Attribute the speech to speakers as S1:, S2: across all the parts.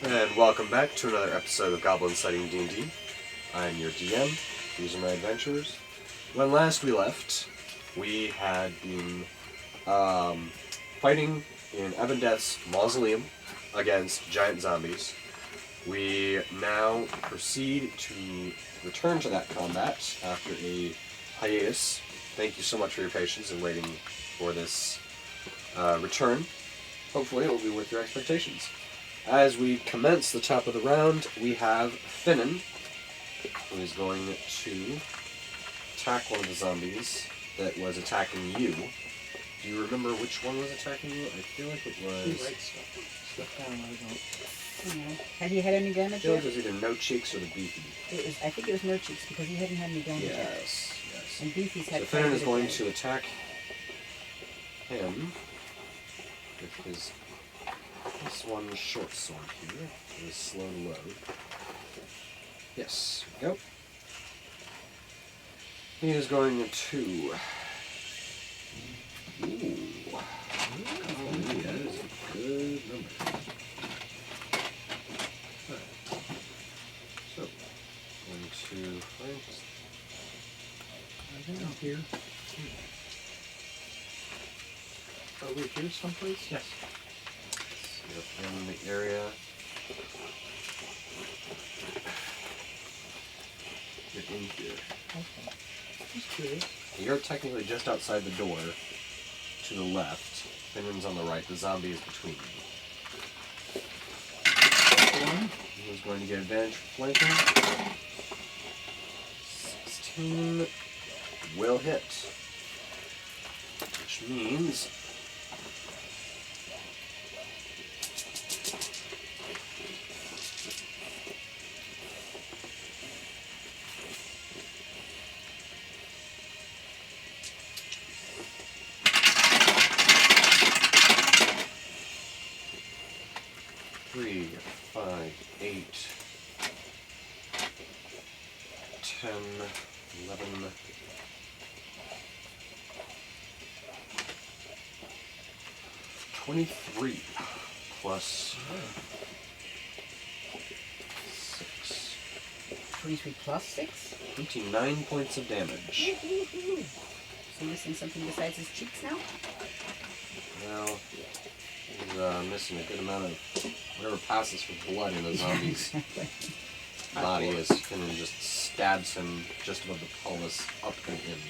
S1: And welcome back to another episode of Goblin-Sighting D&D. I'm your DM. These are my adventures. When last we left, we had been fighting in Ebondeath's mausoleum against giant zombies. We now proceed to return to that combat after a hiatus. Thank you so much for your patience in waiting for this return. Hopefully it will be worth your expectations. As we commence the top of the round, we have Finnan, who is going to attack one of the zombies that was attacking you. Do you remember which one was attacking you? I feel like it was...
S2: He writes stuff down, I don't.
S3: Had he had any damage
S1: I feel
S3: yet?
S1: like it was either No Cheeks or the Beefy.
S3: I think it was No Cheeks because he hadn't had any damage yet.
S1: Yes.
S3: And Beefy's had
S1: So Finnan is going
S3: damage.
S1: to attack him with his +1 short sword here. It is slow to load. Yes, here we go. He is going to... Ooh. Golly, that is a good number. Alright. So, going to find his...
S2: I think I'm here. Are we here someplace? Yes.
S1: Yep, in the area. Get in here.
S3: Okay.
S2: Just curious.
S1: You're technically just outside the door to the left. Finnan's on the right. The zombie is between you.
S2: One.
S1: He's going to get advantage for flanking. 16 will hit. Which means... Three, 5, 8, 10, 11, 23 plus 6.
S3: 23 plus 6?
S1: 29 points of damage.
S3: So missing something besides his cheeks now?
S1: Well, he's missing a good amount of whatever passes for blood in the zombie's body as Finnan just stabs him just above the pelvis, up and in.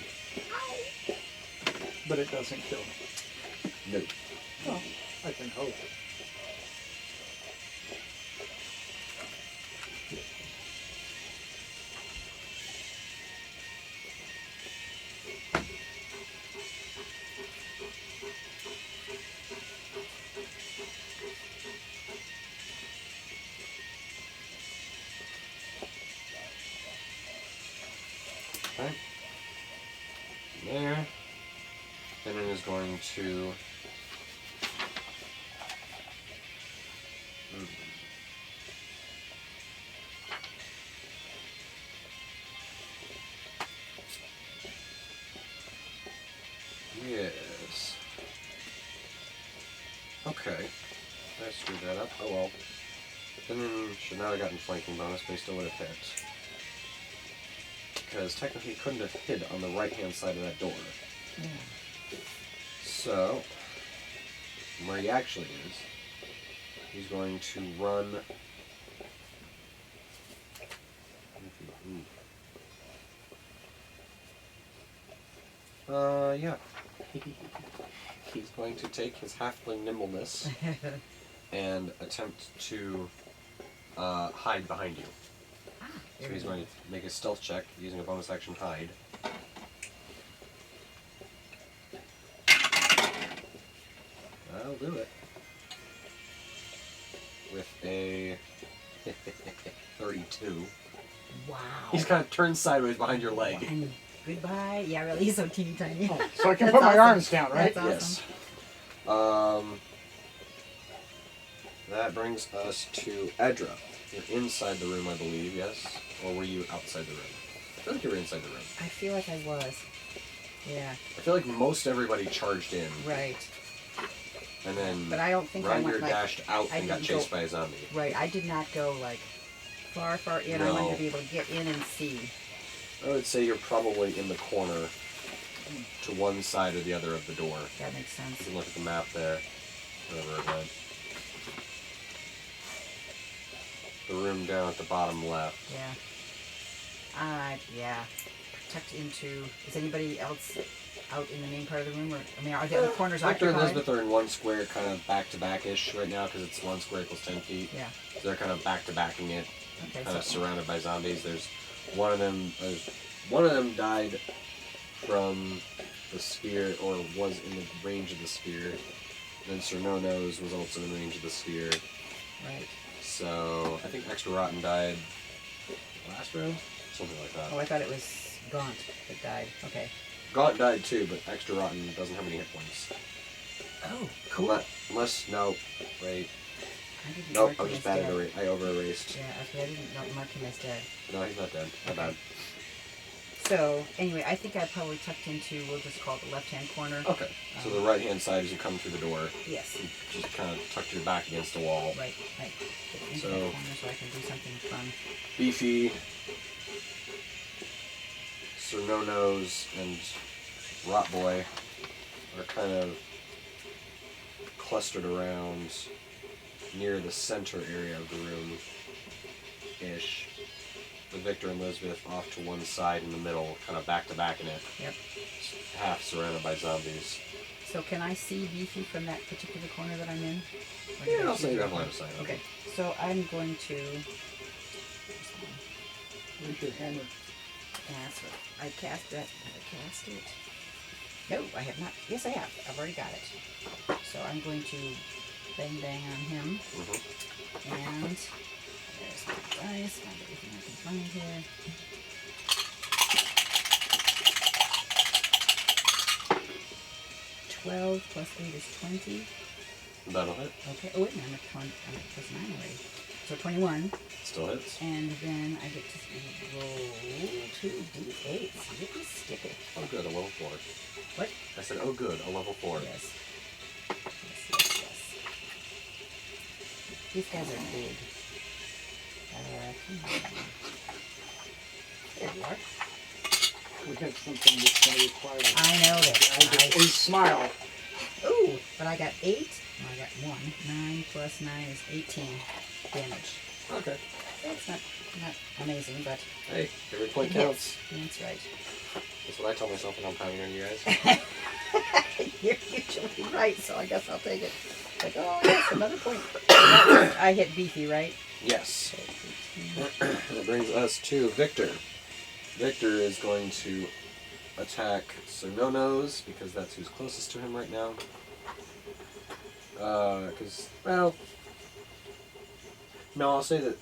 S2: But it doesn't kill him.
S1: No.
S2: Well, I can hope.
S1: Okay. There. Finnan is going to... Yes. Okay. I screwed that up. Oh well. Finnan should not have gotten flanking bonus, but he still would have hit. Because technically he couldn't have hid on the right-hand side of that door.
S3: Yeah.
S1: So, from where he actually is, he's going to run... yeah. He's going to take his halfling nimbleness and attempt to hide behind you. So he's going to make a stealth check using a bonus action hide. I'll do it. With a 32.
S3: Wow.
S1: He's kind of turned sideways behind your leg.
S3: And goodbye. Yeah, really, he's so teeny tiny.
S2: Oh, so I can
S3: That's
S2: put my
S3: awesome.
S2: arms down, right?
S3: That's
S1: Yes.
S3: awesome.
S1: That brings us to Edra. You're inside the room, I believe, yes? Or were you outside the room? I feel like you were inside the room.
S3: I feel like I was. Yeah.
S1: I feel like most everybody charged in.
S3: Right.
S1: And then
S3: But I don't think I
S1: Reindeer
S3: went like...
S1: dashed out
S3: I
S1: and got
S3: didn't
S1: chased
S3: go-
S1: by a zombie.
S3: Right, I did not go like far in. I wanted
S1: No.
S3: to be able to get in and see.
S1: I would say you're probably in the corner to one side or the other of the door.
S3: That makes sense.
S1: You can look at the map there. Whatever again. The room down at the bottom left.
S3: Yeah. Yeah. Tucked into... Is anybody else out in the main part of the room? Or, I mean, are the other corners
S1: Victor
S3: occupied?
S1: and Elizabeth are in one square, kind of back-to-back-ish right now, because it's one square equals 10 feet.
S3: Yeah.
S1: So they're kind of back-to-backing it,
S3: Okay,
S1: kind of
S3: so...
S1: surrounded by zombies. There's one of them died from the spear, or was in the range of the spear. Then Sir No Nose was also in range of the spear.
S3: Right.
S1: So I think Extra Rotten died last round? Something like that.
S3: Oh, I thought it was Gaunt that died. Okay.
S1: Gaunt died too, but Extra Rotten doesn't have any hit points.
S3: Oh, cool.
S1: Unless, no, wait.
S3: I didn't
S1: Nope,
S3: mark
S1: I
S3: him
S1: just
S3: as
S1: bad
S3: dead.
S1: I over-erased.
S3: Yeah, okay, I didn't mark him as dead.
S1: No, he's not dead. My bad.
S3: So, anyway, I think I probably tucked into, we'll just call it the left-hand corner.
S1: Okay, so the right-hand side as you come through the door,
S3: Yes.
S1: you just kind of tucked your back against the wall.
S3: Right. Get into
S1: So-
S3: that corner so I can do something fun.
S1: Beefy, Sir No Nose, and Rot Boy are kind of clustered around near the center area of the room-ish. With Victor and Elizabeth off to one side in the middle, kind of back-to-back in it.
S3: Yep.
S1: Half surrounded by zombies.
S3: So can I see Beefy from that particular corner that I'm in? Or did
S1: Yeah,
S3: I
S1: I'll
S3: choose
S1: say you
S3: a
S1: have line
S3: different-
S1: of sight.
S3: Okay, so I'm going to...
S2: Where's your hammer?
S3: That's what I cast that. Have I cast it? No, I have not. Yes, I have. I've already got it. So I'm going to bang on him. And there's my dice. Find everything I can find here. $12 plus 8 is 20.
S1: That'll hit.
S3: Okay. Oh, wait a minute. I'm at plus 9 already. So 21.
S1: Still hits.
S3: And then I get to roll 2 d8s. Yippee sticky.
S1: Oh good, a level 4.
S3: What?
S1: I said, oh good, a level 4.
S3: Yes. These guys are big. Come on. There you are.
S2: We have something that's going to require.
S3: I know
S2: I
S3: that.
S2: just a smile.
S3: Ooh, but I got 8. Well, I got 1. 9 plus 9 is 18 damage.
S1: Okay.
S3: That's not amazing, but
S1: Hey, every point
S3: it
S1: counts.
S3: hits. That's right.
S1: That's what I tell myself when I'm pounding on you guys.
S3: You're usually right, so I guess I'll take it. Like, oh, yes, another point. I hit Beefy, right?
S1: Yes. That brings us to Victor. Victor is going to attack Sir No Nose because that's who's closest to him right now. Well, no, I'll say that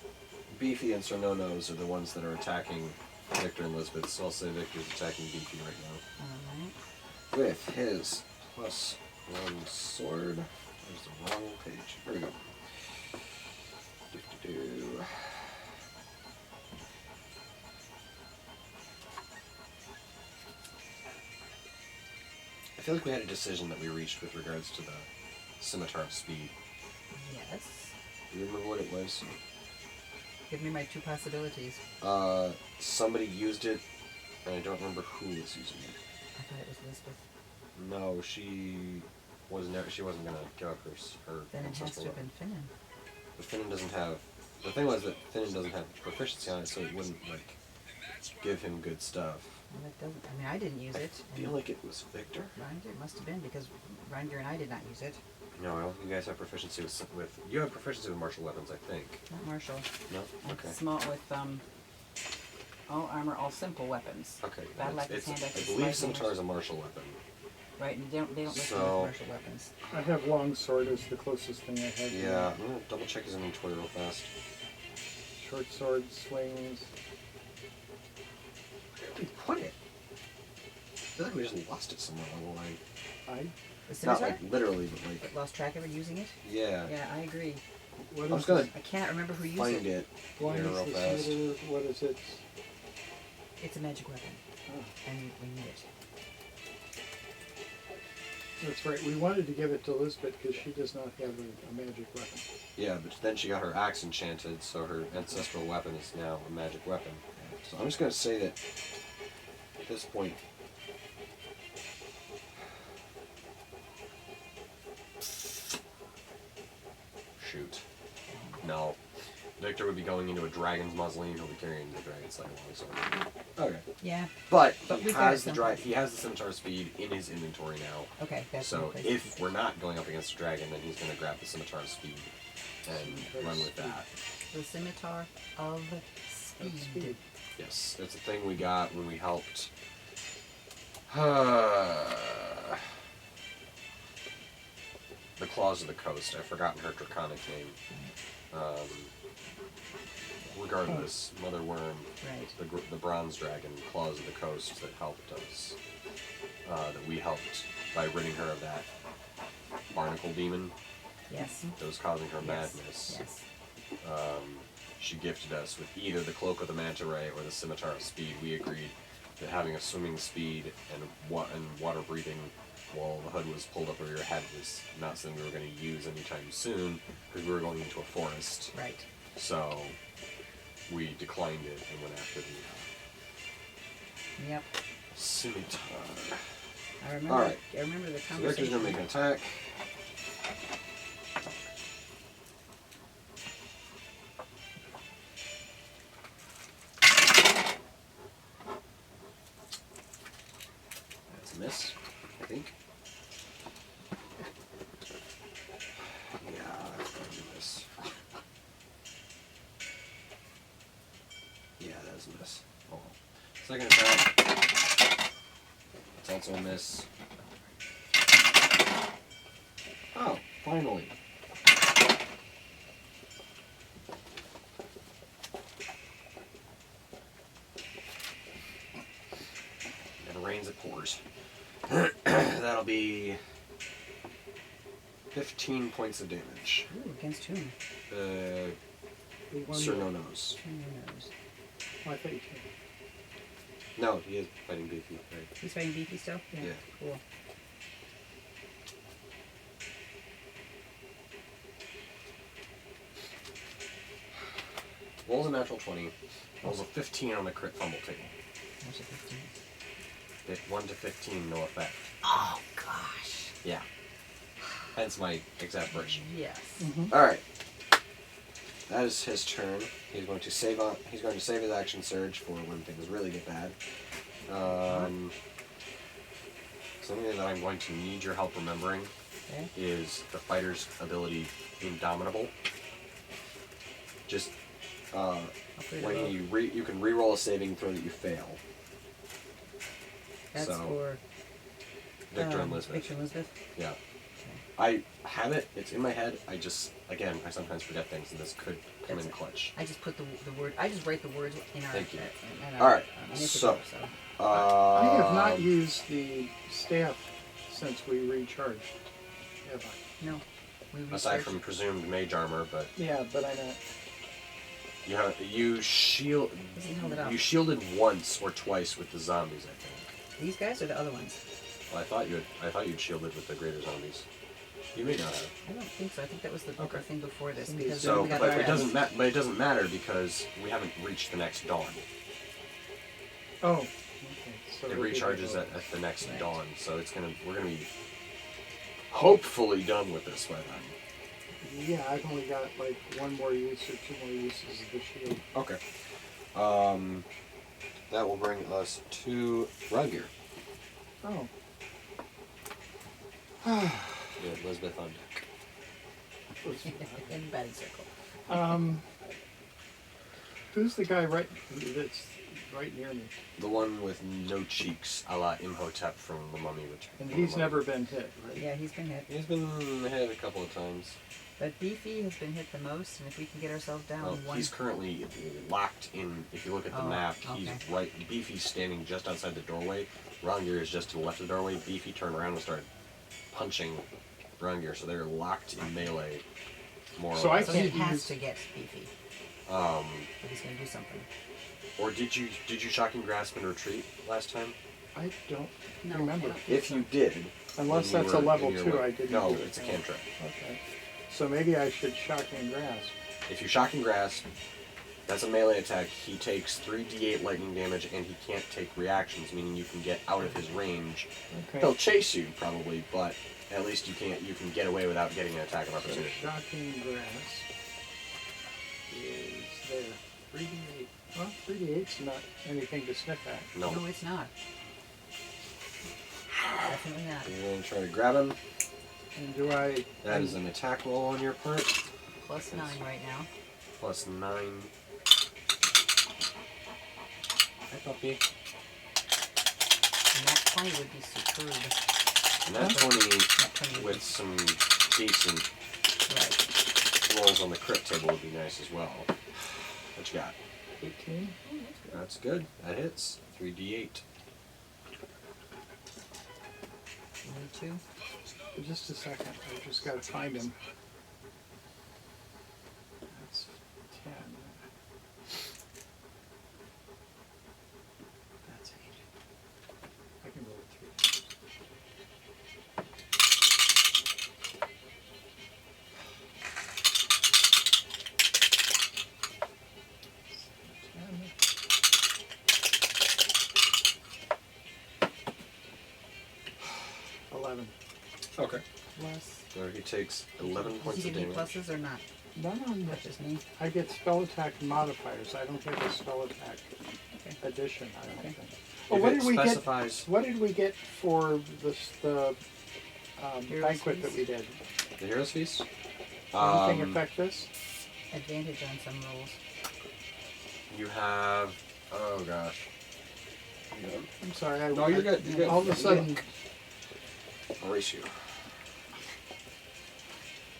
S1: Beefy and Sir No Nose are the ones that are attacking Victor and Elizabeth, so I'll say Victor's attacking Beefy right now.
S3: Alright.
S1: With his +1 sword. There's the wrong page. Here we go. Do-do-do. I feel like we had a decision that we reached with regards to the Scimitar of Speed.
S3: Yes.
S1: Do you remember what it was?
S3: Give me my 2 possibilities.
S1: Somebody used it, and I don't remember who was using it.
S3: I thought it was Elizabeth.
S1: No, she wasn't gonna give up her
S3: Then it has
S1: ancestral
S3: to have
S1: weapon.
S3: been Finnan.
S1: But Finnan doesn't have. The thing was that Finnan doesn't have proficiency on it, so it wouldn't like give him good stuff.
S3: Well, that doesn't. I mean, I didn't use it.
S1: I feel like it was Victor.
S3: Reindeer must have been because Reindeer and I did not use it.
S1: No, I don't think you guys have proficiency with. You have proficiency with martial weapons, I think.
S3: Not Marshall.
S1: No. Okay.
S3: Small with all armor, all simple weapons.
S1: Okay.
S3: Battle axe, hand
S1: I
S3: axe,
S1: believe
S3: slight
S1: scimitar
S3: hammers.
S1: is a martial weapon.
S3: Right, and they don't list
S1: So-
S3: them as martial weapons.
S2: I have long sword as the closest thing I have.
S1: Yeah, I'm gonna double check his inventory real fast.
S2: Short sword, swings.
S1: Where did we put it? I feel like we just lost it somewhere along the line.
S3: The
S1: Not
S3: scimitar?
S1: like literally, but like
S3: But lost track of it using it?
S1: yeah.
S3: Yeah, I agree.
S2: What
S1: I was
S2: is
S1: gonna
S2: this?
S3: I can't remember who used
S1: find
S3: it.
S1: it
S2: Why
S1: here
S2: is
S1: real
S2: the
S1: fast.
S2: scimitar? What is it?
S3: It's a magic weapon,
S2: Oh.
S3: and we need it.
S2: That's right. We wanted to give it to Elizabeth because she does not have a magic weapon.
S1: Yeah, but then she got her axe enchanted, so her ancestral weapon is now a magic weapon. So I'm just going to say that at this point, shoot. No. Victor would be going into a dragon's mausoleum. He'll be carrying the dragon-slaying longsword. Okay.
S3: Yeah.
S1: But
S3: But
S1: he
S3: we've got
S1: has the
S3: some-
S1: he has the scimitar speed in his inventory now.
S3: Okay. That's
S1: So
S3: the place.
S1: if we're not going up against a dragon, then he's going to grab the scimitar speed and run with that.
S3: The scimitar of speed.
S1: Yes, it's a thing we got when we helped. The Claws of the Coast. I've forgotten her draconic name. Regardless, Mother Worm,
S3: Right.
S1: the bronze dragon, Claws of the Coast that helped us. That we helped by ridding her of that barnacle demon
S3: Yes.
S1: that was causing her
S3: Yes.
S1: madness.
S3: Yes.
S1: She gifted us with either the Cloak of the Manta Ray or the Scimitar of Speed. We agreed that having a swimming speed and water breathing while the hood was pulled up over your head was not something we were going to use anytime soon because we were going into a forest.
S3: Right.
S1: So we declined it and went after the
S3: Yep.
S1: Scimitar.
S3: I remember.
S1: All right.
S3: I remember the
S1: So Victor's
S3: conversation.
S1: going to make an attack. That's a miss, I think. Yeah, that's going to be a miss. Yeah, that's a miss. Oh well. Second attack. It's also a miss. Oh, finally. And it rains, it pours. That'll be 15 points of damage.
S3: Ooh, against whom?
S2: The one
S1: Sir
S2: that-
S1: No Nose.
S3: Who knows?
S2: Oh, I thought you said.
S1: No, he is fighting Beefy, right?
S3: He's fighting Beefy still?
S1: Yeah.
S3: Cool.
S1: Rolls a natural 20. Rolls a 15 on the crit fumble table.
S3: What's it 15?
S1: Hit 1 to 15, no effect.
S3: Oh, gosh.
S1: Yeah. Hence my exasperation.
S3: Yes.
S1: Alright. That is his turn. He's going to save his action surge for when things really get bad. Something that I'm going to need your help remembering
S3: Okay.
S1: is the fighter's ability Indomitable. Just
S3: I'll put it
S1: when
S3: above.
S1: you can re-roll a saving throw that you fail.
S3: That's
S1: so,
S3: for
S1: Victor and Elizabeth.
S3: Victor and Elizabeth.
S1: Yeah. I have it. It's in my head. I sometimes forget things, and this could come
S3: That's
S1: in
S3: it.
S1: clutch.
S3: I just put the word. I just write the words in our.
S1: Thank you.
S3: In our
S1: All right,
S3: initiative,
S1: so-
S2: I have not used the staff since we recharged. Have I?
S3: no. We
S1: aside
S3: researched.
S1: from presumed mage armor, but
S2: Yeah, but I know.
S1: you shield.
S3: Hasn't held it up.
S1: You shielded once or twice with the zombies, I think.
S3: These guys or the other ones?
S1: Well, I thought you'd shielded with the greater zombies. You may not have.
S3: I don't think so. I think that was the
S1: Okay.
S3: thing before this.
S2: So,
S3: Because
S1: So,
S3: we got
S1: but
S3: our
S1: it doesn't but it doesn't matter because we haven't reached the next dawn.
S2: Oh. Okay. So
S1: It
S2: it'll be
S1: recharges
S2: the-
S1: at the next
S3: Right.
S1: dawn, so we're gonna be hopefully done with this by then.
S2: Yeah, I've only got like one more use or two more uses of the shield.
S1: Okay. That will bring us to Ruggear.
S2: Oh.
S1: Yeah, Elizabeth on deck.
S3: in batting circle.
S2: Who's the guy that's right near me?
S1: The one with no cheeks, a la Imhotep from The Mummy Return.
S2: And he's never been hit, right?
S3: Yeah, he's been hit.
S1: He's been hit a couple of times.
S3: But Beefy has been hit the most, and if we can get ourselves down
S1: Well,
S3: one.
S1: he's currently locked in. If you look at the
S3: Oh,
S1: map,
S3: okay.
S1: he's right. Beefy's standing just outside the doorway. Rongir is just to the left of the doorway. Beefy turned around and started punching Rongir, so they're locked in melee. More
S2: So
S1: or
S2: I
S1: less.
S3: So
S2: can't
S3: he has
S2: use-
S3: to get Beefy if he's going to do something.
S1: Or did you shocking grasp and retreat last time?
S2: I don't
S3: No,
S2: remember.
S3: I don't think
S1: If
S3: so.
S1: you did,
S2: Unless
S1: when you
S2: that's a
S1: were
S2: level
S1: in your
S2: 2,
S1: way.
S2: I didn't
S1: No,
S2: do it.
S1: it's a cantrip.
S2: Okay. So maybe I should Shocking Grasp.
S1: If you Shocking Grasp, that's a melee attack. He takes 3d8 lightning damage, and he can't take reactions, meaning you can get out of his range.
S2: Okay.
S1: He'll chase you, probably, but at least you can get away without getting an attack of
S2: So
S1: opportunity.
S2: Shocking Grasp is there. 3d8. Well, 3d8's not anything to sniff at.
S1: No.
S3: No, it's not. Definitely not.
S1: You're going to try to grab him.
S2: And do I...
S1: That is an attack roll on your part.
S3: Plus 9 right now.
S1: Plus 9.
S4: Hi, puppy.
S3: And that 20 would be superb.
S1: And that 20
S3: That 20 would
S1: with some decent
S3: be right.
S1: rolls on the crit table would be nice as well. What you got?
S2: 18?
S1: That's good. That hits. 3d8.
S3: Only 2.
S2: Just a second. I just got to find him. That's 10. That's 8. I can roll 3. 11.
S1: Okay.
S3: Plus.
S1: So he takes 11
S3: Does
S1: points
S3: he
S1: of
S3: give me
S1: damage.
S3: pluses or not?
S2: None on
S3: That's just me.
S2: I get spell attack modifiers. I don't get a spell attack
S3: Okay.
S2: addition. I don't
S3: Okay.
S2: think. Oh,
S1: If
S2: what
S1: it
S2: did we get?
S1: specifies
S2: What did we get for the
S3: Heroes
S2: banquet that
S3: feast?
S2: we did?
S1: the Hero's Feast,
S2: Anything affect this?
S3: Advantage on some rolls.
S1: you have. Oh gosh.
S2: I'm sorry.
S1: No, you're good. You're good.
S2: All of a sudden,
S1: I'll erase you.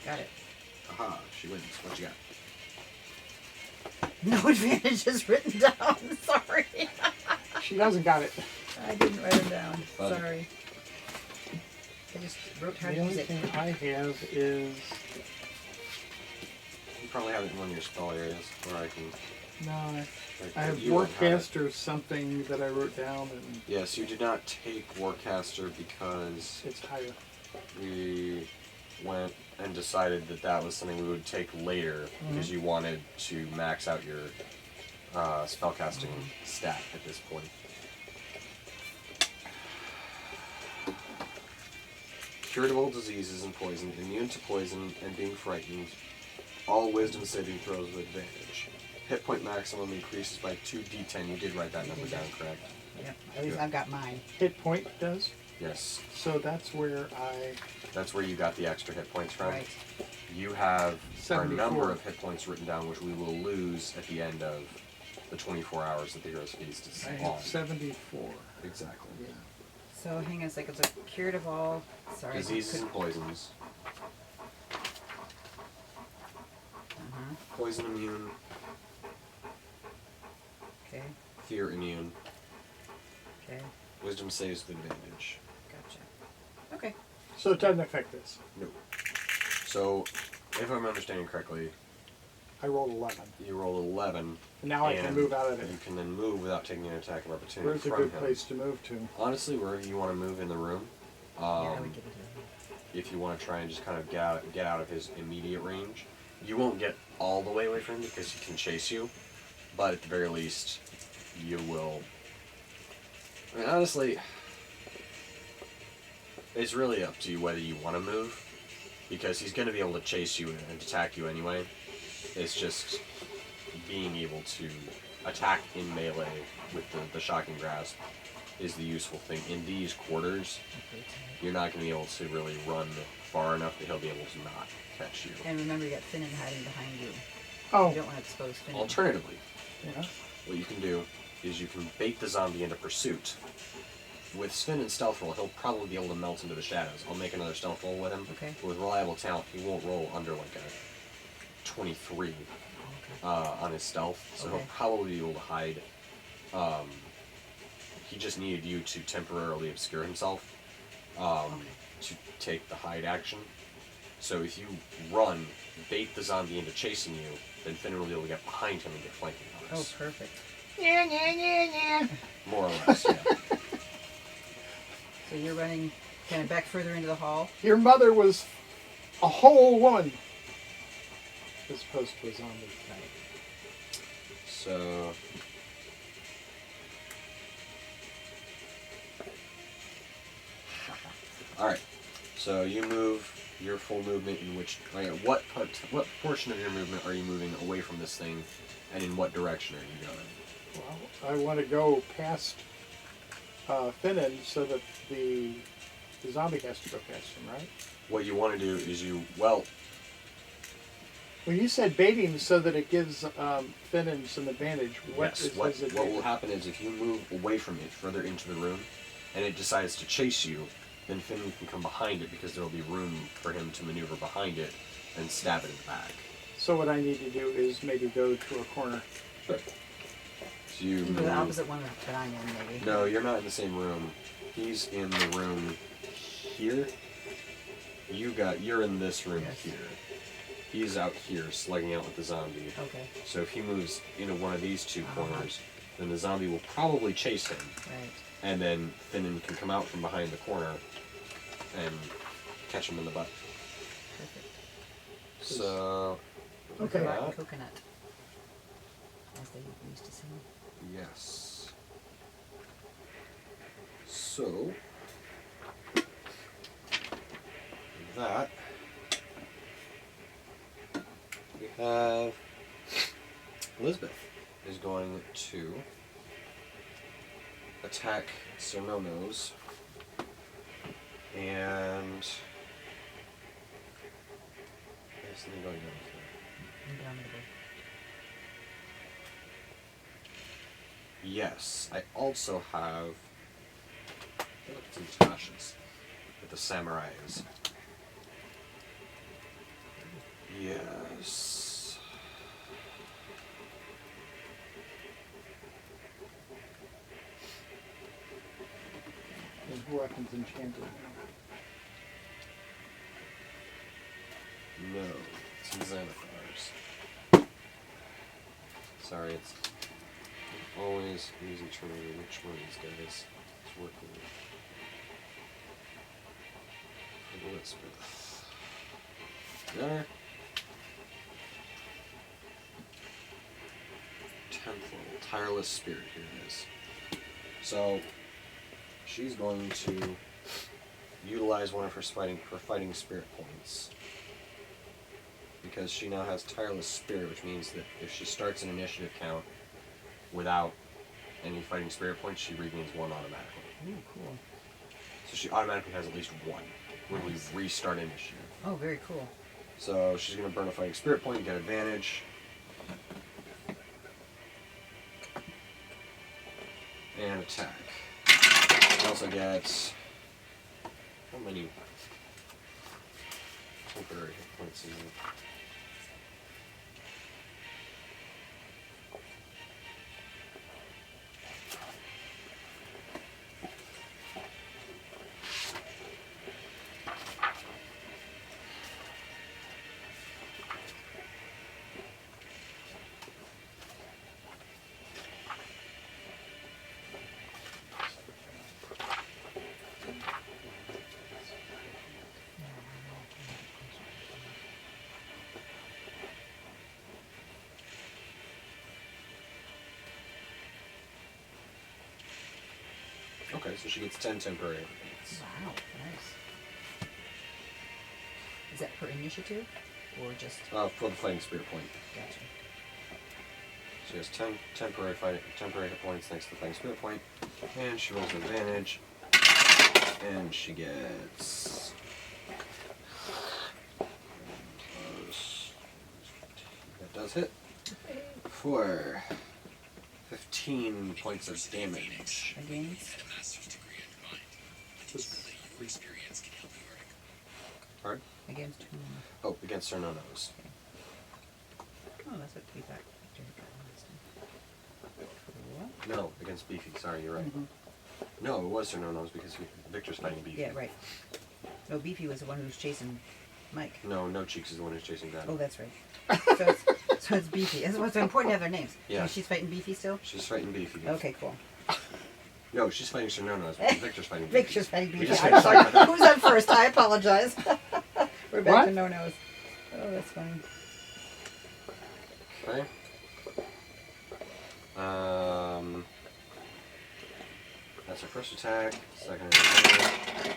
S3: Got it.
S1: Aha, she wins. What you got?
S3: No advantage is written down. Sorry.
S2: she doesn't got it.
S3: I didn't write them down.
S1: Fun.
S3: Sorry. I just wrote how
S2: The
S3: to
S2: only
S3: use it.
S2: thing I have is
S1: You probably have it in one of your spell areas, where I can.
S2: no.
S1: Like,
S2: I have
S1: you don't have it.
S2: Warcaster something that I wrote down, and
S1: Yes, you did not take Warcaster because
S2: it's higher.
S1: we went and decided that that was something we would take later because you wanted to max out your spellcasting stat at this point. Cured of all diseases and poison, immune to poison and being frightened. All wisdom saving throws with advantage. Hit point maximum increases by 2d10. You did write that number down, correct?
S3: Yep. At least
S1: Good.
S3: I've got mine.
S2: Hit point does.
S1: Yes.
S2: So that's where I.
S1: That's where you got the extra hit points from.
S3: Right.
S1: You have
S2: 74.
S1: our number of hit points written down, which we will lose at the end of the 24 hours that the Hero's Feast is
S2: I
S1: on.
S2: have 74.
S1: Exactly.
S2: Yeah.
S3: So hang on a second. So cured of all. Sorry.
S1: Diseases and poisons. Poison immune,
S3: Okay.
S1: fear immune,
S3: Okay.
S1: wisdom saves with advantage.
S3: Gotcha. Okay.
S2: So it doesn't affect this.
S1: No. So, if I'm understanding correctly,
S2: I rolled 11.
S1: you roll 11.
S2: And now I can
S1: and
S2: move out of it.
S1: You can then move without taking an attack of opportunity
S2: Where's a
S1: from
S2: good
S1: him.
S2: place to move to?
S1: Honestly, wherever you want to move in the room.
S3: Yeah, I would give it to him.
S1: If you want to try and just kind of get out of his immediate range. You won't get all the way away from him because he can chase you, but at the very least, you will. I mean, honestly, it's really up to you whether you want to move, because he's going to be able to chase you and attack you anyway. It's just being able to attack in melee with the Shocking Grasp is the useful thing. In these quarters, you're not going to be able to really run far enough that he'll be able to not catch you.
S3: And remember, you got Finnan hiding behind you.
S2: Oh,
S3: You don't want to expose Finnan.
S1: Alternatively,
S2: yeah.
S1: what you can do is you can bait the zombie into pursuit. With Sven and stealth roll, he'll probably be able to melt into the shadows. I'll make another stealth roll with him.
S3: Okay.
S1: But with reliable talent, he won't roll under like a 23 on his stealth, so
S3: Okay.
S1: he'll probably be able to hide. He just needed you to temporarily obscure himself to take the hide action. So if you run, bait the zombie into chasing you, then Finn will be able to get behind him and get flanking
S3: Oh,
S1: attacks.
S3: perfect.
S2: Yeah.
S1: More or less, yeah.
S3: So you're running Kind of back further into the hall.
S2: Your mother was a whole woman. As opposed to a zombie.
S1: So... Alright. So you move your full movement in which... what portion of your movement are you moving away from this thing, and in what direction are you going?
S2: Well, I want to go past Finnan so that the zombie has to go past him, right?
S1: What you want to do is
S2: When you said baiting so that it gives Finnan some advantage,
S1: what will happen is if you move away from it further into the room, and it decides to chase you, then Finnan can come behind it because there will be room for him to maneuver behind it and stab it in the back.
S2: So what I need to do is maybe go to a corner.
S1: Sure. So you
S3: The
S1: move...
S3: opposite one that I'm in, maybe.
S1: No, you're not in the same room. He's in the room here. You're in this room here. He's out here slugging out with the zombie.
S3: Okay.
S1: So if he moves into one of these two corners, then the zombie will probably chase him.
S3: Right.
S1: And then Finnan can come out from behind the corner and catch him in the butt.
S3: Perfect.
S1: So...
S2: Okay.
S1: that.
S3: Coconut. As they used to sing.
S1: Yes. So... that... we have... Elizabeth is going to attack Sir No-Nos, and there's something going on here.
S3: Indomitable.
S1: Yes, I also have some Tasha's with the samurais. Yes.
S2: His weapon's enchanted.
S1: No, it's in Xanathars. Sorry, it's always easy to remember which one of these guys is working with. Elizabeth. There. 10th level, Tireless Spirit, here it is. So, she's going to utilize one of her fighting spirit points. Because she now has Tireless Spirit, which means that if she starts an initiative count without any fighting spirit points, she regains one automatically.
S3: Ooh, cool.
S1: So she automatically has at least one when we restart initiative.
S3: Oh, very cool.
S1: So she's going to burn a fighting spirit point and get advantage. And attack. She also gets... how many temporary hit points in there? Okay, so she gets 10 temporary hit points.
S3: Wow, nice. Is that per initiative? Or just...
S1: For the fighting spirit point.
S3: Gotcha.
S1: She has 10 temporary hit points thanks to the fighting spirit point. And she rolls advantage. And she gets... that does hit. For 15 points of damage.
S3: Against?
S1: Pardon?
S3: Against whom?
S1: Oh, against Sir No-Nos.
S3: Oh, that's what feedback Victor had gotten last time. What?
S1: No, against Beefy. Sorry, you're right. No, it was Sir No-Nos because Victor's fighting Beefy.
S3: Yeah, right. No, Beefy was the one who was chasing Mike.
S1: No, No Cheeks is the one who's chasing Dad.
S3: Oh, that's right. So it's Beefy. It's important to have their names.
S1: Yeah.
S3: So she's fighting Beefy still?
S1: She's fighting Beefy.
S3: Okay, cool.
S1: No, she's fighting Sononos. Victor's fighting
S3: Victor's fighting
S1: We
S3: me.
S1: just
S3: I'm
S1: finished
S3: sorry.
S1: talking about
S3: Who's on first? I apologize. We're back
S2: What?
S3: to no-nos. Oh, that's funny.
S1: Okay. That's her first attack. Second attack.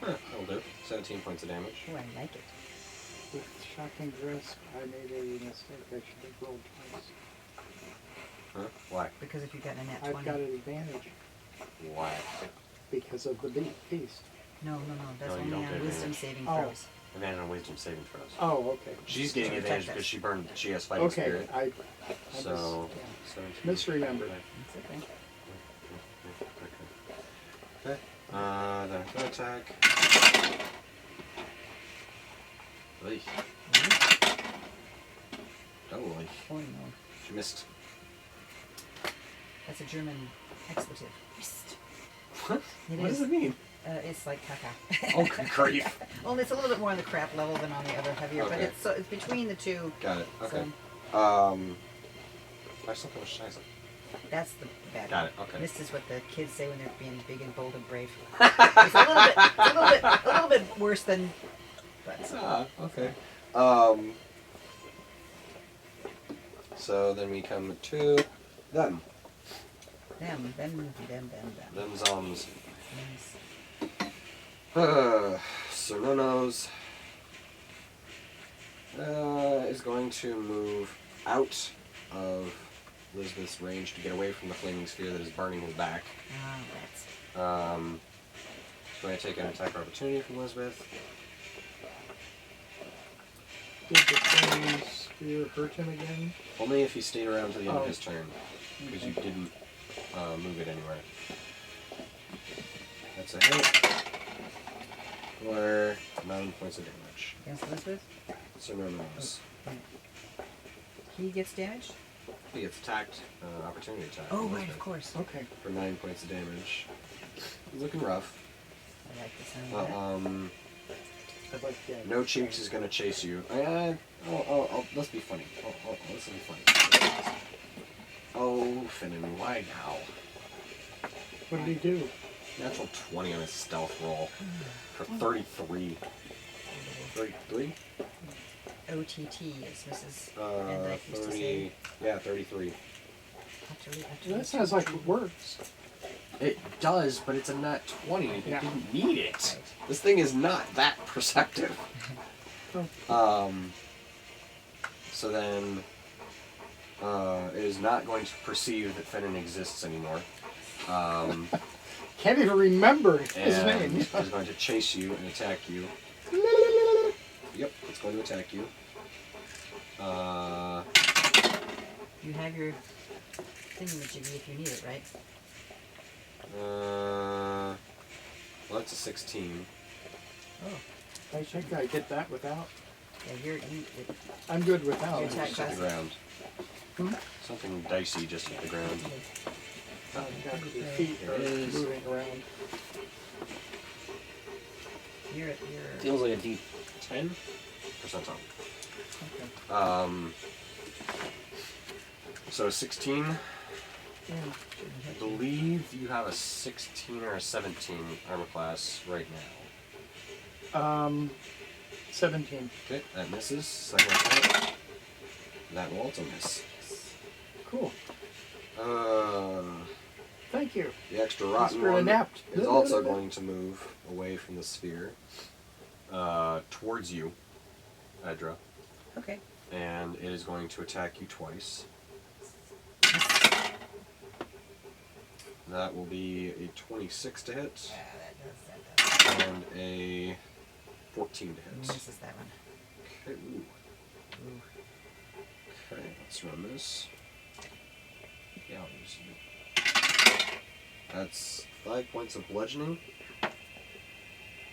S1: That'll do. 17 points of damage.
S3: Oh, I like it.
S2: With shocking grasp, I made a mistake. I should have rolled twice.
S1: Huh? Why?
S3: Because if you got a nat 20.
S2: I've got an advantage
S1: Why?
S2: because of the beast.
S3: No. That's
S1: No, you
S3: only
S1: don't
S3: on
S1: get
S3: wisdom
S1: advantage.
S3: saving
S2: Oh.
S3: throws.
S1: Advantage on wisdom saving throws.
S2: Oh, okay.
S1: She's getting
S3: Protect
S1: advantage
S3: us.
S1: because she burned. She has fighting
S2: Okay,
S1: spirit.
S2: I
S1: So,
S2: just,
S1: 17.
S2: misremembered.
S3: That's okay.
S1: Okay. Then a third attack. Oy. Oh, oy.
S3: Oh, no.
S1: She missed.
S3: That's a German expletive. Missed.
S1: What?
S3: It
S1: What
S3: is.
S1: does it mean?
S3: It's like caca.
S1: Oh, good grief.
S3: Only it's a little bit more on the crap level than on the other heavier, but
S1: Okay.
S3: it's between the two.
S1: Got it. Okay.
S3: So
S1: Why something was scheiße?
S3: that's the bad
S1: Got
S3: one.
S1: it, okay.
S3: This is what the kids say when they're being big and bold and brave. It's a little bit worse than. But
S1: Okay. So then we come to them.
S3: them.
S1: Them zoms.
S3: Yes.
S1: Sononos is going to move out of Elizabeth's range to get away from the flaming sphere that is burning his back.
S3: Ah, rats.
S1: He's going to take an attack opportunity from Elizabeth.
S2: Did the flaming spear hurt him again?
S1: Only if he stayed around to the end
S2: Oh.
S1: of his turn, because you didn't move it anywhere. That's a hit. For 9 points of damage.
S3: Against Elizabeth?
S1: Sononos.
S3: He gets damaged?
S1: He gets attacked, opportunity attack.
S3: Oh,
S1: from
S3: right,
S1: Elizabeth
S3: of course.
S2: Okay.
S1: For 9 points of damage. He's looking rough.
S3: I like the sound of that.
S2: I'd like that.
S1: No Cheeks is going to chase you. Let's be funny. Let's be funny. Oh, Finnan, why now?
S2: What did he do?
S1: Natural 20 on his stealth roll. For 33. 33?
S3: OTT is Mrs. and I used to
S1: 30.
S3: say.
S1: Yeah, 33.
S2: That sounds like it works.
S1: It does, but it's a nat 20. It
S2: Yeah.
S1: didn't need it.
S3: Right.
S1: This thing is not that perceptive. So then, it is not going to perceive that Finnan exists anymore.
S2: Can't even remember his
S1: And
S2: name.
S1: is going to chase you and attack you. Yep, it's going to attack you.
S3: You have your thingamajiggy if you need it, right?
S1: Well, that's a 16.
S3: Oh,
S2: I think I get that without.
S3: yeah,
S2: I'm good without.
S3: Your attack
S1: Just hit the
S3: class.
S1: ground. Something dicey just hit the ground.
S2: Your feet
S1: Here
S2: are
S1: it is.
S2: moving around.
S3: You're
S1: Feels like a D10 percentile.
S2: Okay.
S1: So 16.
S2: Yeah.
S1: I believe you have a 16 or a 17 armor class right now.
S2: 17.
S1: Okay, that misses. Second attack. That will also miss.
S2: Cool. Thank you.
S1: The extra
S2: Thanks
S1: rotten
S2: for
S1: one
S2: inept.
S1: is also going to move away from the sphere towards you, Edra,
S3: okay.
S1: and it is going to attack you twice. That will be a 26 to hit
S3: That does.
S1: and a 14 to hit.
S3: Misses that one.
S1: Okay, ooh.
S3: Ooh.
S1: Okay, let's run this. Yeah, I'll use it. That's 5 points of bludgeoning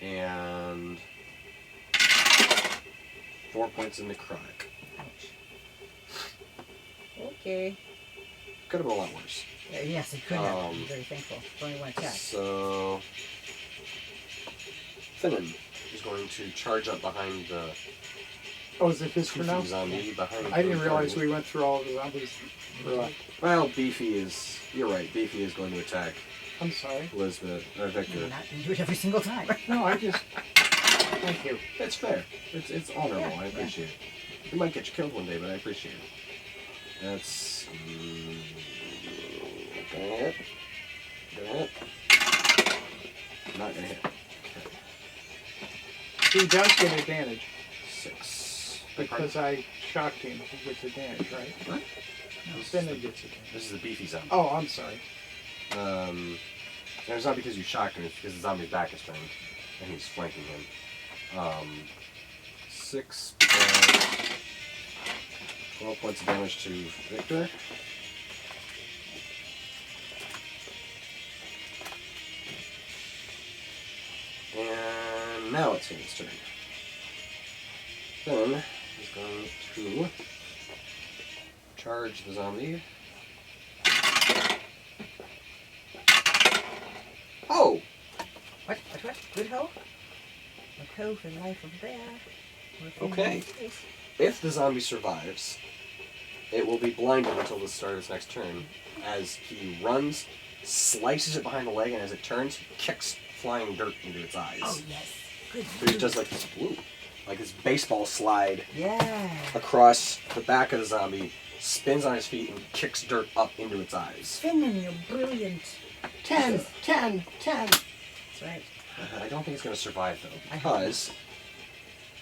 S1: and 4 points of necrotic.
S3: Ouch. Okay.
S1: Could have been a lot worse.
S3: Yes, it could have. I'm very thankful. It's only one attack.
S1: So, Finnan is going to charge up behind the
S2: Oh, is it his turn now?
S1: Beefy zombie behind.
S2: I didn't realize we went through all the zombies.
S1: Well, Beefy is. You're right. Beefy is going to attack
S2: I'm sorry.
S1: Elizabeth or Victor.
S3: You do it every single time.
S2: No, I just. Thank you.
S1: It's fair. It's honorable. I appreciate it. It might get you killed one day, but I appreciate it. That's gonna hit. Gonna hit. Not gonna hit. Okay.
S2: He does get advantage
S1: 6.
S2: because I shocked him. He gets advantage, right?
S1: What?
S2: Then he gets advantage.
S1: This is the Beefy zombie.
S2: Oh, I'm sorry.
S1: And it's not because you shocked him, it's because the zombie's back is turned and he's flanking him. 6 plus 12 points of damage to Victor. And now it's his turn. Then he's going to charge the zombie. Oh!
S3: What? Good hoe? A hoe for the life of bear.
S1: Okay. If the zombie survives, it will be blinded until the start of its next turn. As he runs, slices it behind the leg, and as it turns, he kicks flying dirt into its eyes.
S3: Oh, yes. Good.
S1: So he does like this this baseball slide
S3: Yeah.
S1: across the back of the zombie, spins on his feet, and kicks dirt up into its eyes.
S3: Finnan, you're brilliant.
S2: 10, 10, 10.
S3: That's right.
S1: I don't think it's going to survive, though,
S3: I hope not.
S1: because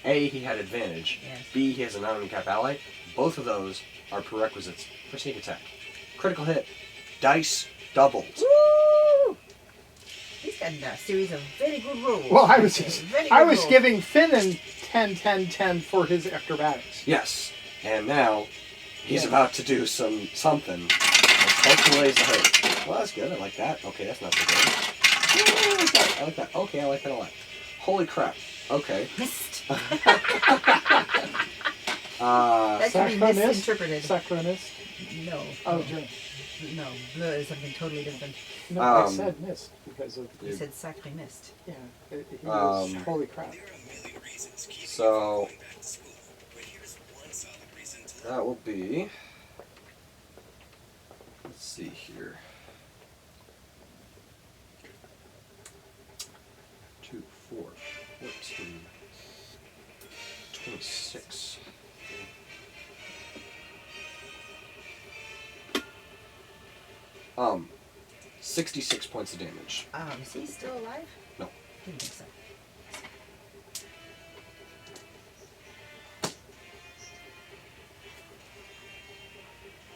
S1: A, he had advantage,
S3: Yes.
S1: B, he has a non-cap ally. Both of those are prerequisites for sneak attack. Critical hit, dice doubled.
S3: Woo! He's got a series of very good rolls.
S2: Well, I
S3: Very
S2: was
S3: good rolls.
S2: giving Finnan 10, 10, 10 for his acrobatics.
S1: Yes, and now he's
S2: Yeah.
S1: about to do something. Let's hope he lays the hurt. Well, that's good. I like that. Okay, that's not so good. Yeah, I like that. I like that. Okay, I like that a lot. Holy crap. Okay.
S3: Missed.
S1: Uh,
S3: That can be
S2: Sacronist?
S3: misinterpreted.
S2: Sacronist?
S3: No.
S2: Oh, Jim.
S3: No. Bleu is something totally different.
S2: No, I
S1: Um,
S2: said missed because of.
S3: You said sacré missed.
S2: Yeah, he was,
S1: Um,
S2: holy crap.
S1: so that will be. Let's see here. 2, 4, 14, 26. 66 points of damage.
S3: Is he still alive?
S1: No.
S3: Didn't think so.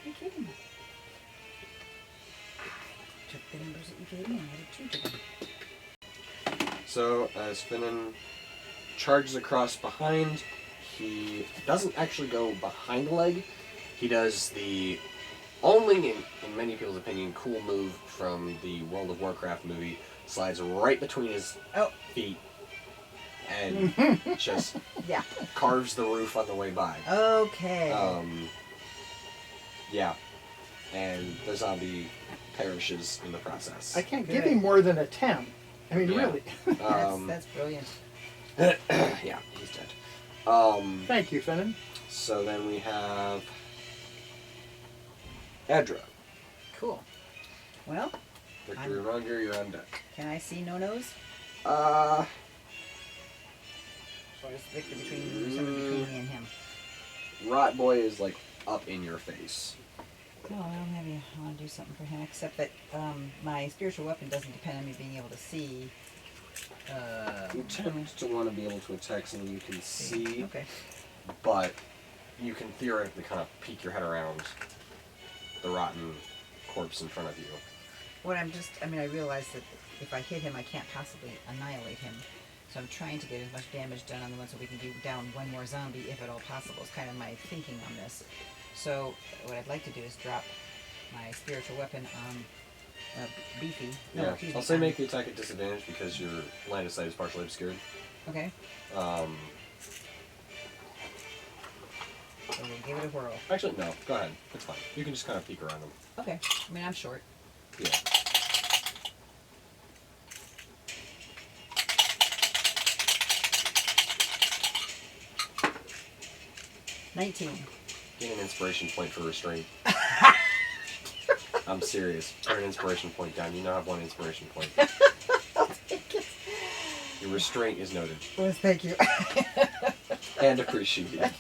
S3: Are you kidding me? I took the numbers that you gave me and added 2 to them.
S1: So as Finnan charges across behind, he doesn't actually go behind the leg. He does the only, in many people's opinion, cool move from the World of Warcraft movie. Slides right between his feet and just
S3: Yeah.
S1: carves the roof on the way by.
S3: Okay.
S1: Yeah. And the zombie perishes in the process.
S2: I can't
S3: Good.
S2: give him more than a 10. I mean,
S1: Yeah.
S2: really.
S3: That's brilliant.
S1: Yeah, he's dead.
S2: Thank you, Finnan.
S1: So then we have Edra.
S3: Cool. Well,
S1: Victor Runger, you're on deck.
S3: can I see no-nos?
S1: Uh,
S3: Or is Victor somewhere between me and him?
S1: Rot Boy is like up in your face.
S3: No, I don't have you. I want to do something for him, except that my spiritual weapon doesn't depend on me being able to see.
S1: You tend to want to be able to attack something you can see,
S3: Okay.
S1: but you can theoretically kind of peek your head around the rotten corpse in front of you.
S3: What I realize that if I hit him, I can't possibly annihilate him. So I'm trying to get as much damage done on the one so we can do down one more zombie if at all possible. Is kind of my thinking on this. So what I'd like to do is drop my spiritual weapon on Beefy. No,
S1: Yeah,
S3: excuse
S1: I'll
S3: me,
S1: say
S3: on-
S1: make the attack at disadvantage because your line of sight is partially obscured.
S3: Okay. So we'll give it a whirl.
S1: Actually, no, go ahead. It's fine. You can just kind of peek around them.
S3: Okay. I mean, I'm short.
S1: Yeah.
S3: 19.
S1: Get an inspiration point for restraint. I'm serious. Put an inspiration point down. You now have 1 inspiration point.
S3: I'll take it.
S1: Your restraint is noted.
S3: Well, thank you.
S1: And appreciated.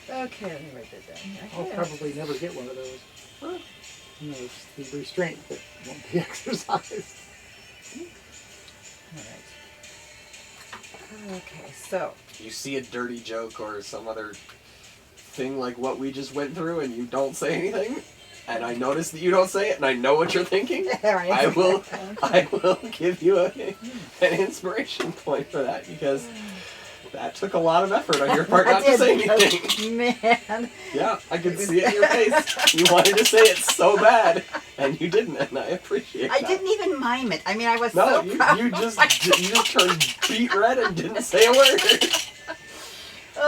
S3: Okay, let me write that down.
S2: I'll probably never get one of those.
S3: Huh?
S2: You know, it's the restraint that won't be exercised.
S3: Alright. Okay, so.
S1: You see a dirty joke or some other thing like what we just went through and you don't say anything, and I notice that you don't say it and I know what you're thinking,
S3: Alright.
S1: I will give you an inspiration point for that, because that took a lot of effort on your part not to say anything.
S3: Man.
S1: Yeah, I can see it in your face. You wanted to say it so bad, and you didn't, and I appreciate
S3: I
S1: that.
S3: didn't even mime it. I mean, I was
S1: No,
S3: so proud.
S1: you just turned beet red and didn't say a word.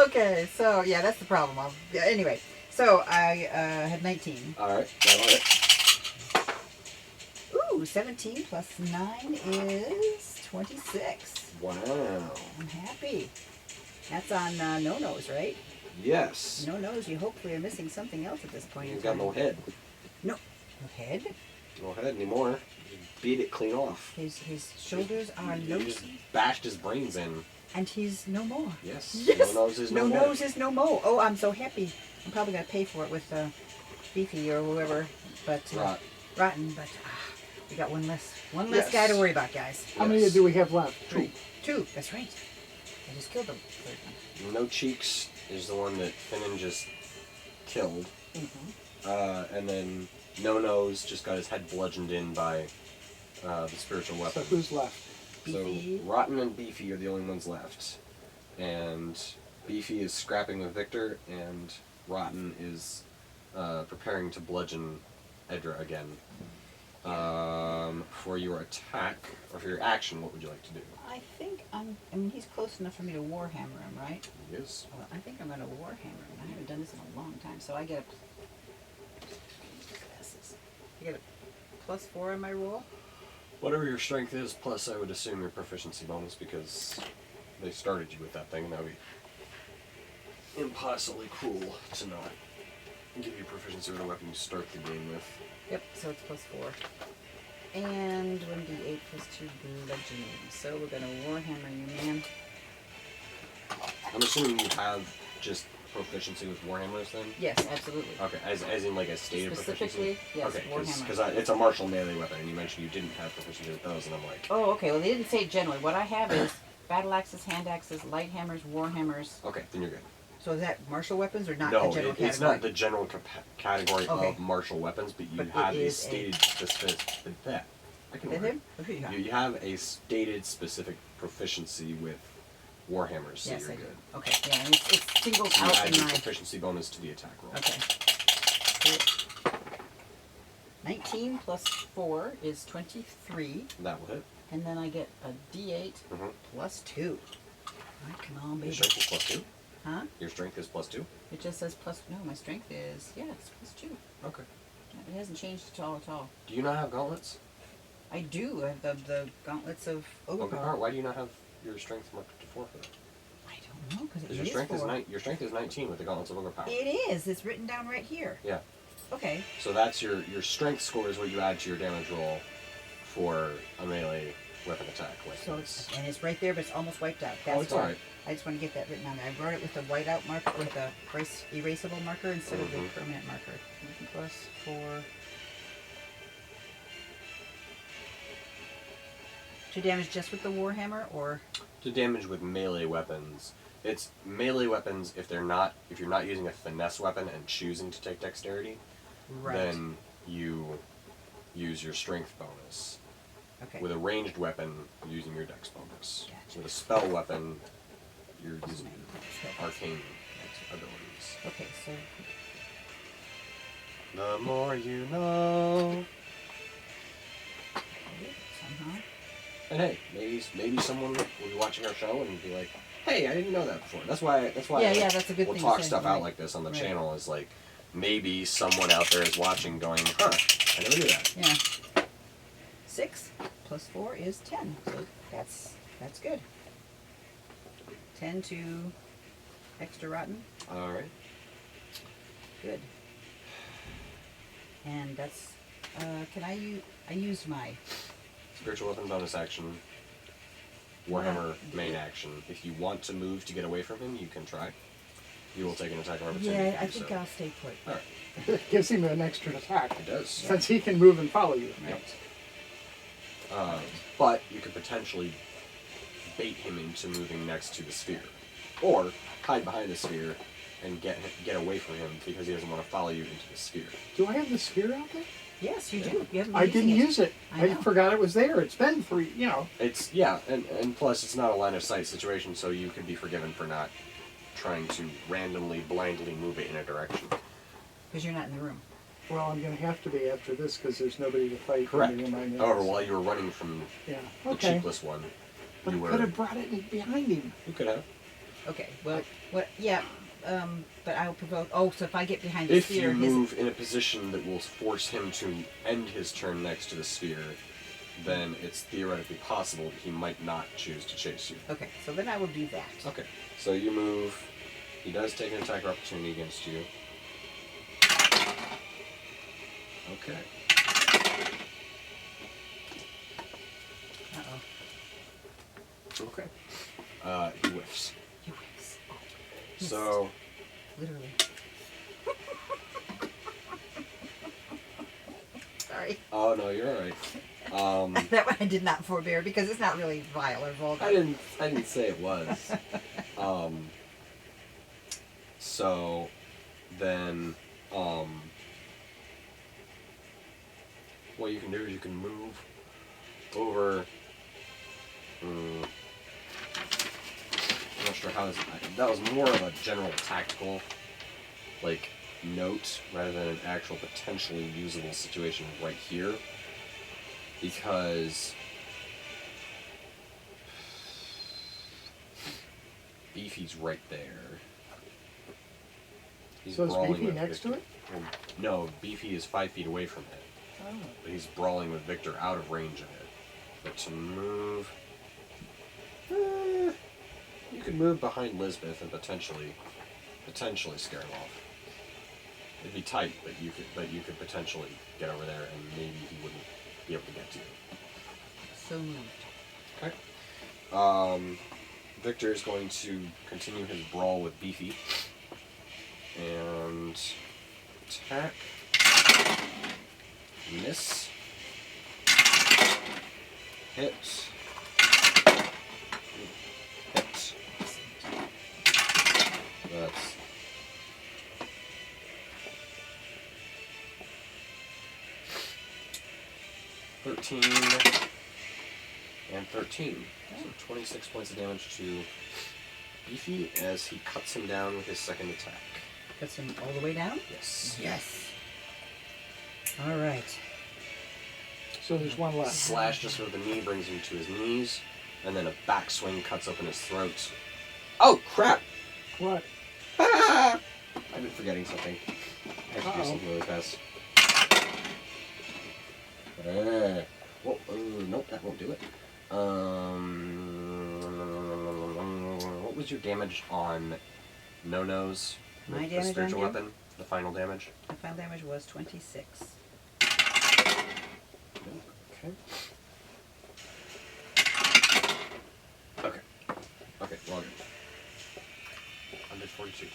S3: Okay, so yeah, that's the problem. Anyway, so I had 19.
S1: All right, that'll hit.
S3: Ooh, 17 plus 9 is 26.
S1: Wow.
S3: I'm happy. That's on no-nos, right?
S1: Yes.
S3: No-nos, you hopefully are missing something else at this point in
S1: You've
S3: time.
S1: got no head.
S3: No head?
S1: No head anymore. You beat it clean off.
S3: His shoulders are
S1: You
S3: low,
S1: just bashed his brains in.
S3: and he's no more.
S1: Yes.
S3: Yes.
S1: No nose is no
S3: No
S1: more.
S3: nose is no more. Oh, I'm so happy. I'm probably gonna pay for it with Beefy or whoever, but
S1: Right.
S3: Rotten. But we got one less guy to worry about, guys.
S2: How many do we have left?
S3: 3. 2. That's right. I just killed them.
S1: No Cheeks is the one that Finnan just killed. And then No Nose just got his head bludgeoned in by the spiritual
S2: So
S1: weapon.
S2: who's left?
S3: Beefy.
S1: So Rotten and Beefy are the only ones left. And Beefy is scrapping with Victor, and Rotten is preparing to bludgeon Edra again. For your attack, or for your action, what would you like to do?
S3: I think I mean, he's close enough for me to warhammer him, right?
S1: Yes.
S3: Well, I think I'm going to warhammer him. I haven't done this in a long time, so I get a +4 on my roll.
S1: Whatever your strength is, plus I would assume your proficiency bonus, because they started you with that thing, and that would be impossibly cruel to not give you proficiency with a weapon you start the game with.
S3: Yep, so it's +4. And 1d8 plus 2 bludgeoning. So we're going to warhammer you, man.
S1: I'm assuming you have just proficiency with warhammers then?
S3: Yes, absolutely.
S1: Okay, as in like a stated
S3: Specifically,
S1: proficiency?
S3: yes,
S1: Okay,
S3: warhammer.
S1: because it's a martial melee weapon, and you mentioned you didn't have proficiency with those, and I'm like,
S3: Oh, okay. Well, they didn't say it generally. What I have is battle axes, hand axes, light hammers, warhammers.
S1: okay, then you're good.
S3: So is that martial weapons or not
S1: No,
S3: the general
S1: it's
S3: category?
S1: not the general category
S3: Okay.
S1: of martial weapons, but you
S3: But it
S1: have a
S3: is
S1: stated specific. That I can
S3: With
S1: word.
S3: him? Or who you got?
S1: You have a stated specific proficiency with warhammers, so
S3: Yes,
S1: you're
S3: I do.
S1: good.
S3: Okay, yeah, and it's singled
S1: So you
S3: out
S1: add
S3: in
S1: your
S3: my...
S1: proficiency bonus to the attack roll.
S3: Okay. 19 plus 4 is 23,
S1: That will hit.
S3: and then I get a d8
S1: Mhm.
S3: plus 2. Alright, come on,
S1: Your
S3: baby.
S1: strength is +2.
S3: Huh?
S1: Your strength is +2.
S3: It just says plus... No, my strength is... Yeah, it's +2.
S1: Okay.
S3: It hasn't changed at all.
S1: Do you not have gauntlets?
S3: I do have the gauntlets of
S1: Okay.
S3: Overpower.
S1: Why do you not have your strength marked to 4 for that?
S3: I don't know, because it
S1: Because
S3: is
S1: your strength is
S3: 4.
S1: your strength is 19 with the gauntlets of overpower.
S3: It is. It's written down right here.
S1: Yeah.
S3: Okay.
S1: So that's your strength score is what you add to your damage roll for a melee weapon attack. Like
S3: So it's right there, but it's almost wiped out. That's
S1: it's
S3: why.
S1: alright.
S3: I just want to get that written down there. I wrote it with a whiteout marker, with a erasable marker instead of the
S1: Mhm.
S3: permanent marker. +4. 2 damage just with the warhammer, or
S1: To damage with melee weapons, it's melee weapons if you're not using a finesse weapon and choosing to take dexterity, then you use your strength bonus.
S3: Okay.
S1: With a ranged weapon, you're using your dex bonus.
S3: Gotcha.
S1: With a spell weapon, you're using your
S3: Spell.
S1: arcane abilities.
S3: Okay, so
S1: The more you know.
S3: somehow.
S1: And hey, maybe someone will be watching our show and be like, "Hey, I didn't know that before." That's why
S3: Yeah, that's a good
S1: we'll
S3: thing to
S1: talk
S3: say,
S1: stuff
S3: right.
S1: out like this on the
S3: Right.
S1: channel. Is like maybe someone out there is watching, going, "Huh, I never knew that."
S3: Yeah. 6 plus 4 is 10. So that's good. 10 to extra rotten.
S1: All right.
S3: Good. And that's. Can I use? I used my.
S1: Spiritual weapon bonus action. Warhammer main action. If you want to move to get away from him, you can try. You will take an attack of opportunity.
S3: Yeah, I
S1: to do
S3: think
S1: so.
S3: I'll stay put.
S1: All right.
S2: It gives him an extra attack.
S1: It does.
S2: Since he can move and follow you.
S1: Right. But you could potentially bait him into moving next to the sphere, or hide behind the sphere and get away from him because he doesn't want to follow you into the sphere.
S2: Do I have the sphere out there?
S3: Yes, you do. You haven't been
S2: I
S3: using
S2: didn't use it.
S3: I
S2: I
S3: know.
S2: forgot it was there. It's been 3, you know.
S1: It's and plus it's not a line of sight situation, so you could be forgiven for not trying to randomly, blindly move it in a direction.
S3: because you're not in the room.
S2: Well, I'm going to have to be after this because there's nobody to fight.
S1: Correct.
S2: in my minutes.
S1: However, while you were running from
S2: Yeah.
S1: the
S2: Okay.
S1: cheapless one,
S2: But
S1: you
S2: I
S1: were.
S2: could have brought it in behind him.
S1: You could have.
S3: Okay. Well, what? Yeah. But I'll provoke. Oh, so if I get behind the
S1: If
S3: sphere,
S1: you move in a position that will force him to end his turn next to the sphere, then it's theoretically possible that he might not choose to chase you.
S3: Okay. So then I will do that.
S1: Okay, so you move. He does take an attack opportunity against you. Okay.
S3: Uh-oh.
S1: Okay. He whiffs.
S3: You whiffs. Oh, missed.
S1: So,
S3: Literally. Sorry.
S1: oh no, you're all right.
S3: That one I did not forbear because it's not really vile or vulgar.
S1: I didn't say it was. So then, what you can do is you can move over. I'm not sure how that was more of a general tactical, like, note rather than an actual potentially usable situation right here, because Beefy's right there. He's
S2: So is
S1: brawling
S2: Beefy
S1: with
S2: next to
S1: Victor. Well, no, Beefy is 5 feet away from it,
S2: Oh.
S1: but he's brawling with Victor out of range of it. But to move, you could move behind Lisbeth and potentially scare him off. It'd be tight, but you could potentially get over there, and maybe he wouldn't be able to get to you.
S3: So moved.
S1: Okay. Victor is going to continue his brawl with Beefy and attack. Miss. Hit. Hit. That's 13 and 13. So 26 points of damage to Beefy as he cuts him down with his second attack.
S3: Cuts him all the way down?
S1: Yes.
S3: Yes. All right.
S2: So there's one left.
S1: Slash just with the knee brings him to his knees, and then a backswing cuts open his throat. Oh, crap!
S2: What?
S1: I've been forgetting something. I have to do
S2: Uh-oh.
S1: something really fast. Well, nope, that won't do it. What was your damage on No-Nos?
S3: My
S1: with
S3: damage
S1: the
S3: on
S1: spiritual
S3: him?
S1: weapon? The final damage?
S3: My final damage was 26.
S1: Okay. Okay. Okay, well good. Undead Fortitude.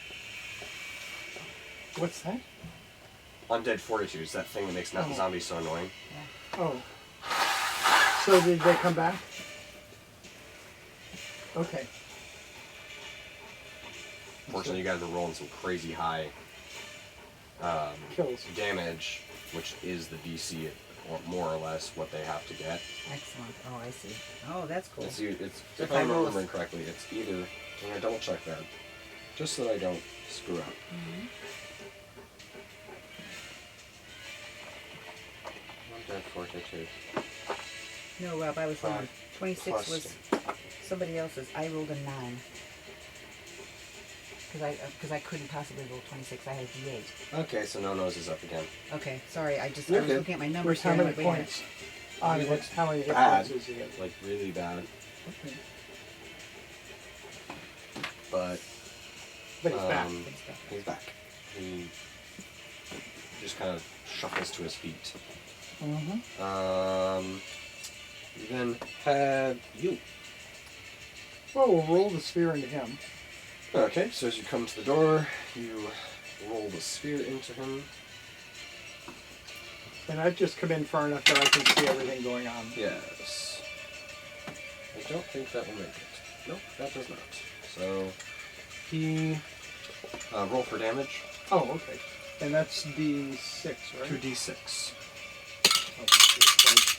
S2: What's that?
S1: Undead Fortitude is that thing that makes not
S2: Oh.
S1: zombies so annoying.
S2: Oh. So did they come back? Okay.
S1: Fortunately, you guys are rolling some crazy high
S2: Kills.
S1: damage, which is the DC, or more or less what they have to get.
S3: Excellent. Oh, I see. Oh, that's cool.
S1: It's if
S3: If
S1: I'm
S3: I roll a-
S1: remembering correctly, it's either, and I double check that, just so that I don't screw up.
S3: Mhm.
S1: Undead Fortitude.
S3: No, Rob, I was wrong. 26
S1: Plus
S3: was somebody else's. I rolled a 9. Because I couldn't possibly roll 26. I had a D8.
S1: Okay, so No-Nos is up again.
S3: Okay, sorry. I was
S1: You're good.
S3: looking at my numbers
S2: Where's how
S3: here. and
S2: many
S3: I went, wait a minute.
S2: points? On what's how many hit
S1: Bad.
S2: points is he at?
S1: Like, really bad.
S2: Okay.
S1: But
S2: But he's back.
S1: He's back. He just kind of shuffles to his feet.
S2: Mm-hmm.
S1: We then have you.
S2: Well, we'll roll the sphere into him.
S1: Okay, so as you come to the door, you roll the sphere into him.
S2: And I've just come in far enough that I can see everything going on.
S1: Yes. I don't think that will make it. Nope, that does not. So, he... roll for damage.
S2: Oh, okay. And that's D6, right?
S1: 2d6.
S2: Oh, D6,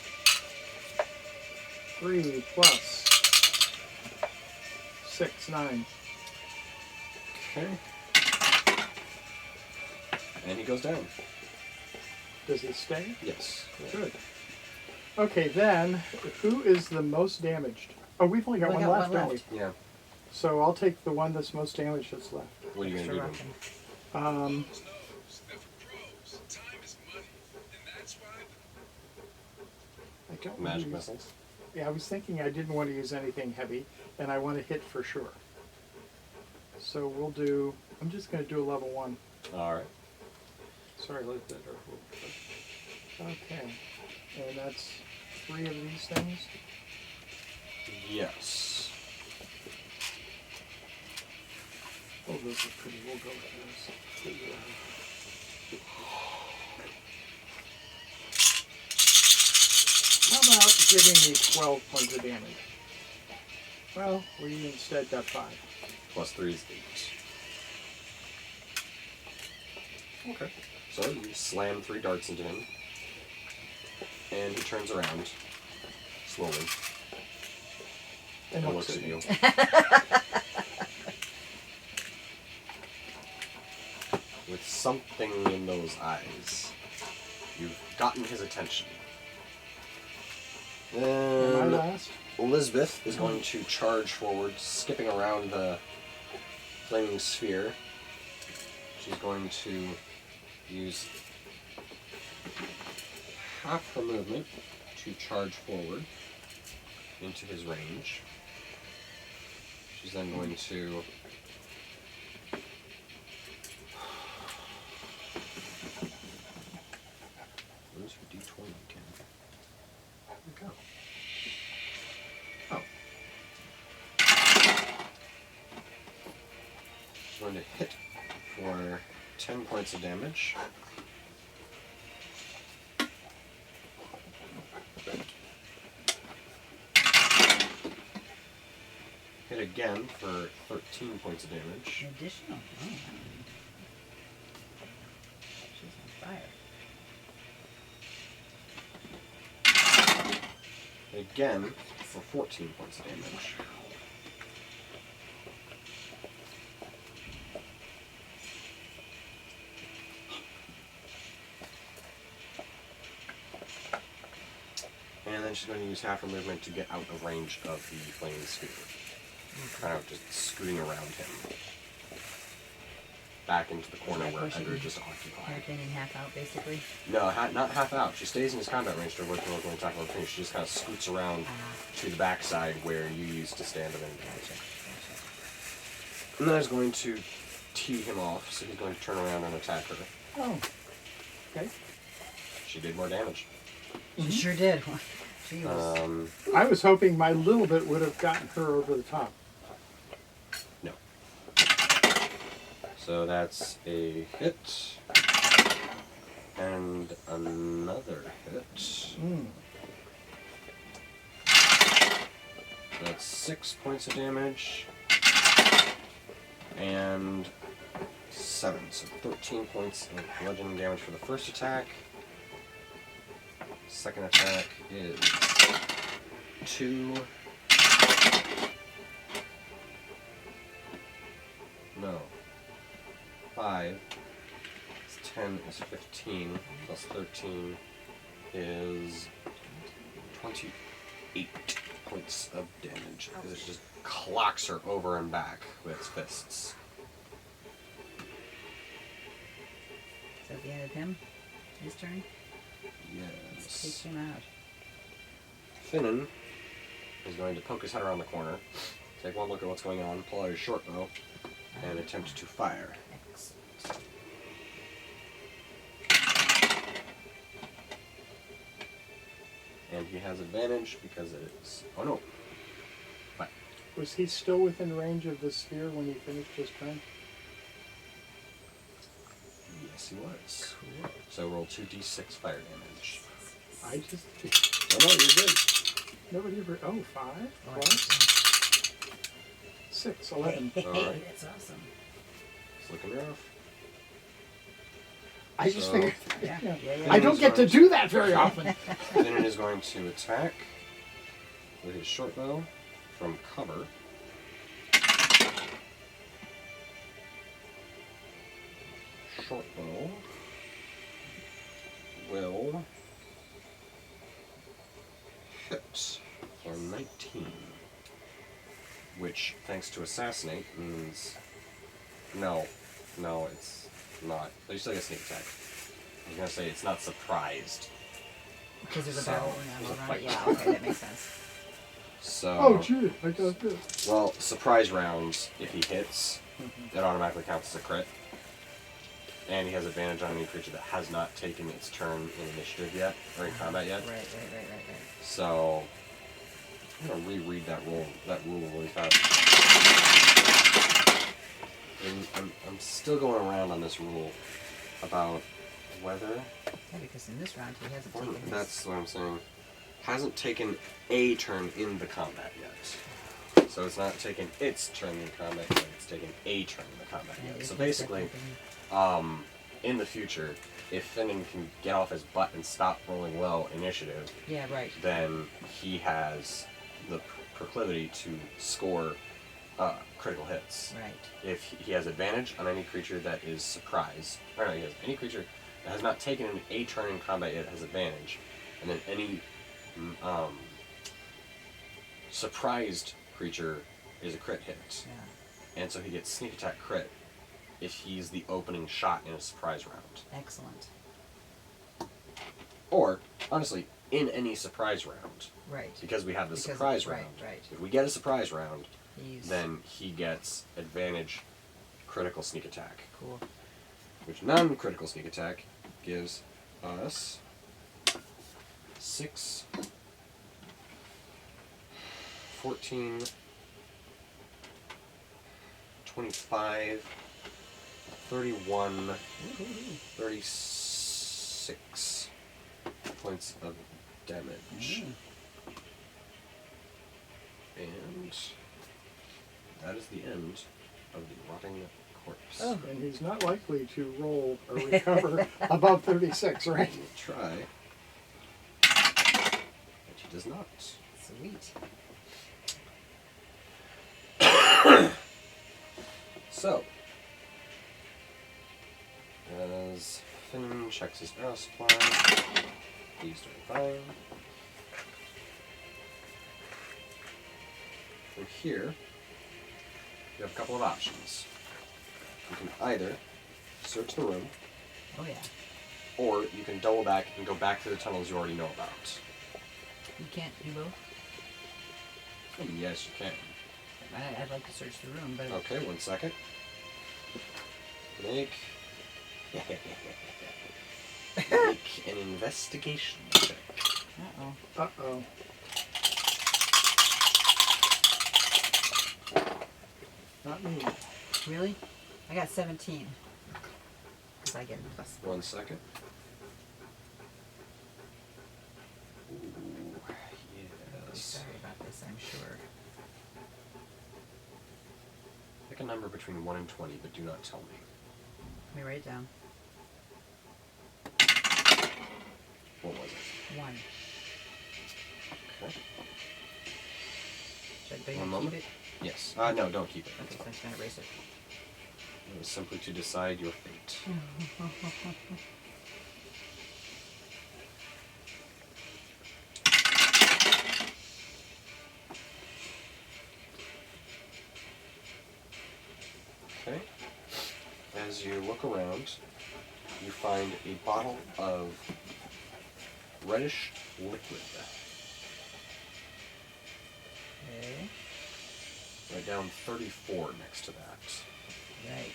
S2: 3 plus 6, 9.
S1: Okay. And he goes down.
S2: Does he stay?
S1: Yes.
S2: Good. Okay, then, who is the most damaged? Oh, we've only got one left, don't we?
S1: Yeah.
S2: So I'll take the one that's most damaged that's left.
S1: What are you going to do to him?
S2: I don't
S1: Magic
S2: use,
S1: missiles.
S2: Yeah, I was thinking I didn't want to use anything heavy, and I want to hit for sure. So we'll do, I'm just going to do a level 1.
S1: Alright.
S2: Sorry, a little bit. Okay. And that's 3 of these things.
S1: Yes.
S2: Oh, those are pretty. We'll go with those. How about giving me 12 points of damage? Well, we instead got 5.
S1: Plus 3 is 8. Okay. So you slam 3 darts into him. And he turns around. Slowly. And looks at you. With something in those eyes. You've gotten his attention.
S2: Am I
S1: Then
S2: last?
S1: Elizabeth is going to charge forward, skipping around the flaming sphere. She's going to use half the movement to charge forward into his range. She's then going to where's her D20 again? Where'd it go? Oh. She's going to hit for 10 points of damage. Hit again for 13 points of damage.
S3: Additional. Oh, wow. She's on fire.
S1: Hit again for 14 points of damage. And then she's going to use half her movement to get out of range of the flaming sphere. Kind of just scooting around him. Back into the corner where Edgar just occupied.
S3: Half in and half out, basically.
S1: No, not half out. She stays in his combat range to avoid provoking an attack on the finish. She just kind of scoots around to the backside where you used to stand of enemy. And then I was going to tee him off, so he's going to turn around and attack her.
S2: Oh. Okay.
S1: She did more damage.
S3: She sure did. She was.
S2: I was hoping my little bit would have gotten her over the top.
S1: No. So that's a hit. And another hit. That's 6 points of damage. And 7. So 13 points of bludgeoning damage for the first attack. Second attack is 2. No. 5. 10 is 15. Plus 13 is 28 points of damage. Because it just clocks her over and back with its fists.
S3: Is that the end of him? His turn? Let's
S1: Yes.
S3: take him out.
S1: Finnan is going to poke his head around the corner, take one look at what's going on, pull out his short bow, and attempt to fire.
S3: Excellent.
S1: And he has advantage because it is. Oh no. Fire.
S2: Was he still within range of the spear when he finished his turn?
S1: Yes, he was.
S3: Cool.
S1: So roll 2d6 fire damage.
S2: I just...
S1: No, you're good.
S2: Nobody ever... Oh, 5
S3: Oh,
S2: plus 6, 11.
S3: Hey,
S1: Alright.
S3: that's awesome.
S1: It's looking rough.
S2: I just
S1: So-
S2: figured...
S3: Yeah.
S2: Yeah.
S3: Yeah, yeah.
S2: I don't get to do that very often.
S1: Finnan is going to attack with his short bow from cover. Short bow will hit for 19, which, thanks to assassinate, means no, it's not. But you still get sneak attack. I was gonna say it's not surprised.
S3: Because there's a
S1: So,
S3: barrel
S1: there's a
S3: around it.
S1: fight.
S3: Yeah, okay, that makes sense.
S1: So,
S2: Oh, gee, I got this.
S1: well, surprise rounds, if he hits, it automatically counts as a crit. And he has advantage on any creature that has not taken its turn in initiative yet, or in combat yet.
S3: Right.
S1: So, I'm gonna reread that rule really fast. And I'm still going around on this rule about whether.
S3: Yeah, because in this round he hasn't taken his...
S1: That's what I'm saying. Hasn't taken a turn in the combat yet. So it's not taken its turn in combat yet, it's taken a turn in the combat
S3: Yeah,
S1: yet.
S3: if
S1: So
S3: he's
S1: basically,
S3: definitely-
S1: in the future, if Finnan can get off his butt and stop rolling low initiative,
S3: Yeah, right.
S1: then he has the proclivity to score critical hits.
S3: Right.
S1: If he has advantage on any creature that is surprised, or no, he has any creature that has not taken a turn in combat yet has advantage, and then any surprised creature is a crit hit,
S3: Yeah.
S1: and so he gets sneak attack crit if he's the opening shot in a surprise round.
S3: Excellent.
S1: Or, honestly, in any surprise round,
S3: Right.
S1: because we have the
S3: Because-
S1: surprise
S3: right,
S1: round.
S3: right.
S1: If we get a surprise round,
S3: He's
S1: then he gets advantage critical sneak attack,
S3: cool.
S1: which non-critical sneak attack gives us 6, 14, 25, 31, 36 points of damage. And that is the end of the rotting corpse.
S3: Oh.
S2: And he's not likely to roll or recover above 36, right?
S1: We'll try. But he does not.
S3: Sweet.
S1: So, as Finn checks his arrow supply, he's doing fine. From here, you have a couple of options. You can either search the room,
S3: Oh yeah.
S1: or you can double back and go back to the tunnels you already know about.
S3: You can't do both.
S1: Yes, you can.
S3: I'd like to search the room, but
S1: Okay, 1 second. Make an investigation check.
S3: uh-oh.
S2: Uh-oh. Not me.
S3: Really? I got 17. Because I get a plus.
S1: 1 second. Ooh, yes.
S3: Sorry about this, I'm sure.
S1: Pick a number between 1 and 20, but do not tell me.
S3: Let me write it down.
S1: What was it?
S3: 1.
S1: Okay.
S3: Should I
S1: One
S3: keep
S1: moment.
S3: it?
S1: Yes. No, don't keep it. That's
S3: Okay, so
S1: fine.
S3: I'm just gonna erase it.
S1: It was simply to decide your fate. Okay. As you look around, you find a bottle of reddish liquid.
S3: Okay.
S1: Write down 34 next to that.
S3: Right.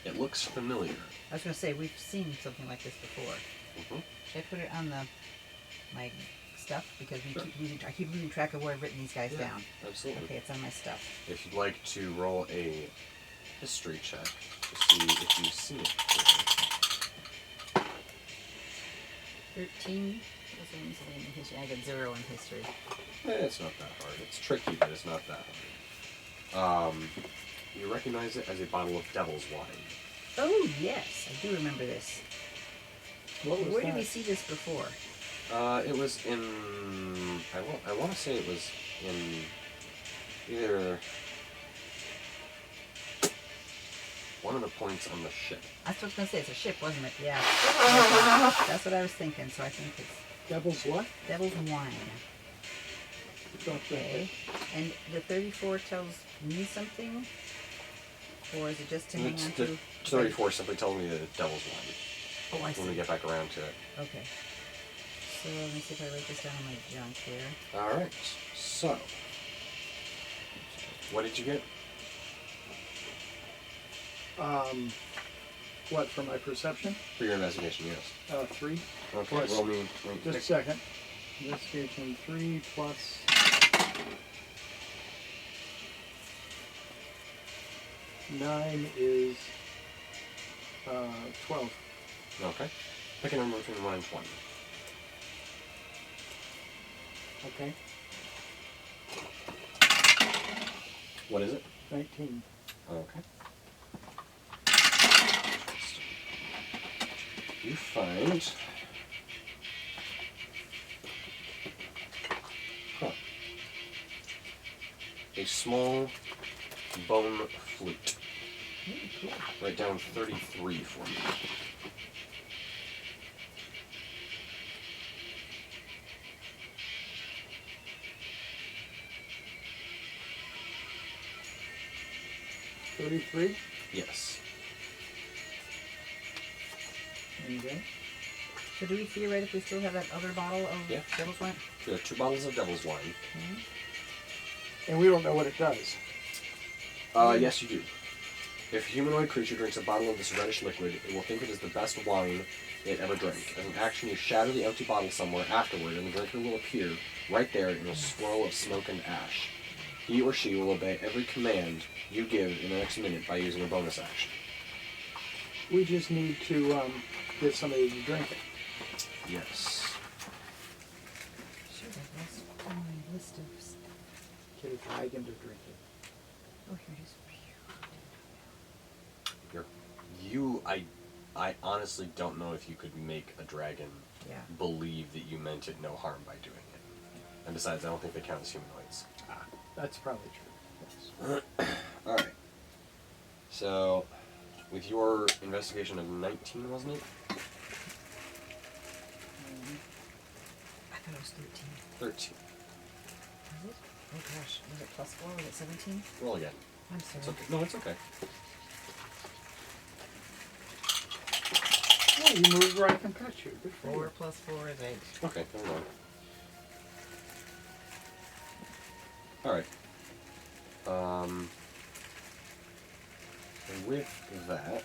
S1: It looks familiar.
S3: I was going to say, we've seen something like this before.
S1: Mm-hmm.
S3: Should I put it on my stuff? Because
S1: Sure.
S3: I keep losing track of where I've written these guys down.
S1: Absolutely.
S3: Okay, it's on my stuff.
S1: If you'd like to roll a history check to see if you've seen it before.
S3: 13. What's in history? I got 0 in history.
S1: It's not that hard. It's tricky, but it's not that hard. You recognize it as a bottle of devil's wine.
S3: Oh, yes. I do remember this.
S2: What was
S3: Where
S2: that?
S3: did we see this before?
S1: It was in... I want to say it was in either one of the points on the ship.
S3: That's what I was going to say. It's a ship, wasn't it? Yeah. That's what I was thinking, so I think it's
S2: Devil's what?
S3: devil's wine. Okay. And the 34 tells me something? Or is it just to hang on
S1: The
S3: to?
S1: 34 simply tells me that it's devil's wine
S3: Oh, I
S1: when we
S3: see.
S1: get back around to it.
S3: Okay. So let me see if I write this down on my junk here.
S1: Alright, so... What did you get?
S2: What, for my perception?
S1: For your investigation, yes.
S2: 3.
S1: Okay,
S2: Plus-
S1: roll me...
S2: Just a second. Investigation 3 plus... 9 is 12.
S1: Okay. Pick a number between 1 and 20.
S2: Okay.
S1: What is it?
S2: 19.
S1: Okay. You find... a small bone flute.
S3: Cool.
S1: Write down 33 for me.
S2: $33.
S1: Yes.
S2: Okay.
S3: So do we theoretically still have that other bottle of
S1: Yeah.
S3: devil's wine?
S1: There are 2 bottles of devil's wine.
S3: Okay.
S2: And we don't know what it does.
S1: Yes, you do. If a humanoid creature drinks a bottle of this reddish liquid, it will think it is the best wine it ever drank. As an action, you shatter the empty bottle somewhere afterward, and the drinker will appear right there in a swirl of smoke and ash. He or she will obey every command you give in the next minute by using a bonus action.
S2: We just need to get somebody to drink it.
S1: Yes.
S3: Sure, that's on my list of...
S2: Get a dragon to drink it.
S3: Oh, here it is.
S1: I honestly don't know if you could make a dragon
S3: Yeah.
S1: believe that you meant it no harm by doing it. And besides, I don't think they count as humanoids.
S2: That's probably true. Yes.
S1: Alright. So, with your investigation of 19, wasn't it?
S3: I thought it was 13.
S1: 13.
S3: Was it? Oh gosh, was it plus 4? Was it 17?
S1: Roll again.
S3: I'm sorry.
S1: It's okay. No, it's okay.
S2: Oh, you moved where I can touch you. Good for
S3: 4
S2: you.
S3: plus 4 is 8.
S1: Okay, never mind. Alright. With that,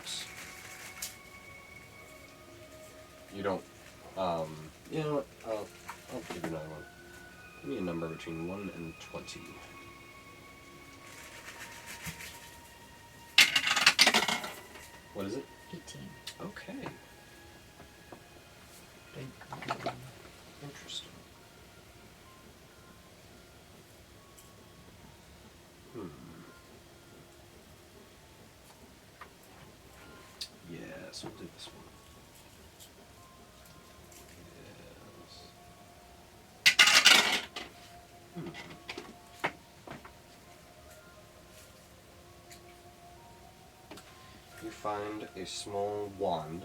S1: you don't, you know what, I'll give you another one. Give me a number between 1 and 20. What is it?
S3: 18.
S1: Okay. Interesting. Yes, we'll do this one. Yes. You find a small wand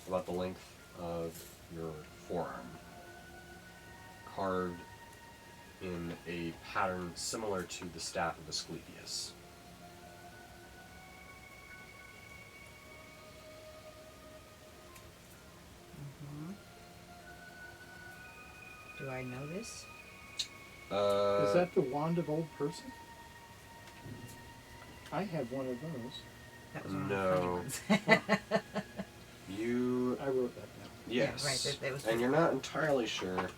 S1: about the length of your forearm, carved in a pattern similar to the staff of Asclepius.
S3: Do I know this?
S2: Is that the wand of old person? I have one of those.
S3: That was one of the funny
S1: No.
S3: ones.
S1: You
S2: I wrote that down.
S1: yes,
S3: Yeah, right, that was
S1: and you're not entirely sure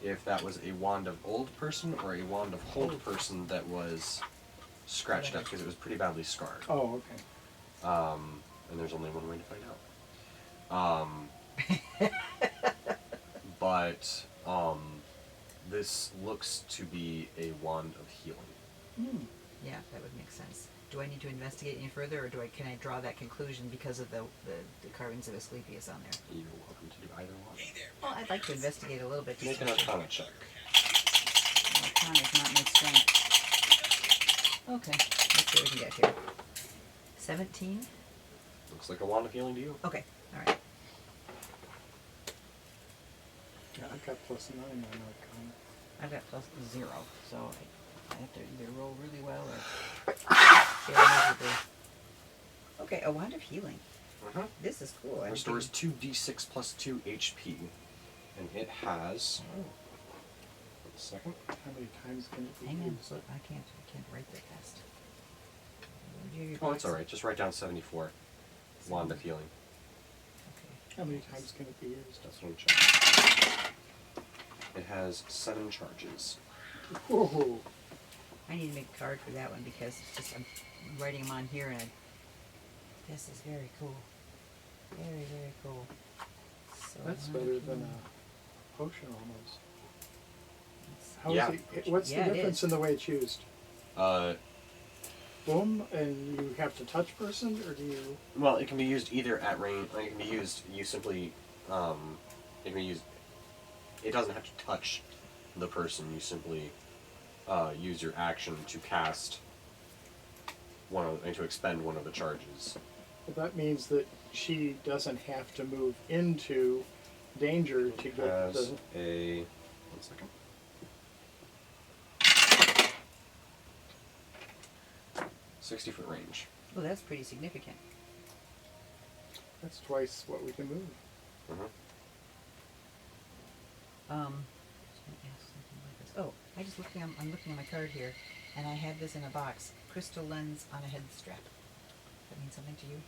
S1: if that was a wand of old person or a wand of hold person that was scratched up because it was pretty badly scarred.
S2: Oh, okay.
S1: And there's only one way to find out. But this looks to be a wand of healing.
S3: Yeah, that would make sense. Do I need to investigate any further, or can I draw that conclusion because of the carvings of Asclepius on there?
S1: You're welcome to do either one.
S3: Well, I'd like to investigate a little bit.
S1: Make an Arcana check.
S3: Arcana is not my strength. Okay, let's see what we can get here. 17?
S1: Looks like a wand of healing to you.
S3: Okay, alright.
S2: Yeah, I got +9 on Arcana.
S3: I've got +0, so I have to either roll really well or fail miserably. Okay, a wand of healing.
S1: Uh-huh.
S3: This is cool. I
S1: Restores
S3: didn't-
S1: 2d6 plus 2 HP. And it has...
S3: Oh,
S1: 1 second.
S2: How many times can it be
S3: hang on.
S2: used?
S3: I can't write that fast.
S1: Oh, it's alright. Just write down 74. Wand of healing.
S3: Okay.
S2: How many times can it be used?
S1: That's what I'm checking. It has 7 charges.
S2: Whoa.
S3: I need to make a card for that one because it's just I'm writing them on here and this is very cool. Very, very cool. So
S2: That's
S3: wand of
S2: better than
S3: healing.
S2: a potion almost.
S3: Let's-
S2: How is
S1: Yeah.
S2: it? What's
S3: Yeah,
S2: the
S3: it
S2: difference
S3: is.
S2: in the way it's used?
S1: Uh,
S2: Boom, and you have to touch person, or do you?
S1: well, it can be used either at range, or it can be used, you simply, it can be used, it doesn't have to touch the person, you simply, use your action to cast to expend one of the charges.
S2: Well, that means that she doesn't have to move into danger to get
S1: Has
S2: the.
S1: a, 1 second. "60-foot range."
S3: Oh, that's pretty significant.
S2: That's twice what we can move.
S1: Mm-hmm.
S3: Yes, something like this. Oh, I'm looking at my card here, and I have this in a box. Crystal lens on a head strap. Does that mean something to you?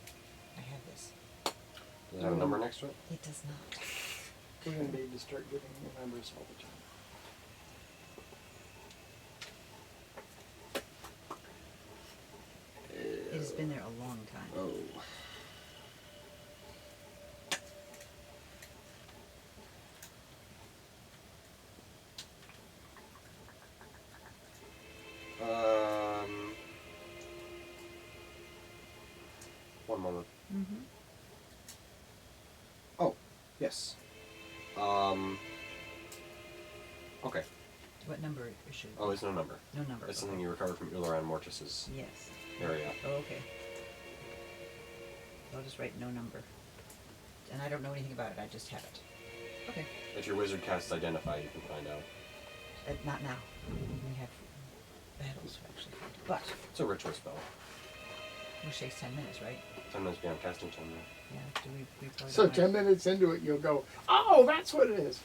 S3: I have this.
S1: Does it have a number next to it?
S3: It does not.
S2: We're going to need to start giving numbers all the time.
S3: It has been there a long time.
S1: Oh. One moment.
S3: Mm-hmm.
S1: Oh, yes. Okay.
S3: What number should it be?
S1: Oh, there's no number.
S3: No number.
S1: It's
S3: okay.
S1: something you recovered from Ullaran Mortis's
S3: Yes.
S1: area.
S3: Oh, okay. I'll just write no number. And I don't know anything about it, I just have it. Okay.
S1: If your wizard casts Identify, you can find out.
S3: Not now. We have battles to actually fight. But,
S1: It's a ritual spell.
S3: which takes 10 minutes, right?
S1: 10 minutes beyond casting time. Now.
S3: Yeah, do we probably
S2: So
S3: don't
S2: 10
S3: wanna-
S2: minutes into it, you'll go, oh, that's what it is.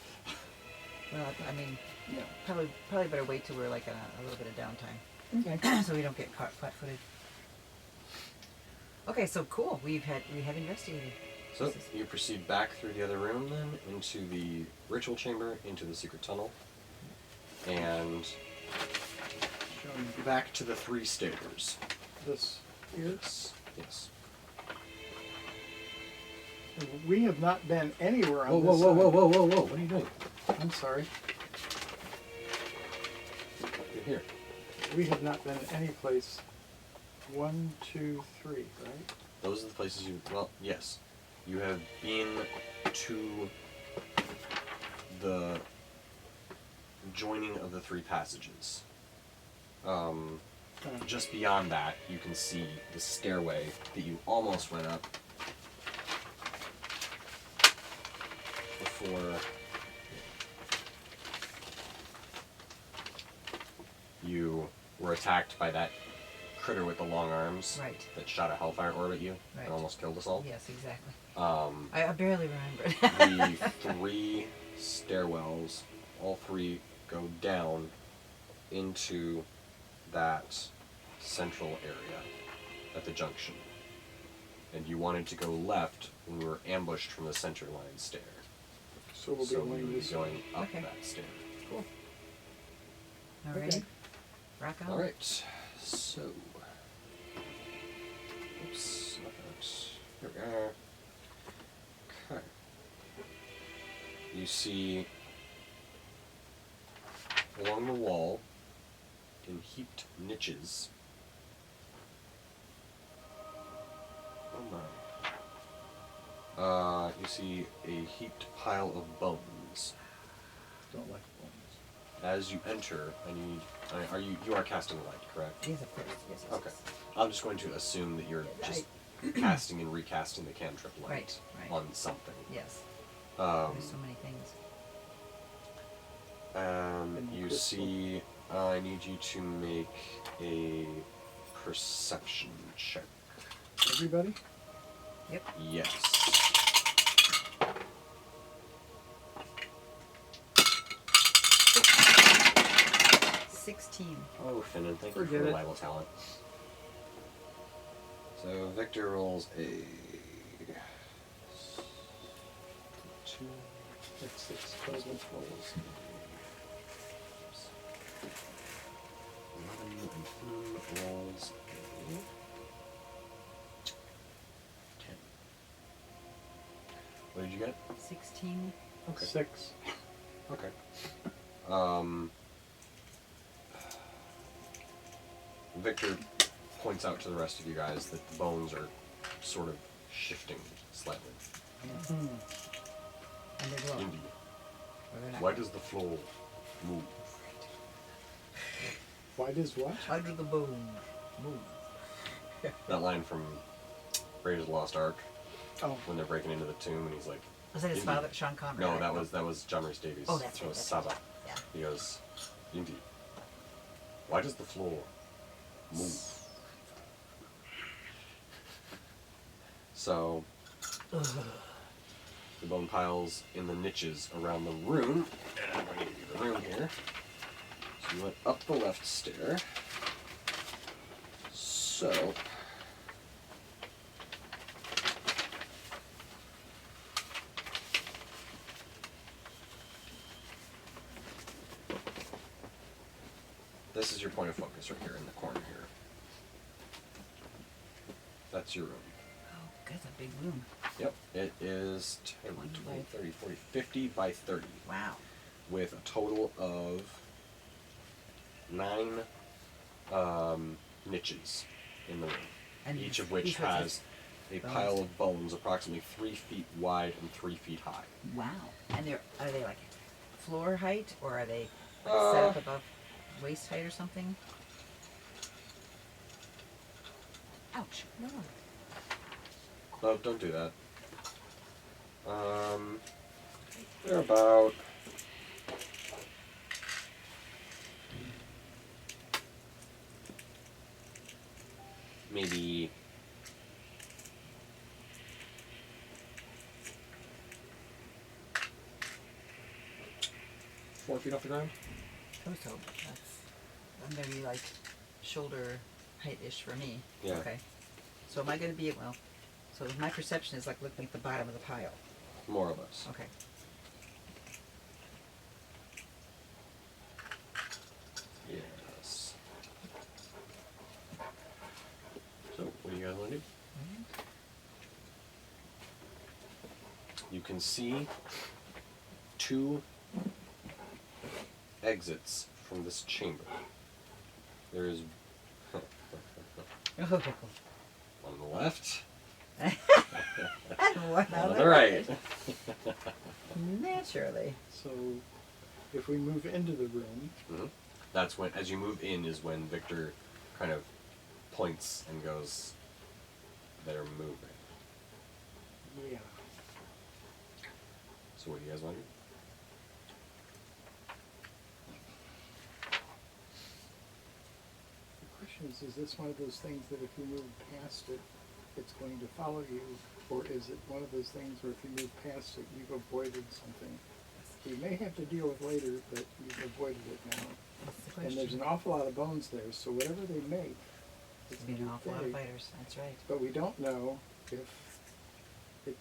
S3: Well, I mean,
S2: Yeah.
S3: probably better wait till we're like on a little bit of downtime.
S2: Okay.
S3: So we don't get caught flat-footed. Okay, so cool. We have investigated.
S1: So
S3: This is-
S1: you proceed back through the other room, then into the ritual chamber, into the secret tunnel, and
S2: Show me
S1: back to the 3 stairs.
S2: this here.
S1: Yes.
S2: We have not been anywhere on
S1: Whoa,
S2: this
S1: whoa, whoa,
S2: side.
S1: whoa, whoa, whoa, whoa! What are you doing?
S2: I'm sorry.
S1: You're here.
S2: We have not been any place. 1, 2, 3, right?
S1: Those are the places you. Well, yes, you have been to the joining of the 3 passages. Just beyond that, you can see the stairway that you almost went up before you were attacked by that critter with the long arms
S3: Right.
S1: that shot a hellfire orb at you
S3: Right.
S1: and almost killed us all.
S3: Yes, exactly.
S1: Um,
S3: I barely remember.
S1: the 3 stairwells, all 3 go down into that central area. at the junction. And you wanted to go left when we were ambushed from the center line stair.
S2: So we'll be
S1: So we
S2: going
S1: would be
S2: this
S1: going up
S3: Okay.
S1: that stair.
S3: Cool. Alrighty.
S2: Okay.
S3: Rock on.
S1: Alright, so... Oops, not that. Here we are. Okay. You see along the wall, in heaped niches. Oh my. You see a heaped pile of bones.
S2: Don't like bones.
S1: As you enter, you are casting light, correct?
S3: Yes, of course. Yes, yes,
S1: Okay.
S3: yes.
S1: I'm just going to assume that you're just casting and recasting the cantrip light
S3: Right, right.
S1: on something.
S3: Yes.
S1: Um,
S3: There's so many things.
S2: And
S1: you
S2: crystal.
S1: see, I need you to make a perception check.
S2: Everybody?
S3: Yep.
S1: Yes.
S3: 16.
S1: Oh, Finnan, thank you
S2: Forget
S1: for
S2: it.
S1: reliable talent. So Victor rolls a 2.
S2: That's 6.
S1: Rolls 11, and Finnan rolls a 10. What did you get?
S3: 16.
S1: Okay.
S2: 6.
S1: Okay. Victor points out to the rest of you guys that the bones are sort of shifting slightly.
S2: Hmm.
S3: And they glow.
S1: Indeed.
S3: Or they're not.
S1: Why does the floor move?
S2: Why does what?
S3: Why do the bones move?
S1: That line from Raiders of the Lost Ark
S2: Oh,
S1: when they're breaking into the tomb and he's like,
S3: Was that his
S1: Indeed.
S3: father, Sean Connery?
S1: no,
S3: right?
S1: that was John Rhys Davies.
S3: Oh, that's
S1: That
S3: right,
S1: was
S3: that's
S1: Saba.
S3: right. Yeah.
S1: He goes, indeed. Why does the floor move? So, the bone piles in the niches around the room. And I'm going to give you the room here. So you went up the left stair. So, this is your point of focus right here in the corner here. That's your room.
S3: Oh, that's a big room.
S1: Yep, it is 10, 20, 30, 40, 50 by 30
S3: Wow.
S1: with a total of 9 niches in the room,
S3: And
S1: each of which
S3: each with
S1: has a
S3: bones.
S1: pile of bones approximately 3 feet wide and 3 feet high.
S3: Wow. And are they like floor height or are they like
S1: Uh,
S3: set up above waist height or something? Ouch. No.
S1: No, don't do that. They're about maybe 4 feet off the ground.
S3: So that's maybe like shoulder height-ish for me.
S1: Yeah.
S3: Okay. So am I going to be well? So my perception is like looking at the bottom of the pile.
S1: More or less.
S3: Okay.
S1: Yes. So, what do you guys want to do? You can see 2 exits from this chamber. There is
S3: Oh.
S1: on the left,
S3: And one
S1: one on the right.
S3: Naturally.
S2: so if we move into the room,
S1: Mhm. That's when, as you move in, is when Victor kind of points and goes, "They're moving."
S2: yeah.
S1: So, what do you guys want to do?
S2: The question is this one of those things that if you move past it, it's going to follow you? Or is it one of those things where if you move past it, you've avoided something we may have to deal with later, but you've avoided it now?
S3: That's the
S2: And there's
S3: question.
S2: an awful lot of bones there, so whatever they make, It's
S3: There'd be an awful lot of
S2: big.
S3: fighters. That's right.
S2: But we don't know if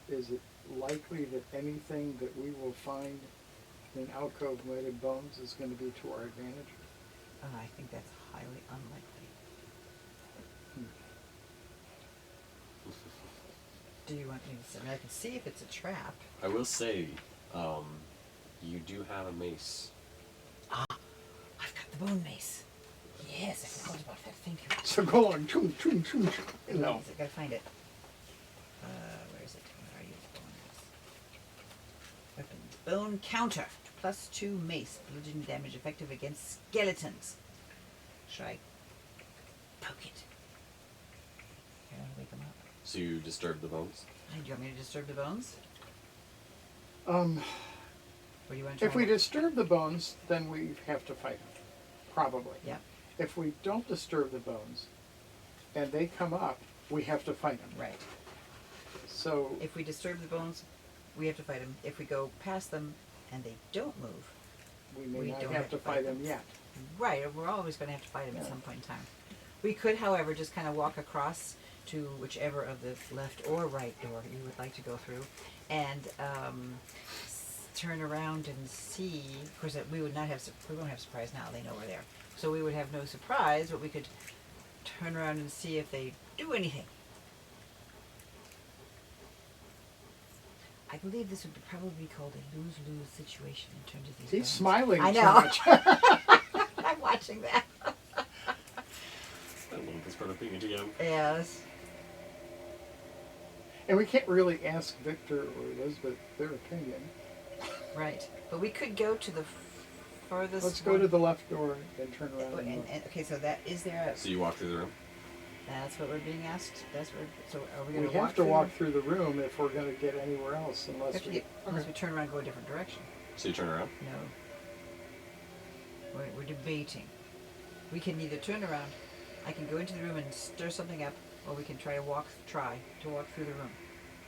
S2: is it likely that anything that we will find in alcove lighted bones is going to be to our advantage.
S3: Oh, I think that's highly unlikely. Do you want me to see? I mean, I can see if it's a trap.
S1: I will say, you do have a mace.
S3: I've got the bone mace. Yes, I forgot about that. Thank you.
S2: So go on, chum, chum, chum, chum. No.
S3: I gotta find it. Where is it? Where are you? Bone mace. Weapon. Bone counter. +2 mace. Bludgeoning damage effective against skeletons. Should I poke it? Here, I'll wake them up.
S1: So you disturb the bones?
S3: Hey, do you want me to disturb the bones? Or do you want to try
S2: If we
S3: and-
S2: disturb the bones, then we have to fight them. Probably.
S3: Yeah,
S2: If we don't disturb the bones and they come up, we have to fight them.
S3: right.
S2: So
S3: If we disturb the bones, we have to fight them. If we go past them and they don't move,
S2: we may
S3: we
S2: not
S3: don't
S2: have to fight them yet.
S3: right, we're always going to have to fight them at
S2: Yeah.
S3: some point in time. We could, however, just kind of walk across to whichever of the left or right door you would like to go through and turn around and see. Of course, we would not have, we won't have surprise now, they know we're there. So we would have no surprise, but we could turn around and see if they do anything. I believe this would probably be called a lose-lose situation in terms of these
S2: He's
S3: bones.
S2: smiling
S3: I
S2: too
S3: know.
S2: much.
S3: I'm watching that.
S1: I love this part of being a GM.
S3: Yes.
S2: And we can't really ask Victor or Elizabeth their opinion.
S3: Right. But we could go to the furthest
S2: Let's go to the left door and turn around and look.
S3: okay, so that is there a,
S1: So you walk through the room?
S3: that's what we're being asked. That's what. So are we
S2: We
S3: going to walk
S2: have to
S3: through
S2: walk through the room if we're going to get anywhere else,
S3: We
S2: unless
S3: have to
S2: we.
S3: get, unless
S2: Okay.
S3: we turn around and go a different direction.
S1: So you turn around?
S3: No. We're debating. We can either turn around, I can go into the room and stir something up, or we can try to walk through the room.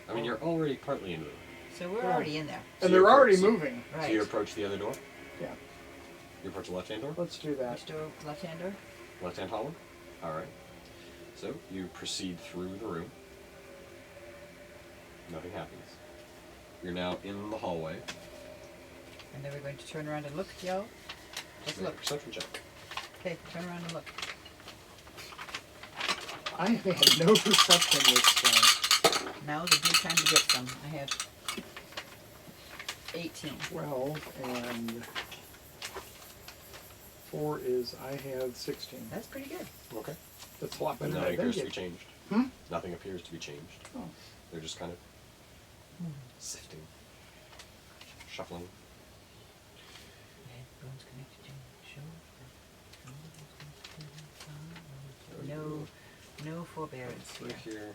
S1: I mean, you're already partly into the room.
S3: So we're
S2: Yeah.
S3: already in there.
S1: So
S2: And
S1: you
S2: they're already
S1: approach-
S2: moving.
S3: Right.
S1: So you approach the other door?
S2: Yeah.
S1: You approach the left-hand door?
S2: Let's do that.
S3: Which door? Left-hand door?
S1: Left-hand hallway? Alright. So you proceed through the room. Nothing happens. You're now in the hallway.
S3: And then we're going to turn around and look, y'all. Just
S1: Make a
S3: look.
S1: perception check.
S3: Okay, turn around and look.
S2: I have had no perception this time.
S3: Now's a good time to get some. I have 18.
S2: 12 and 4 is I have 16.
S3: That's pretty good.
S1: Okay.
S2: That's a lot better than
S1: Nothing
S2: I
S1: appears to
S2: think
S1: be
S2: it.
S1: changed.
S2: Hmm?
S1: Nothing appears to be changed.
S2: Oh.
S1: They're just kind of sifting, shuffling.
S3: Bones connected to shoulder. No forbearance
S1: Right
S3: here.
S1: here.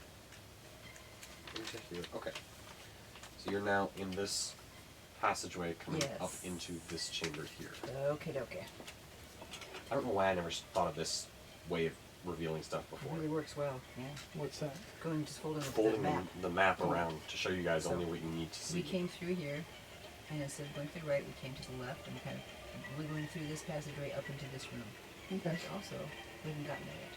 S1: Into here. Okay. So you're now in this passageway coming
S3: Yes.
S1: up into this chamber here.
S3: Okay.
S1: I don't know why I never thought of this way of revealing stuff
S3: It
S1: before.
S3: really works well. Yeah.
S2: What's that?
S3: Going just folding the
S1: Folding
S3: map.
S1: the map around to show you guys
S3: So,
S1: only what you need to see.
S3: We came through here, and instead of going to the right, we came to the left, and kind of wiggling through this passageway up into this room.
S2: Okay.
S3: Which also, we haven't gotten there yet.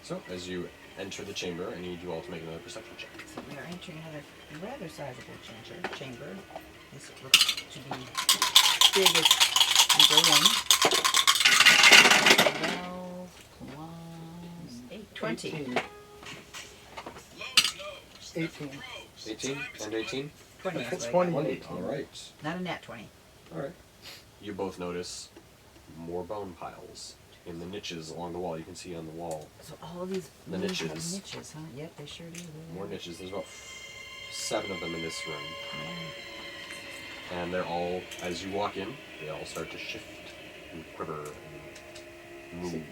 S1: So as you enter the chamber, I need you all to make another perception check.
S3: So we are entering another rather sizable chamber. This looks to be big as we go in. 12 plus 8, 20.
S2: 18.
S1: 18 and 18.
S3: 20.
S2: It's
S3: That's
S2: 20.
S3: right.
S1: 20. All right.
S3: Not a nat 20.
S1: All right. You both notice more bone piles in the niches along the wall. You can see on the wall
S3: So all of these
S1: The
S3: rooms have
S1: niches.
S3: niches, huh? Yep, they sure do.
S1: more niches. There's about 7 of them in this room.
S3: Yeah.
S1: And they're all, as you walk in, they all start to shift and quiver and move.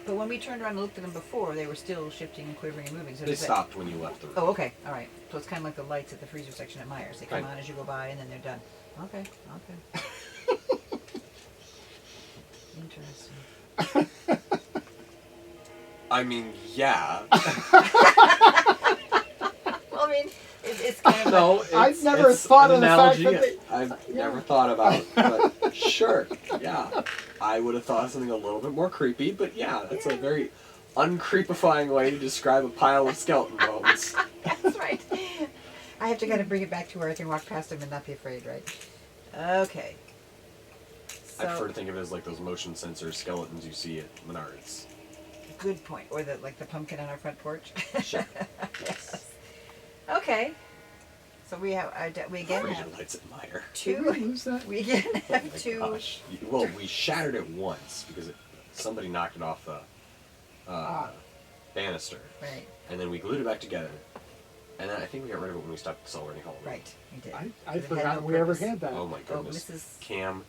S3: But when we turned around and looked at them before, they were still shifting and quivering and moving. So
S1: They
S3: does that-
S1: stopped when you left the room.
S3: Oh, okay. All right. So it's kind of like the lights at the freezer section at Myers. They come
S1: Right.
S3: on as you go by, and then they're done. Okay. Interesting.
S1: I mean, yeah.
S3: Well, I mean, it's kind of
S1: No,
S2: I've never thought
S1: an
S2: of the fact
S1: analogy
S2: that they-
S1: I've never thought about, but sure, yeah. I would have thought of something a little bit more creepy, but yeah, that's a very uncreepifying way to describe a pile of skeleton bones.
S3: That's right. I have to kind of bring it back to where I can walk past them and not be afraid, right? Okay.
S1: I prefer
S3: So,
S1: to think of it as like those motion sensor skeletons you see at Menards.
S3: good point. Or the pumpkin on our front porch.
S1: Sure.
S3: Yes. Okay. So we have we again
S1: Freezer
S3: have
S1: lights admire.
S2: Did we
S3: two.
S2: lose that?
S3: We again
S1: Oh
S3: have
S1: my
S3: two.
S1: gosh. Well, we shattered it once because somebody knocked it off the banister.
S3: Right.
S1: And then we glued it back together. And then I think we got rid of it when we stopped celebrating Halloween.
S3: Right. We did.
S2: I
S3: It had
S2: forgot
S3: no
S2: we ever
S3: purpose.
S2: had that.
S1: Oh my
S3: Oh,
S1: goodness.
S3: Mrs.
S1: Cam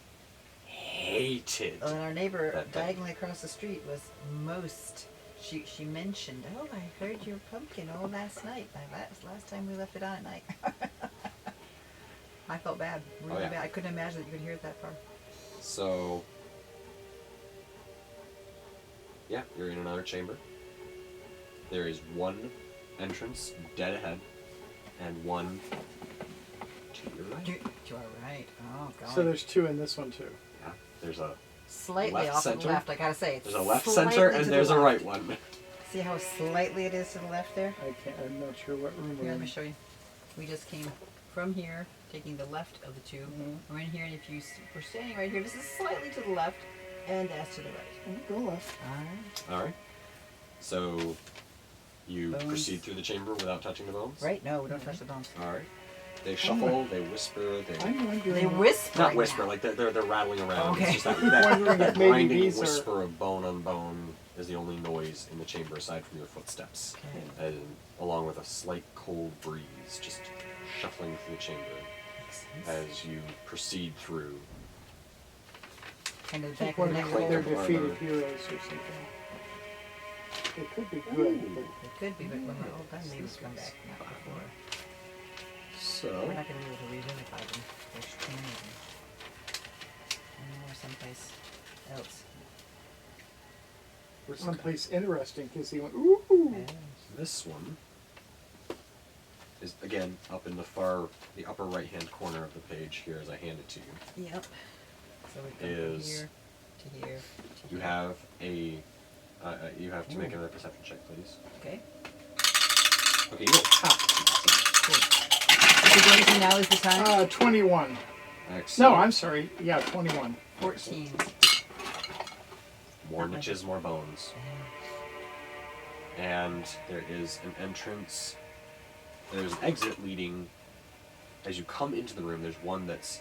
S1: hated.
S3: Oh, and our neighbor
S1: That thing.
S3: diagonally across the street was most. She mentioned, oh, I heard your pumpkin all last night. Last time we left it on at night. I felt bad, really
S1: yeah.
S3: bad. I couldn't imagine that you could hear it that far.
S1: So, yeah, you're in another chamber. There is one entrance dead ahead, and one to your right.
S3: To our right. Oh, God.
S2: So there's two in this one too.
S1: Yeah, there's a
S3: Slightly
S1: left
S3: off to the
S1: center.
S3: left, I gotta say.
S1: there's a left
S3: Slightly
S1: center
S3: to
S1: and
S3: the
S1: there's a
S3: left.
S1: right one.
S3: See how slightly it is to the left there?
S2: I'm not sure what room we're
S3: Here, let
S2: in.
S3: me show you. We just came from here, taking the left of the two.
S2: Mhm.
S3: We're in here, and if we're standing right here, this is slightly to the left, and that's to the right.
S2: Go left.
S3: Alright.
S1: All right. So you
S3: Bones.
S1: proceed through the chamber without touching the bones.
S3: Right? No, we don't touch the bones.
S1: All right. They shuffle. They whisper. They
S2: I'm wondering.
S3: They whisper.
S1: not whisper, like they're rattling around.
S3: Okay.
S1: It's just
S2: I'm wondering
S1: that
S2: if maybe
S1: grinding
S2: these are-
S1: whisper of bone on bone is the only noise in the chamber aside from your footsteps,
S3: Okay.
S1: and along with a slight cold breeze just shuffling through the chamber
S3: Makes sense.
S1: as you proceed through.
S3: Kind of
S2: I
S3: the
S2: keep
S3: back of the
S2: wondering
S3: neck
S2: if
S3: hole.
S2: they're
S1: Armor.
S2: defeated heroes or something. It could be good,
S1: Ooh.
S2: but
S3: It could be, but when we're all done, maybe we'll come back. Not before.
S1: So
S3: We're not going to be able to reunify them. There's too many of them. And we're someplace else.
S2: we're someplace interesting because he went, ooh.
S1: this one is again up in the upper right-hand corner of the page here as I hand it to you.
S3: Yep. So we go from
S1: Is-
S3: here to here to
S1: You
S3: here.
S1: have you have to make
S3: Ooh.
S1: another perception check, please.
S3: Okay.
S1: Okay, you don't have to.
S3: Good. If you're going to now is the time.
S2: 21.
S1: Excellent.
S2: No, I'm sorry. Yeah, 21.
S3: 14.
S1: More niches, more bones. And there is an entrance. There's an exit leading. As you come into the room, there's one that's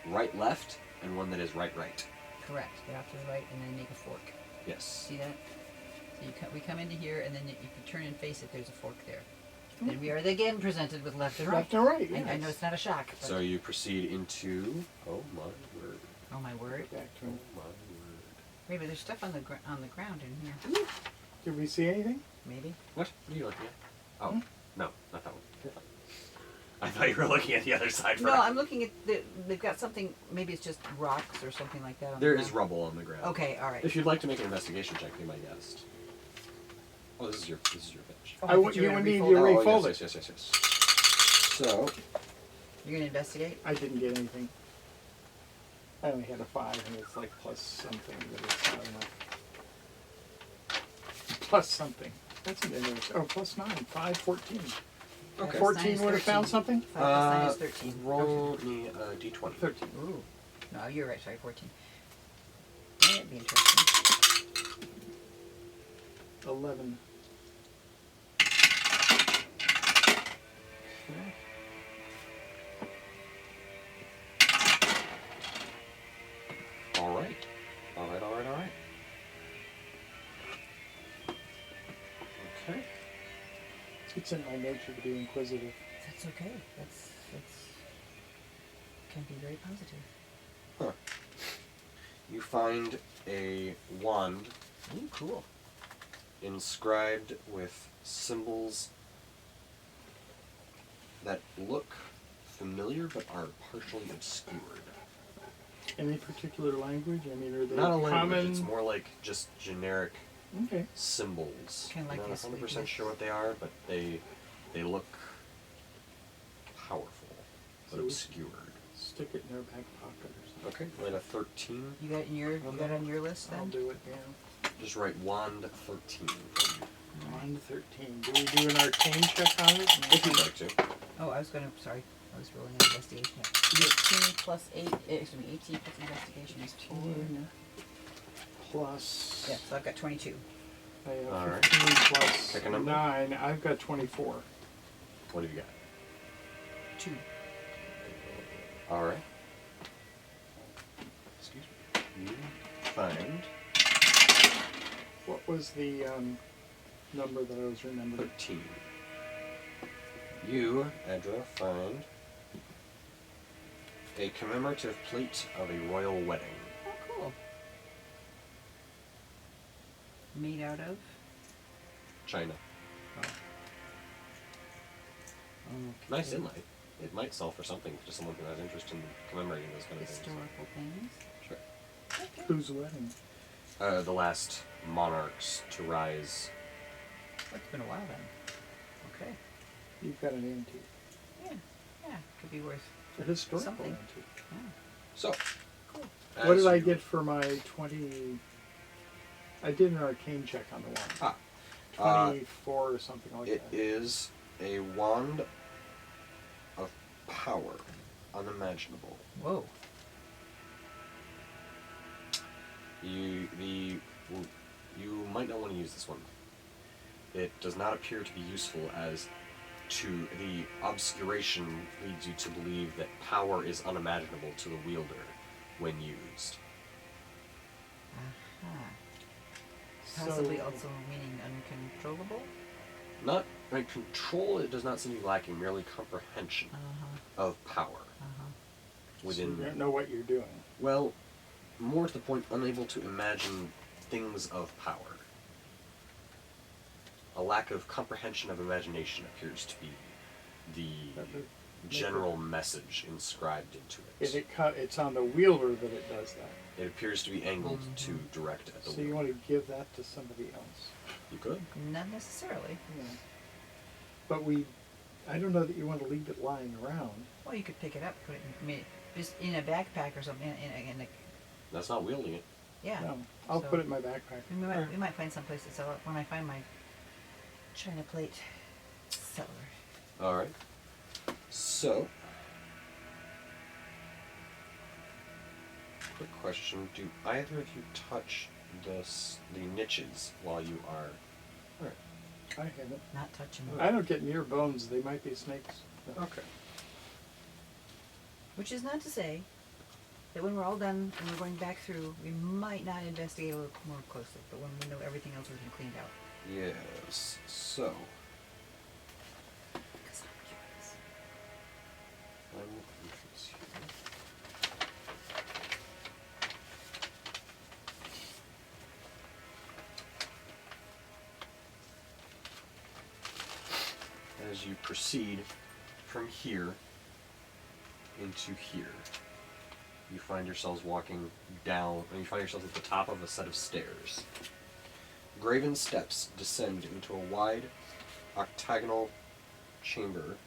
S1: right left and one that is right right.
S3: Correct. Get off to the right and then make a fork.
S1: Yes.
S3: See that? So we come into here, and then if you turn and face it, there's a fork there. Then we are again presented with left and right.
S2: Left and right.
S3: I
S2: Yes.
S3: know it's not a shock. But
S1: So you proceed into. Oh my word!
S3: oh my word!
S2: Back to
S1: Oh
S2: him.
S1: my word!
S3: Wait, but there's stuff on the ground in here.
S2: Did we see anything?
S3: Maybe.
S1: What? What are you looking at? Oh, no, not that one. You're fine. I thought you were looking at the other side.
S3: No, I'm looking at they've got something. Maybe it's just rocks or something like that. On
S1: There
S3: the
S1: is
S3: ground.
S1: rubble on the ground.
S3: Okay, all right.
S1: If you'd like to make an investigation check, be my guest. Oh, this is your pitch.
S3: Oh,
S2: I
S3: I
S2: want
S3: thought you
S2: you
S3: were
S2: would
S3: gonna
S2: need
S3: refold
S2: to
S3: it.
S2: refold
S1: yes,
S2: it.
S1: yes. So,
S3: You're gonna investigate.
S2: I didn't get anything. I only had a 5, and it's like plus something, but it's not enough. Plus something. That's an interesting. Oh, plus 9. 5, 14.
S1: okay.
S2: 14 would have found something?
S3: 5 plus 9 is 13.
S1: Roll me a d20.
S2: 13.
S3: Ooh. No, you're right. Sorry, 14. That'd be interesting.
S2: 11.
S1: All right. Okay.
S2: It's in my nature to be inquisitive.
S3: That's okay. That's can be very positive.
S1: Huh. You find a wand
S3: Ooh, cool.
S1: inscribed with symbols that look familiar but are partially obscured.
S2: Any particular language? I mean, are they
S1: Not a language,
S2: common?
S1: it's more like just generic
S2: Okay.
S1: symbols.
S3: Kinda like
S1: I'm not
S3: this
S1: 100%
S3: weakness.
S1: sure what they are, but they look powerful but
S2: So-
S1: obscured.
S2: Stick it in their back pocket or something.
S1: Okay, we're at a 13.
S3: You got it in your you got it on your list
S2: I'll
S3: then?
S2: do it, yeah.
S1: Just write wand 13 for me.
S2: Wand 13. Do we do an arcane check on it?
S1: If you'd like to.
S3: Oh, I was rolling an investigation. 18 plus 8, excuse me, 18 plus investigation is 4.
S2: 18 plus.
S3: Yeah, so I've got 22.
S2: I have
S1: All right.
S2: 15 plus
S1: Pick a number.
S2: 9. I've got 24.
S1: What have you got?
S3: 2.
S1: Alright. Excuse me. You find
S2: What was the number that I was remembering?
S1: 13. You, Edra, find a commemorative plate of a royal wedding.
S3: Oh, cool. Made out of?
S1: China.
S3: Okay.
S1: Nice inlay. It might sell for something to someone who has interest in commemorating those kind of things.
S3: Historical things.
S1: Sure.
S3: Okay.
S2: Whose wedding?
S1: The last monarchs to rise.
S3: It's been a while then. Okay.
S2: You've got an antique.
S3: Yeah, could be worth.
S2: A historical
S3: Something.
S2: antique.
S3: Yeah.
S1: So,
S3: Cool.
S2: What
S1: as
S2: did I
S1: you-
S2: get for my 20? I did an arcane check on the one. 24 or something like
S1: It
S2: that.
S1: is a wand of power, unimaginable.
S3: Whoa.
S1: You might not want to use this one. It does not appear to be useful, as to the obscuration leads you to believe that power is unimaginable to the wielder when used.
S3: Aha. Possibly
S2: So-
S3: also meaning uncontrollable?
S1: Not control. It does not seem to be lacking. Merely comprehension of power
S2: So
S1: within.
S2: you don't know what you're doing.
S1: Well, more to the point, unable to imagine things of power. A lack of comprehension of imagination appears to be
S2: That
S1: the
S2: would
S1: general message inscribed into
S2: Is
S1: it.
S2: it's on the wielder that it does that.
S1: It appears to be angled to direct at the
S2: So you
S1: wielder.
S2: want to give that to somebody else.
S1: You could.
S3: Not necessarily.
S2: Yeah. But I don't know that you want to leave it lying around.
S3: Well, you could pick it up, put it just in a backpack or something. In a
S1: That's not wielding it.
S3: yeah.
S2: No, I'll
S3: So-
S2: put it in my backpack.
S3: We might find some place to sell it when I find my China plate seller.
S1: All right. So, quick question: do either of you touch the niches while you are? All right.
S2: I haven't.
S3: Not touching
S2: I don't get near bones. They might be snakes. No.
S1: Okay.
S3: Which is not to say that when we're all done and we're going back through, we might not investigate a little more closely. But when we know everything else has been cleaned out.
S1: Yes. So,
S3: Because I'm curious.
S1: I'm confused here. As you proceed from here into here, you find yourselves walking down, and you find yourselves at the top of a set of stairs. Graven steps descend into a wide, octagonal chamber.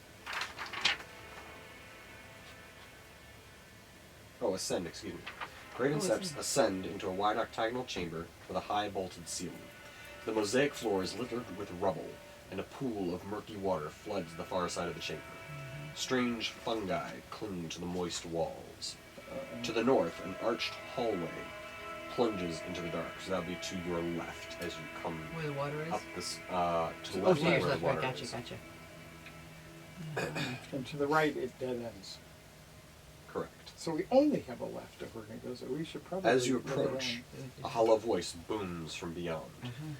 S1: Oh, ascend, excuse me. Graven steps ascend into a wide octagonal chamber with a high bolted ceiling. The mosaic floor is littered with rubble, and a pool of murky water floods the far side of the chamber. Strange fungi cling to the moist walls. To the north, an arched hallway plunges into the dark, so that'll be to your left as you come
S3: Where the water is?
S1: up this, to the
S3: Oh,
S1: left
S3: so
S1: of
S3: yours
S1: where
S3: left,
S1: the
S3: right,
S1: water
S3: gotcha,
S1: is.
S3: gotcha.
S2: And to the right, it dead ends.
S1: Correct.
S2: So we only have a left if we're going to go. So we should probably.
S1: As you
S2: look
S1: approach,
S2: around.
S1: a hollow voice booms from beyond.
S3: Mm-hmm.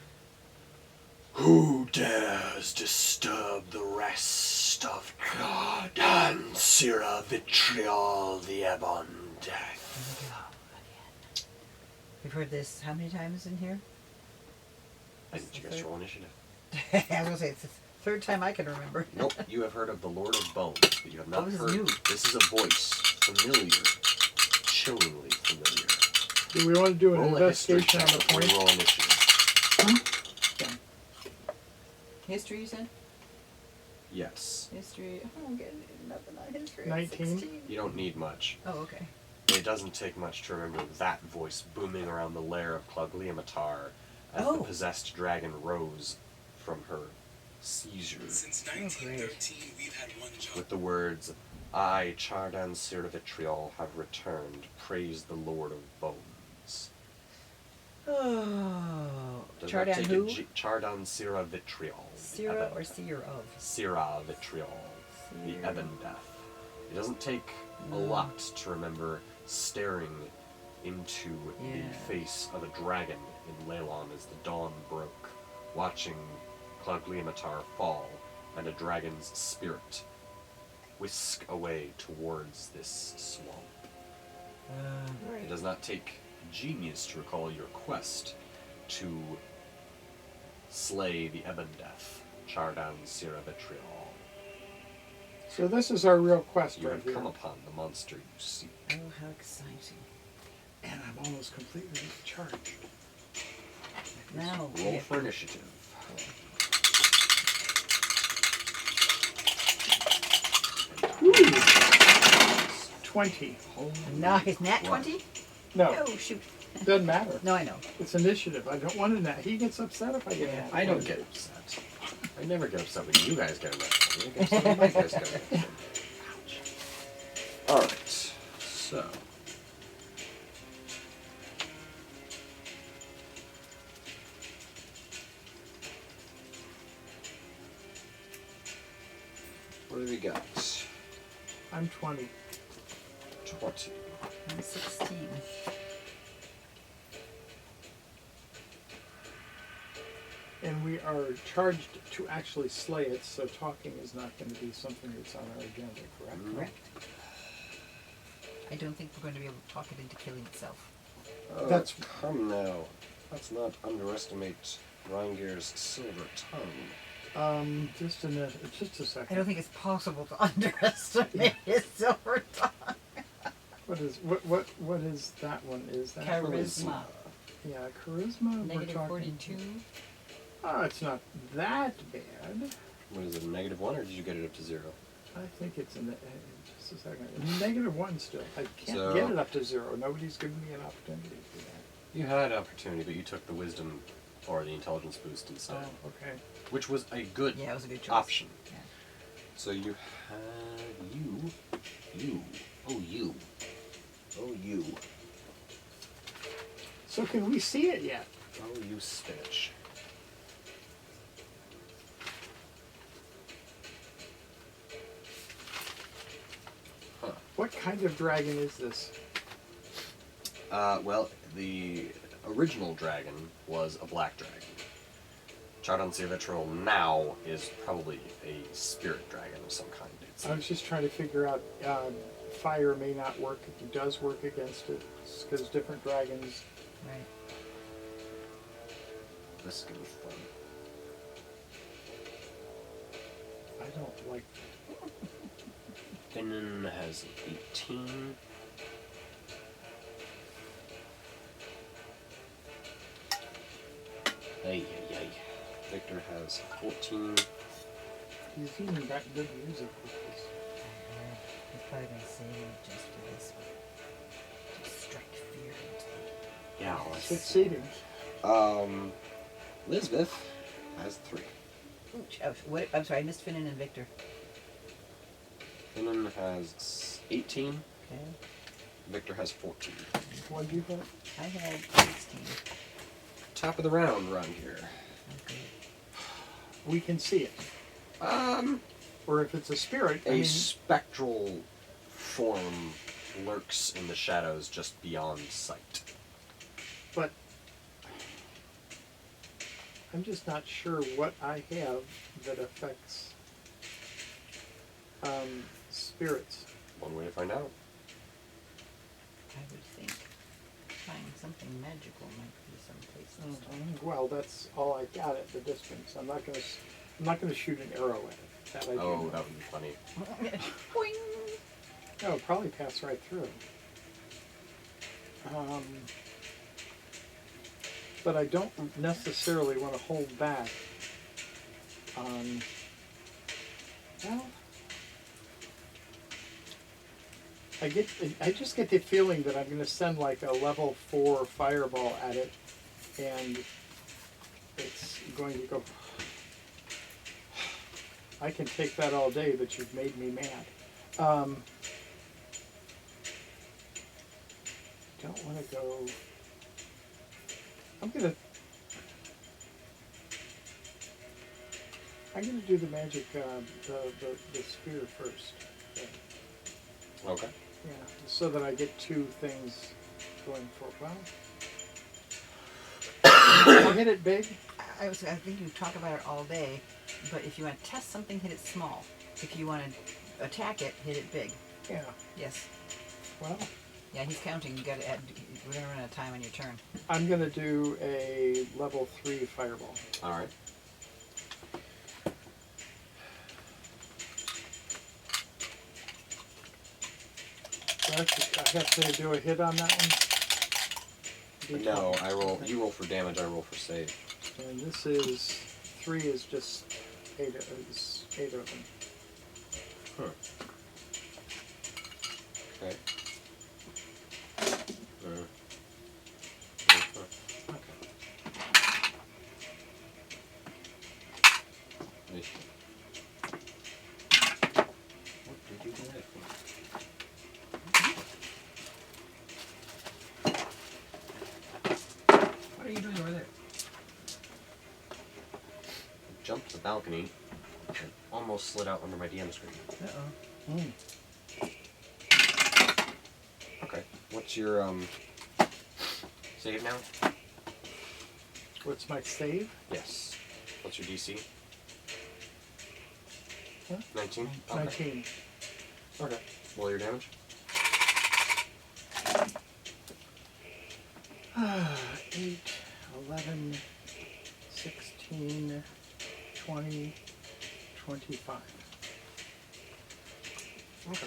S1: Who dares disturb the rest of Dansira Vitriol the Ebondeath?
S3: We've heard this how many times in here?
S1: I need you guys to roll initiative.
S3: I was going to say, it's the third time I can remember.
S1: Nope, you have heard of the Lord of Bones, but you have not
S3: this is
S1: heard.
S3: new.
S1: This is a voice, familiar, chillingly familiar.
S2: Do we want to do an
S1: Roll a history
S2: investigation
S1: check
S2: on the
S1: before you
S2: point?
S1: roll initiative.
S3: History, you said?
S1: Yes.
S3: History. Oh, I'm getting nothing on history.
S2: 19.
S3: 16.
S1: You don't need much.
S3: Oh, okay.
S1: It doesn't take much to remember that voice booming around the lair of Clogliamatar as
S3: Oh.
S1: the possessed dragon rose from her seizure
S5: Since
S3: great.
S5: 1913, we've had one job.
S1: with the words, I, Chardan Siravitriol, have returned. Praise the Lord of Bones.
S3: Oh.
S1: Does not
S3: Chardan
S1: take
S3: who?
S1: Chardan Siravitriol.
S3: Syrah or seer of?
S1: Siravitriol, the
S3: Seer.
S1: Ebondeath. It doesn't take a
S3: No.
S1: lot to remember staring into the
S3: Yeah.
S1: face of a dragon in Leylon as the dawn broke, watching Claugliamatar fall and a dragon's spirit whisk away towards this swamp. It does not take genius to recall your quest to slay the Ebondeath, Chardan Siravitriol.
S2: So this is our real quest
S1: You
S2: right
S1: have
S2: here.
S1: come upon the monster you seek.
S3: Oh, how exciting.
S2: And I'm almost completely charged.
S3: Now, we
S1: Roll
S3: have
S1: for initiative.
S2: 20.
S3: Nice. Nat 20?
S2: No,
S3: Oh, shoot.
S2: doesn't matter.
S3: No, I know.
S2: It's initiative. I don't want a nat. He gets upset if I get
S3: Yeah.
S2: nat.
S1: I don't get upset. I never get upset when you guys get upset. I get upset when my guys get upset. Alright, so. What do we got?
S2: I'm 20.
S1: 20.
S3: I'm 16.
S2: And we are charged to actually slay it, so talking is not going to be something that's on our agenda, correct?
S3: Correct. I don't think we're going to be able to talk it into killing itself.
S1: Oh,
S2: That's-
S1: come now. Let's not underestimate Reingir's silver tongue.
S2: Just a
S3: I
S2: second.
S3: don't think it's possible to underestimate his silver tongue.
S2: What is that one? Is that
S3: Charisma.
S2: Yeah, charisma.
S3: Negative
S2: we're talking.
S3: 42.
S2: Oh, it's not that bad.
S1: What is it, a -1, or did you get it up to 0?
S2: I think it's just a second. -1 still. I can't
S1: So-
S2: get it up to 0. Nobody's given me an opportunity for that.
S1: You had opportunity, but you took the wisdom or the intelligence boost instead,
S2: Oh, okay.
S1: which was a good
S3: Yeah, it was a good choice.
S1: option.
S3: Yeah.
S1: So you had you. Oh, you.
S2: So can we see it yet?
S1: Oh, you spinach. Huh.
S2: What kind of dragon is this?
S1: Well, the original dragon was a black dragon. Chardan Siravitriol now is probably a spirit dragon of some kind. It's
S2: I was just trying to figure out. Fire may not work. It does work against it because different dragons.
S3: Right.
S1: this is gonna be fun.
S2: I don't like.
S1: Finnan has 18. Ay, ay, ay. Victor has 14.
S2: He's even got good music with this.
S3: He's probably going to save it just for this one. Just strike fear into them.
S1: Yeah, let's
S2: Succeeding.
S1: Lisbeth has 3.
S3: Ooh, what, I'm sorry, I missed Finnan and Victor.
S1: Finnan has 18.
S3: Okay.
S1: Victor has 14.
S2: What do you think?
S3: I had 16.
S1: Top of the round around here.
S3: Okay.
S2: We can see it. Or if it's a spirit, I
S1: A
S2: mean,
S1: spectral form lurks in the shadows just beyond sight.
S2: but I'm just not sure what I have that affects spirits.
S1: One way to find out.
S3: I would think finding something magical might be someplace else.
S2: Well, that's all I got at the distance. I'm not gonna shoot an arrow at it. That I do
S1: Oh,
S2: know.
S1: that would be funny.
S3: Boing!
S2: No, it'll probably pass right through. But I don't necessarily want to hold back on. Well, I just get the feeling that I'm going to send like a level 4 fireball at it, and going to go. I can take that all day, but you've made me mad. Don't want to go. I'm gonna do the magic, the spear first.
S1: Okay.
S2: Yeah, so that I get two things going for. Well, I'll hit it big.
S3: I think you talk about it all day, but if you want to test something, hit it small. If you want to attack it, hit it big.
S2: Yeah.
S3: Yes.
S2: Well,
S3: Yeah, he's counting. You got to add. We're gonna run out of time on your turn.
S2: I'm gonna do a level 3 fireball.
S1: All right.
S2: So I have to do a hit on that one.
S1: No, I roll. You roll for damage. I roll for save.
S2: And this is 3 is just 8 of them.
S1: Huh. Okay. What did you do that for?
S3: What are you doing over there?
S1: Jumped the balcony and almost slid out under my DM screen.
S3: Uh-oh.
S1: Okay. What's your save now?
S2: What's my save?
S1: Yes. What's your DC?
S2: Huh?
S1: 19? Okay.
S2: 19.
S1: Okay. Roll your damage.
S2: 8, 11, 16, 20, 25.
S1: Okay.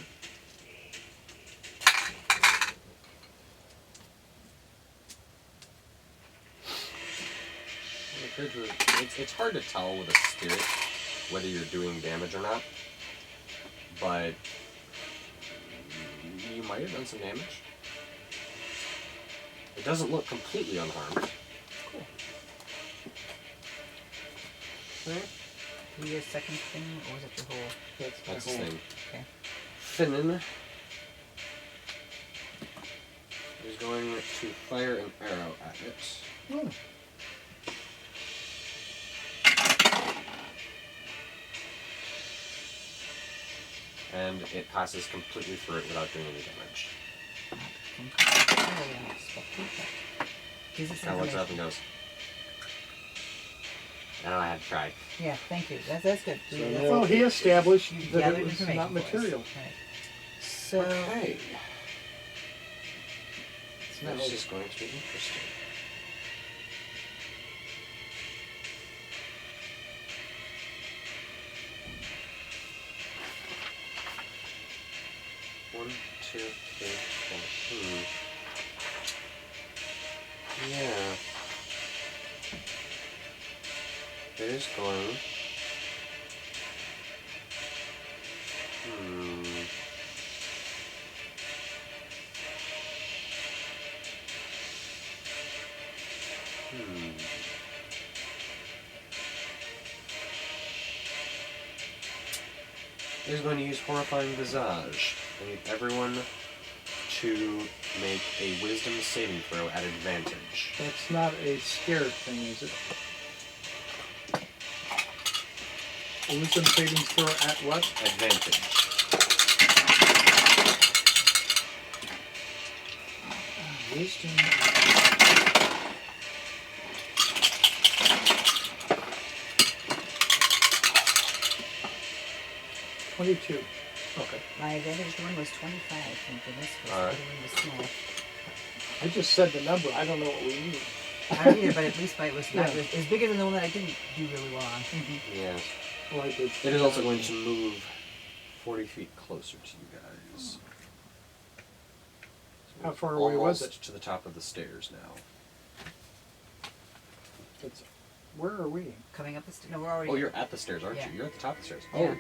S1: It's hard to tell with a spirit whether you're doing damage or not, but you might have done some damage. It doesn't look completely unharmed.
S3: Cool.
S2: Right?
S3: Your second thing, or was it your whole?
S2: That's
S1: That's
S2: my
S1: the
S2: whole.
S1: thing.
S3: Okay.
S1: Finnan is going to fire an arrow at it.
S2: Hmm.
S1: And it passes completely through it without doing any damage. Kind of looks up and goes, "No, I had to try."
S3: Yeah, thank you. That's good.
S2: So
S3: That's
S2: well, he established
S3: you
S2: that
S3: gathered
S2: it was
S3: information
S2: not
S3: for us.
S2: material.
S3: Right. So
S1: Okay.
S2: Now,
S1: This is going to be interesting. One, two, three, four. Yeah. It is going. It is going to use Horrifying Visage. I need everyone to make a Wisdom saving throw at advantage.
S2: that's not a scare thing, is it? A wisdom saving throw at what?
S1: Advantage.
S2: Wisdom. 22.
S1: Okay.
S3: my advantage one was 25, and for this was
S1: All right.
S3: the other one was small.
S2: I just said the number. I don't know what we need.
S3: I don't either, but at least it was not.
S2: Yeah.
S3: It was bigger than the one that I didn't do really well on.
S1: Yes.
S2: Well, I did.
S1: It is also going to move 40 feet closer to you guys. So
S2: How
S1: it's
S2: far away was
S1: almost to the top of the stairs now.
S2: It's, where are we?
S3: Coming up the stairs. No, we're already.
S1: Oh, you're at the stairs, aren't
S3: Yeah.
S1: you? You're at the top of the stairs.
S3: Yeah.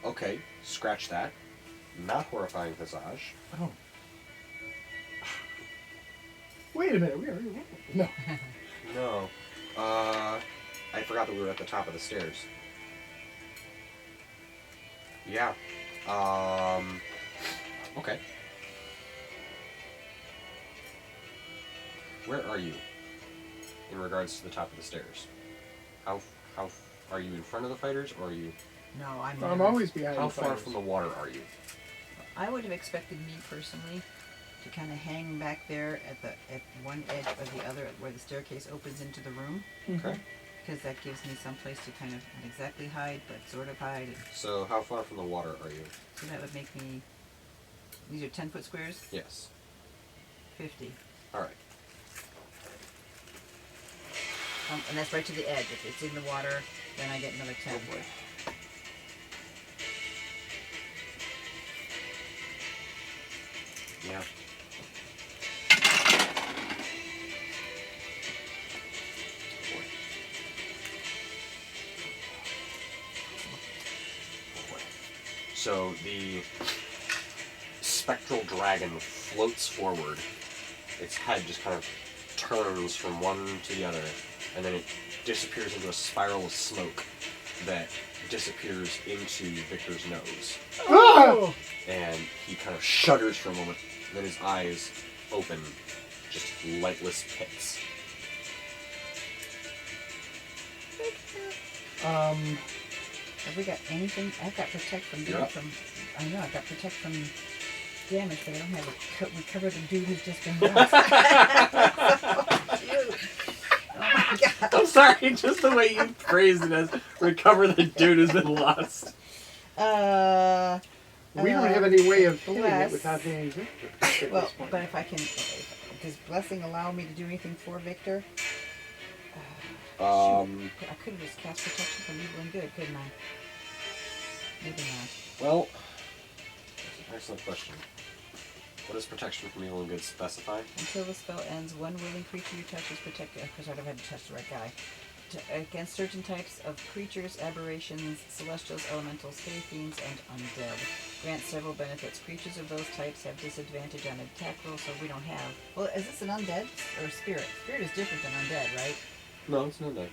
S1: Oh. Okay, scratch that. Not Horrifying Visage.
S2: Oh. Wait a minute. We are. No.
S1: No. forgot that we were at the top of the stairs. Yeah. Okay. Where are you in regards to the top of the stairs? How are you in front of the fighters, or are you?
S3: No, I'm
S2: I'm
S3: never-
S2: always behind
S1: How
S2: the
S1: far
S2: fighters.
S1: from the water are you?
S3: I would have expected me personally to kind of hang back there at one edge of the other where the staircase opens into the room,
S1: Okay.
S3: because that gives me some place to kind of not exactly hide, but sort of hide. And
S1: So how far from the water are you?
S3: so that would make me. These are 10-foot squares.
S1: Yes.
S3: 50.
S1: All right.
S3: And that's right to the edge. If it's in the water, then I get another 10.
S1: Oh boy. Yeah. Boy. Boy. So the spectral dragon floats forward. Its head just kind of turns from one to the other, and then it disappears into a spiral of smoke that disappears into Victor's nose.
S2: Ah!
S1: And he kind of shudders for a moment, and then his eyes open, just lightless pits.
S3: Have we got anything? I've got protect from
S1: You're up.
S3: I know I've got protect from damage, but I don't have we covered the dude who's just been lost. Cute. Oh my god.
S1: I'm sorry, just the way you phrased it as recover the dude who's been lost.
S2: We don't have any way of hitting
S3: bless.
S2: it without being Victor at
S3: Well,
S2: this point.
S3: but if I can, does blessing allow me to do anything for Victor? Shoot. I could have just cast protection from evil and good, couldn't I? Maybe not.
S1: Well, that's an excellent question. What does protection from evil and good specify?
S3: Until the spell ends, one willing creature you touch is protected. Because I'd have had to touch the right guy. Against certain types of creatures, aberrations, celestials, elementals, fey fiends, and undead. Grant several benefits. Creatures of those types have disadvantage on attack rolls, so we don't have. Well, is this an undead or a spirit? Spirit is different than undead, right?
S1: No, it's not that.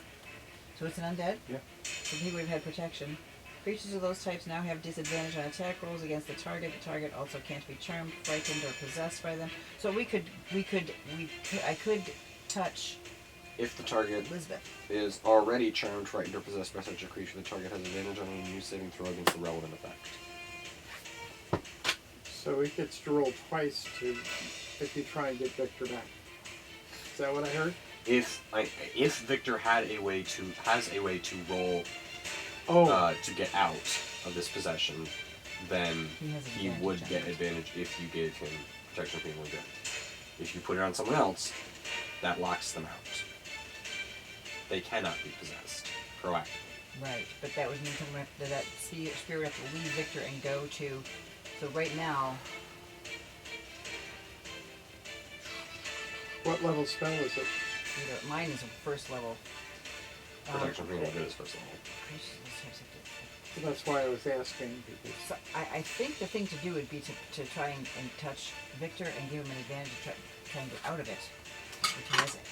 S3: So it's an undead?
S1: Yeah.
S3: So he would have had protection. Creatures of those types now have disadvantage on attack rolls against the target. The target also can't be charmed, frightened, or possessed by them. So I could touch
S1: If the target
S3: Elizabeth.
S1: is already charmed, frightened, or possessed by such a creature, the target has advantage on a new saving throw against the relevant effect.
S2: So he gets to roll twice if you try and get Victor back. Is that what I heard?
S1: If Victor has a way to roll to get out of this possession, then
S3: He has
S1: he
S3: advantage
S1: would
S3: on
S1: get
S3: it.
S1: advantage if you gave him protection from evil and good. If you put it on someone else, that locks them out. They cannot be possessed. Proactive.
S3: Right, but that would mean that spirit would have to leave Victor and go to. So right now,
S2: What level spell is it?
S3: mine is a first level.
S1: Protection from evil and good is first level.
S2: So that's why I was asking. Because
S3: So I think the thing to do would be to try and touch Victor and give him an advantage to try and get out of it. Which he hasn't.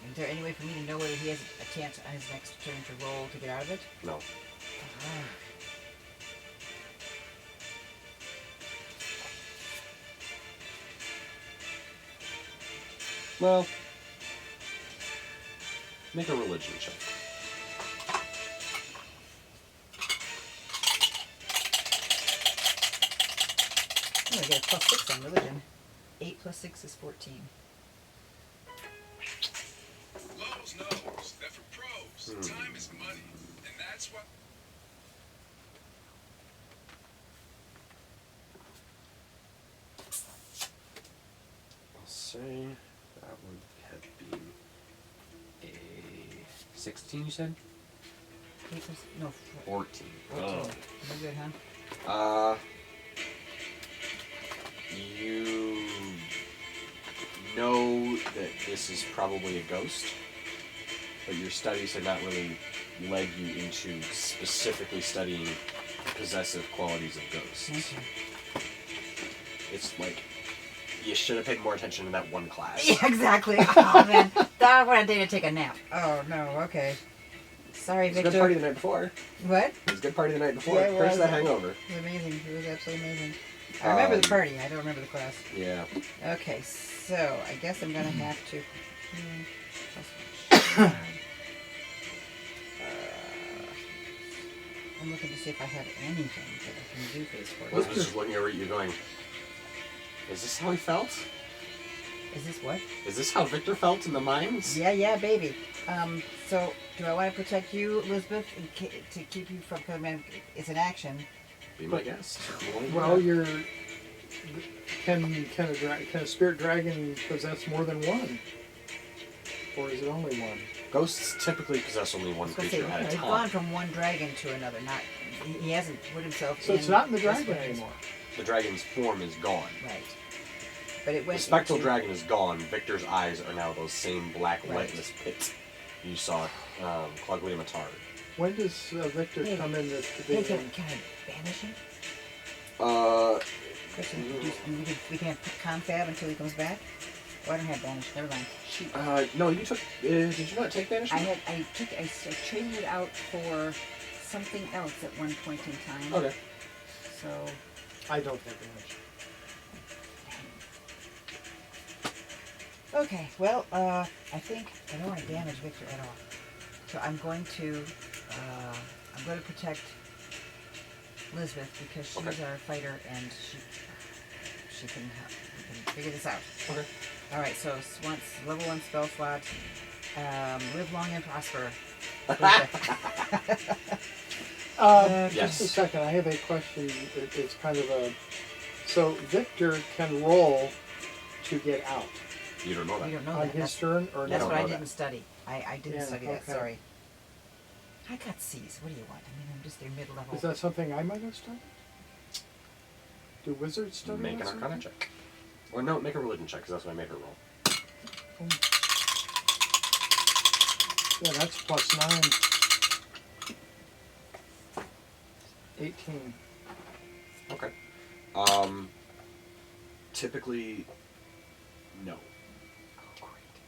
S3: Is there any way for me to know whether he has a chance on his next turn to roll to get out of it?
S1: No. Well, make a religion check.
S3: I'm gonna get a +6 on religion. 8 + 6 is 14.
S5: Lowe's knows that for pros, time is money. And that's what.
S1: I'll say that would have been a 16, you said?
S3: 8 plus, no,
S1: 14.
S3: 14.
S1: Oh.
S3: No good, huh?
S1: You know that this is probably a ghost, but your studies have not really led you into specifically studying possessive qualities of ghosts.
S3: Okay.
S1: It's like, you should have paid more attention in that one class.
S3: Yeah, exactly. Oh man, that one day to take a nap. Oh no. Okay. Sorry,
S1: It was a
S3: Victor.
S1: good party the night before.
S3: What?
S1: It was a good party the night before.
S3: Yeah, it
S1: Curse
S3: was.
S1: that hangover.
S3: It was amazing. It was absolutely amazing. I remember the party. I don't remember the class.
S1: Yeah.
S3: Okay, so I guess I'm gonna have to. I'm looking to see if I have anything that I can do for this
S1: Liz
S3: board.
S1: was just looking over at you going, is this how he felt?
S3: Is this what?
S1: Is this how Victor felt in the mines?
S3: Yeah, baby. So do I want to protect you, Elizabeth, to keep you from coming? It's an action.
S1: Be my guest.
S2: Well, you're. Can a spirit dragon possess more than one? Or is it only one?
S1: Ghosts typically possess only one
S3: I was gonna
S1: creature
S3: say,
S1: at a
S3: he's
S1: time.
S3: gone from one dragon to another. Not he hasn't put himself.
S2: So
S3: in
S2: it's not in the
S3: this
S2: dragon
S3: way.
S2: anymore.
S1: The dragon's form is gone.
S3: Right. But it
S1: The
S3: went.
S1: spectral
S3: into-
S1: dragon is gone. Victor's eyes are now those same black,
S3: Right.
S1: lightless pits you saw Clogwitamatar.
S2: When does Victor
S3: Hey.
S2: come in?
S3: Hey, can I banish him? Question, we can have confab until he comes back. Oh, I don't have banish. Never mind. Shoot.
S1: No, you took. Did you not take banishment?
S3: I traded it out for something else at one point in time.
S1: Okay.
S3: So
S2: I don't have damage.
S3: okay. Well, I think I don't want to damage Victor at all. So I'm going to protect Elizabeth because she's
S1: Okay.
S3: our fighter and she can help. We can figure this out.
S1: Okay.
S3: All right. So once level 1 spell slot. Live long and prosper.
S1: Yes.
S2: Just a second, I have a question. It's kind of a. So Victor can roll to get out
S1: You don't know
S3: You
S1: that.
S3: don't know
S2: on
S3: that.
S2: his turn, or
S3: That's
S2: no?
S3: what I
S1: know
S3: didn't
S1: that.
S3: study. I didn't
S2: Yeah,
S3: study that.
S2: okay.
S3: Sorry. I got C's. What do you want? I mean, I'm just their mid-level.
S2: Is that something I might have studied? Do wizards study
S1: Make an
S2: that
S1: Arcana
S2: something?
S1: check. Or no, make a religion check because that's what I made her roll.
S2: Yeah, that's +9. 18.
S1: Okay. Typically, no.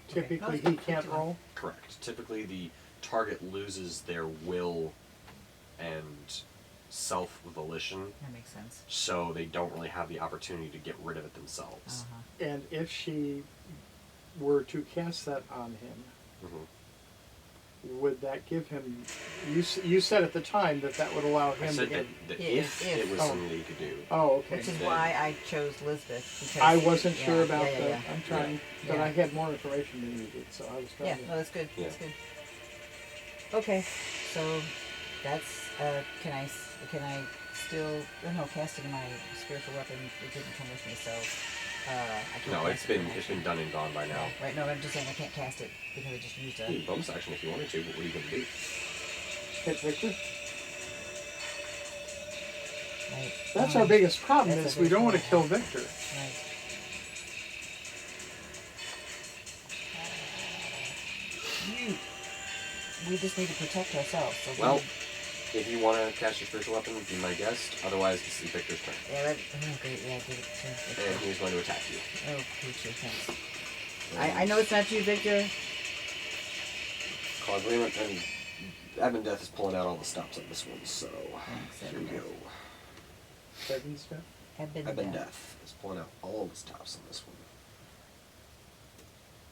S2: Typically,
S3: Okay.
S2: he can't roll.
S1: Correct. Typically, the target loses their will and self-volition,
S3: That makes sense.
S1: so they don't really have the opportunity to get rid of it themselves.
S2: And if she were to cast that on him,
S1: Mhm.
S2: would that give him? You said at the time that would allow
S1: I
S2: him to
S1: said
S2: get.
S1: that
S3: Yeah,
S1: if it was
S2: Oh.
S1: something that you could do.
S2: Oh, okay.
S3: Which is
S1: Then-
S3: why I chose Elizabeth. Because,
S2: I wasn't
S3: yeah,
S2: sure about
S3: yeah,
S2: that.
S3: yeah,
S2: I'm trying, but
S3: Yeah.
S2: I had more information than you did, so I was trying
S3: Yeah,
S2: to.
S3: no, that's good.
S1: Yeah.
S3: That's good. Okay, so that's can I still? Oh no, casting my spiritual weapon it didn't come with me, so I can't.
S1: No,
S3: cast it in
S1: it's
S3: action.
S1: been done and gone by now.
S3: Right, no, I'm just saying I can't cast it because I just used
S1: You can
S3: a.
S1: bonus action if you wanted to, but what are you going to do?
S2: Hit Victor.
S3: Right.
S2: That's our biggest problem
S3: That's
S2: is
S3: our
S2: we don't want to
S3: biggest
S2: kill
S3: problem.
S2: Victor.
S3: Right. We just need to protect ourselves. So we
S1: Well,
S3: need-
S1: if you want to cast your spiritual weapon, be my guest. Otherwise, this is Victor's turn.
S3: yeah, that, oh, great, yeah, give it to
S1: And he's going to attack you.
S3: Oh, Poochie, thanks. I know it's not you, Victor.
S1: Clogwitamatar and Ebondeath is pulling out all the stops on this one, so
S3: Thanks,
S1: here we go.
S2: Seven's step.
S1: Ebondeath is pulling out all the stops on this one.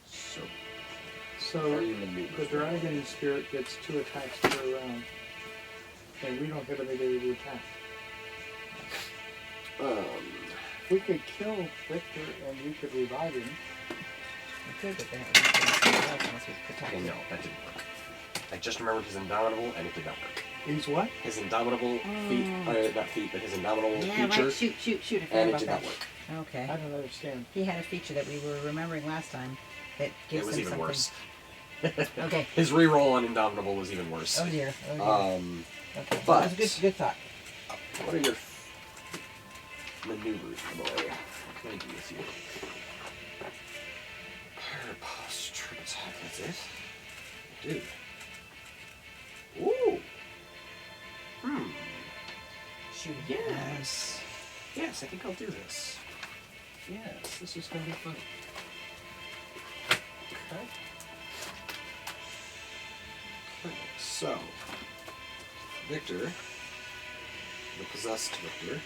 S1: So,
S2: So
S1: Are you maneuvers?
S2: the dragon spirit gets 2 attacks per round, and we don't have anybody to attack. We could kill Victor and we could revive him.
S3: We could, but then it would be something else unless we protect
S1: okay,
S3: it.
S1: no, that didn't work. I just remembered his indomitable, and it did not work.
S2: He's what?
S1: His indomitable feat, not feat, but his indomitable
S3: Yeah,
S1: feature,
S3: right. Shoot. I forgot
S1: and it
S3: about
S1: did
S3: that.
S1: not work.
S3: Okay.
S2: I don't understand.
S3: He had a feature that we were remembering last time that gives
S1: It was
S3: him
S1: even
S3: something.
S1: worse.
S3: Okay.
S1: His reroll on indomitable was even worse.
S3: Oh dear. Oh dear. Okay.
S1: but-
S3: That was a good thought.
S1: What are your maneuvers, my boy? What can I do with you? Purpose, trip attack, that's it? Dude. Ooh.
S3: Shoot.
S1: Yes. Yes, I think I'll do this. Yes, this is going to be fun. Okay. Perfect. So, Victor, the possessed Victor.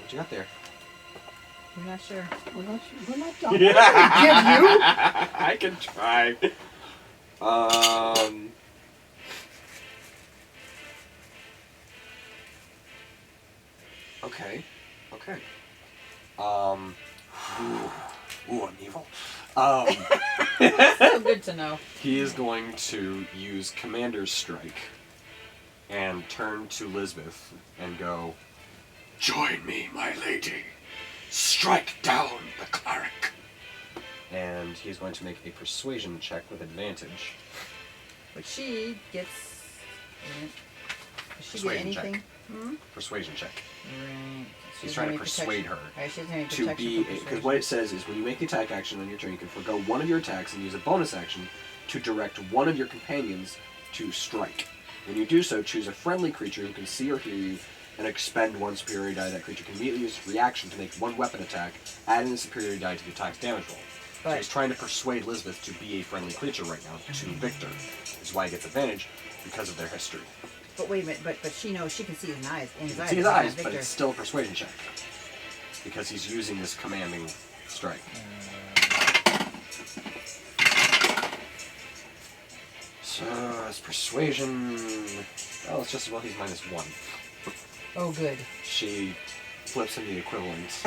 S1: What you got there?
S3: I'm not sure.
S2: We're not done. What did I give you?
S1: I can try. Okay. Ooh, I'm evil.
S3: So good to know.
S1: He is going to use Commander's Strike and turn to Lisbeth and go, "Join me, my lady. Strike down the cleric." And he's going to make a persuasion check with advantage.
S3: But she gets. Does she get
S1: Persuasion
S3: anything?
S1: check. Persuasion check.
S3: Right.
S1: He's trying to persuade her
S3: Right, she's going
S1: to be, because what it says is when you make the attack action on your turn, you can forgo one of your attacks and use a bonus action to direct one of your companions to strike. When you do so, choose a friendly creature who can see or hear you and expend one superiority die. That creature can immediately use its reaction to make one weapon attack, adding the superiority die to the attack's damage roll. So he's trying to persuade Elizabeth to be a friendly creature right now to Victor. This is why he gets advantage, because of their history.
S3: But wait a minute, but she knows she can see his eyes. In his eyes,
S1: See his eyes,
S3: Victor.
S1: but it's still a persuasion check. Because he's using this commanding strike. So, it's persuasion. Oh, it's just as well he's -1.
S3: Oh, good.
S1: She flips him the equivalent.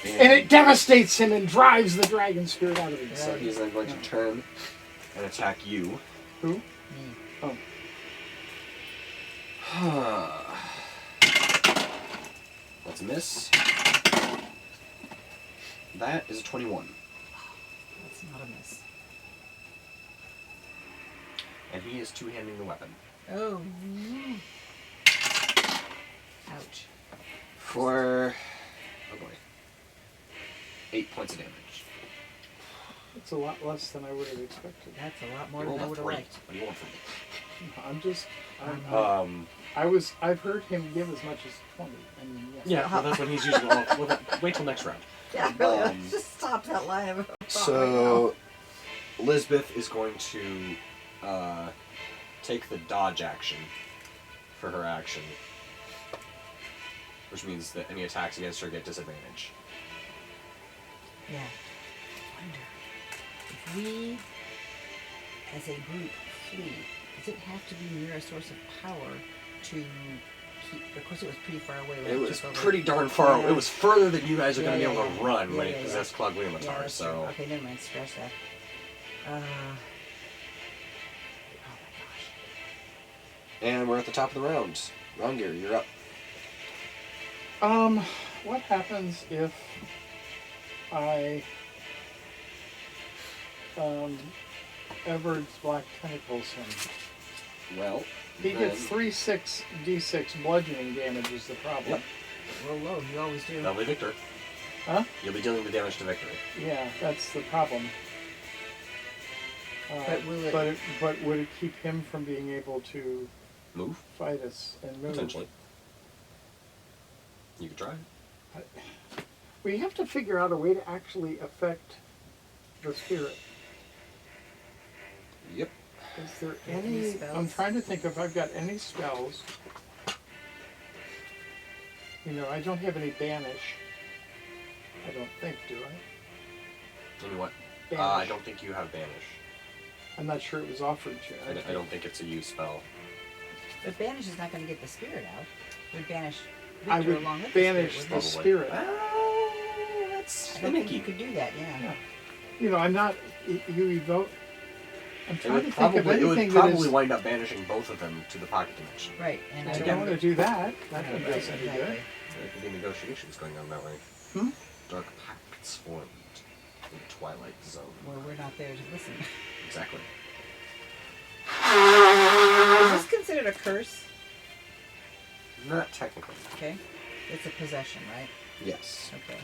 S2: And it devastates him and drives the dragon spirit out of him.
S1: So he's then going to turn and attack you.
S2: Who?
S3: Me.
S2: Oh.
S1: That's a miss. That is a 21.
S3: That's not a miss.
S1: And he is two-handing the weapon.
S3: Oh, no. Ouch.
S1: For... oh boy. 8 points of damage.
S2: It's a lot less than I would have expected.
S3: That's a lot more
S1: You
S3: than I
S1: rolled
S3: would
S1: a
S3: have
S1: 3.
S3: liked.
S1: What do you want from me?
S2: I've heard him give as much as 20. I mean, yes.
S1: Yeah, well, that's what he's using. Well, wait till next round.
S3: Yeah, really. Let's just stop that line of
S1: So, Lisbeth is going to take the dodge action for her action, which means that any attacks against her get disadvantage.
S3: Yeah. I wonder if we, as a group, flee, does it have to be near a source of power to keep? Of course, it was pretty far away. When
S1: It
S3: I
S1: was
S3: took over.
S1: pretty darn far.
S3: Yeah.
S1: It was further than you guys are going to
S3: Yeah,
S1: be able
S3: yeah,
S1: to run
S3: yeah.
S1: when
S3: Yeah,
S1: he
S3: yeah,
S1: possessed Clog
S3: Yeah,
S1: Leomatar.
S3: that's
S1: So
S3: true. Okay, never mind. Scratch that. Oh my gosh.
S1: And we're at the top of the round. Rongir, you're up.
S2: What happens if I Everard's Black Tentacles him?
S1: Well,
S2: He
S1: then-
S2: gets 3d6 bludgeoning damage is the problem.
S1: Yep.
S3: Roll low. You always do.
S1: That'll be Victor.
S2: Huh?
S1: You'll be dealing the damage to Victor.
S2: Yeah, that's the problem.
S3: But will it-
S2: but would it keep him from being able to
S1: Move?
S2: fight us and move?
S1: Potentially. You could try.
S2: We have to figure out a way to actually affect the spirit.
S1: Yep.
S2: Is there
S3: Any
S2: any?
S3: spells?
S2: I'm trying to think if I've got any spells. You know, I don't have any banish. I don't think, do I?
S1: You know what?
S2: Banish.
S1: I don't think you have Banish.
S2: I'm not sure it was offered to.
S1: I don't think it's a use spell.
S3: But banish is not going to get the spirit out. We'd banish
S2: I
S3: Victor
S2: would
S3: along with
S2: banish
S3: the
S2: the
S3: spirit.
S2: spirit.
S1: That's
S3: I don't think you
S1: finicky.
S3: could do that. Yeah.
S2: Yeah. You know, I'm not. You evoke. I'm
S1: It
S2: trying
S1: would
S2: to think of
S1: probably,
S2: anything that
S1: probably
S2: is.
S1: wind up banishing both of them to the pocket dimension.
S3: Right. And
S2: I
S3: I
S2: don't want to do that. That
S3: Right,
S2: doesn't
S3: right,
S2: do any good.
S3: exactly.
S1: There could be negotiations going on that way.
S2: Hmm?
S1: Dark pacts formed in the Twilight Zone.
S3: Well, we're not there to listen.
S1: Exactly.
S3: Is this considered a curse?
S1: Not technically.
S3: Okay. It's a possession, right?
S1: Yes.
S3: Okay.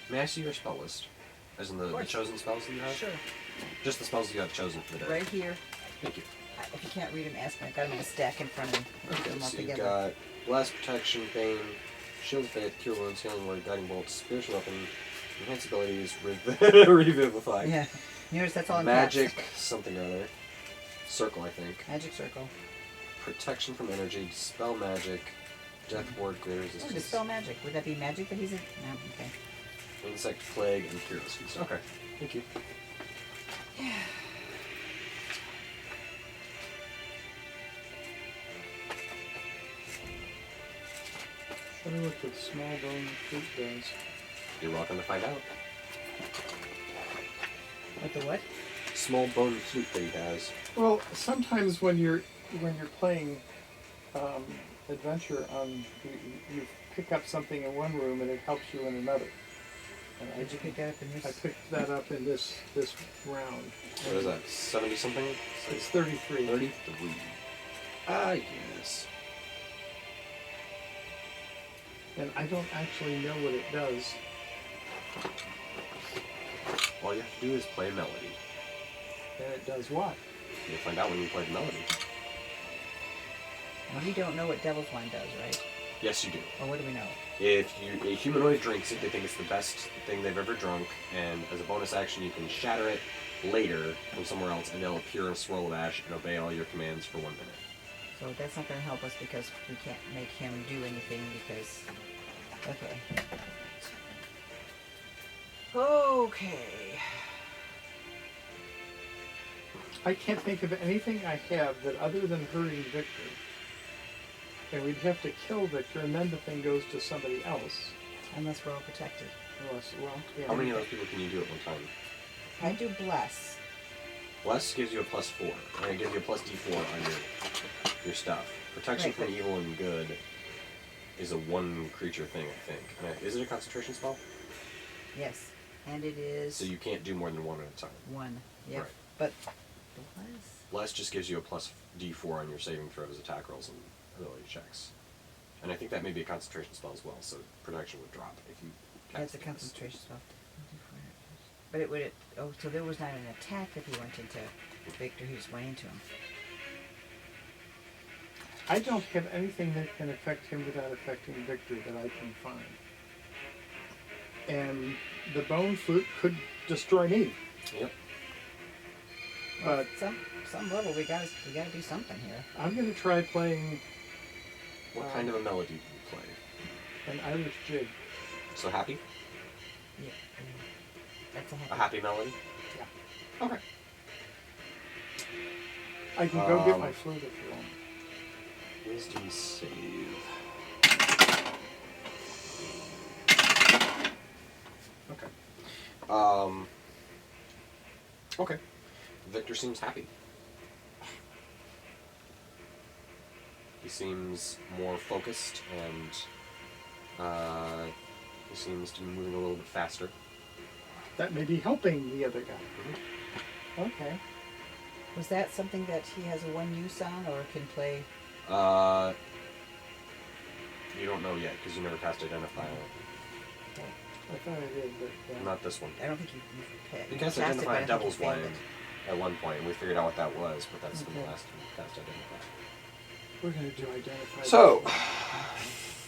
S1: May I see your spell list? As in the
S3: course.
S1: chosen spells that you have?
S3: Sure.
S1: Just the spells you have chosen for the day.
S3: Right here.
S1: Thank you.
S3: If you can't read them, ask me. I've got them in a stack in front of me. Put
S1: Okay,
S3: them all
S1: so you've
S3: together.
S1: got Blast Protection, Bane, Shield of Faith, Cure Wounds, Healing Word, Guiding Bolt, Spiritual Weapon, Enhance abilities, revivify.
S3: Yeah. Notice that's all in
S1: Magic,
S3: caps.
S1: something or other. Circle, I think.
S3: Magic circle.
S1: Protection from energy, dispel magic, death ward, greater
S3: Oh,
S1: resistance.
S3: dispel magic. Would that be magic that he's in? No, okay.
S1: Insect plague and fearless feast. Okay, thank you.
S2: I wonder what the small bone fruit does.
S1: You're welcome to find out.
S3: What the what?
S1: Small bone flute that he has.
S2: Well, sometimes when you're playing adventure you pick up something in one room and it helps you in another. And
S3: Did you pick that up in this?
S2: I picked that up in this round.
S1: What is that? 70 something?
S2: It's 33.
S1: 33. Ah, yes.
S2: And I don't actually know what it does.
S1: All you have to do is play a melody.
S2: And it does what?
S1: You'll find out when you play the melody.
S3: Well, you don't know what Devil's Wine does, right?
S1: Yes, you do.
S3: Or what do we know?
S1: If a humanoid drinks it, they think it's the best thing they've ever drunk, and as a bonus action, you can shatter it later from somewhere else, and they'll appear in a swirl of ash and obey all your commands for 1 minute.
S3: So that's not going to help us because we can't make him do anything because... Okay. Okay.
S2: I can't think of anything I have that other than hurting Victor. And we'd have to kill Victor, and then the thing goes to somebody else.
S3: Unless we're all protected.
S2: Unless, well, yeah.
S1: How many of those people can you do at one time?
S3: I do bless.
S1: Bless gives you a +4, and it gives you a +d4 on your stuff. Protection
S3: Right,
S1: from
S3: but-
S1: evil and good is a one creature thing, I think. Is it a concentration spell?
S3: Yes. And it is...
S1: So you can't do more than one at a time.
S3: 1. Yep.
S1: Right.
S3: But... Bless?
S1: Bless just gives you a +d4 on your saving throws, attack rolls, and ability checks. And I think that may be a concentration spell as well, so protection would drop if you
S3: That's a
S1: cast this.
S3: concentration spell. But it would... Oh, so there was not an attack if he went into Victor, he just went into him.
S2: I don't have anything that can affect him without affecting Victor that I can find. And the bone flute could destroy me.
S1: Yep.
S3: Well,
S2: But
S3: some level we gotta do something here.
S2: I'm going to try playing
S1: What kind of a melody do you play?
S2: an Irish jig.
S1: So happy?
S3: Yeah. That's a
S1: A happy melody?
S2: Yeah.
S1: Okay.
S2: I can go get my flute if you want.
S1: Wisdom save. Okay. Okay. Victor seems happy. He seems more focused and he seems to be moving a little bit faster.
S2: That may be helping the other guy. Okay.
S3: Was that something that he has a one use on or can play?
S1: You don't know yet because you never cast Identify on it.
S3: Okay.
S2: I thought I did, but
S1: Not this one.
S3: I don't think you've
S1: You cast
S3: it,
S1: Identify
S3: but
S1: on
S3: I think
S1: Devil's
S3: you failed
S1: Wine
S3: it.
S1: at one point, and we figured out what that was, but that's the
S2: Okay.
S1: last time we cast Identify.
S2: we're going to do identify.
S1: So,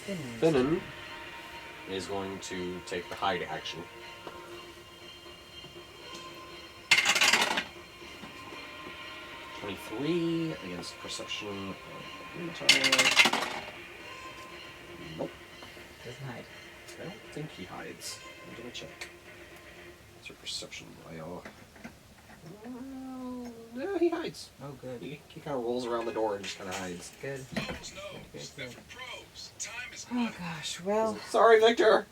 S3: Finn's
S1: Finnan is going to take the hide action. #23 against perception of entire. Nope.
S3: doesn't hide.
S1: I don't think he hides. I'm gonna check. What's your perception, boyo? No, he hides.
S3: Oh, good.
S1: He kind of rolls around the door and just kind of hides.
S3: Good.
S5: Pros knows.
S3: Good,
S5: They're
S3: good.
S5: for pros. Time is
S3: Oh
S5: money.
S3: gosh. Well.
S1: Sorry, Victor.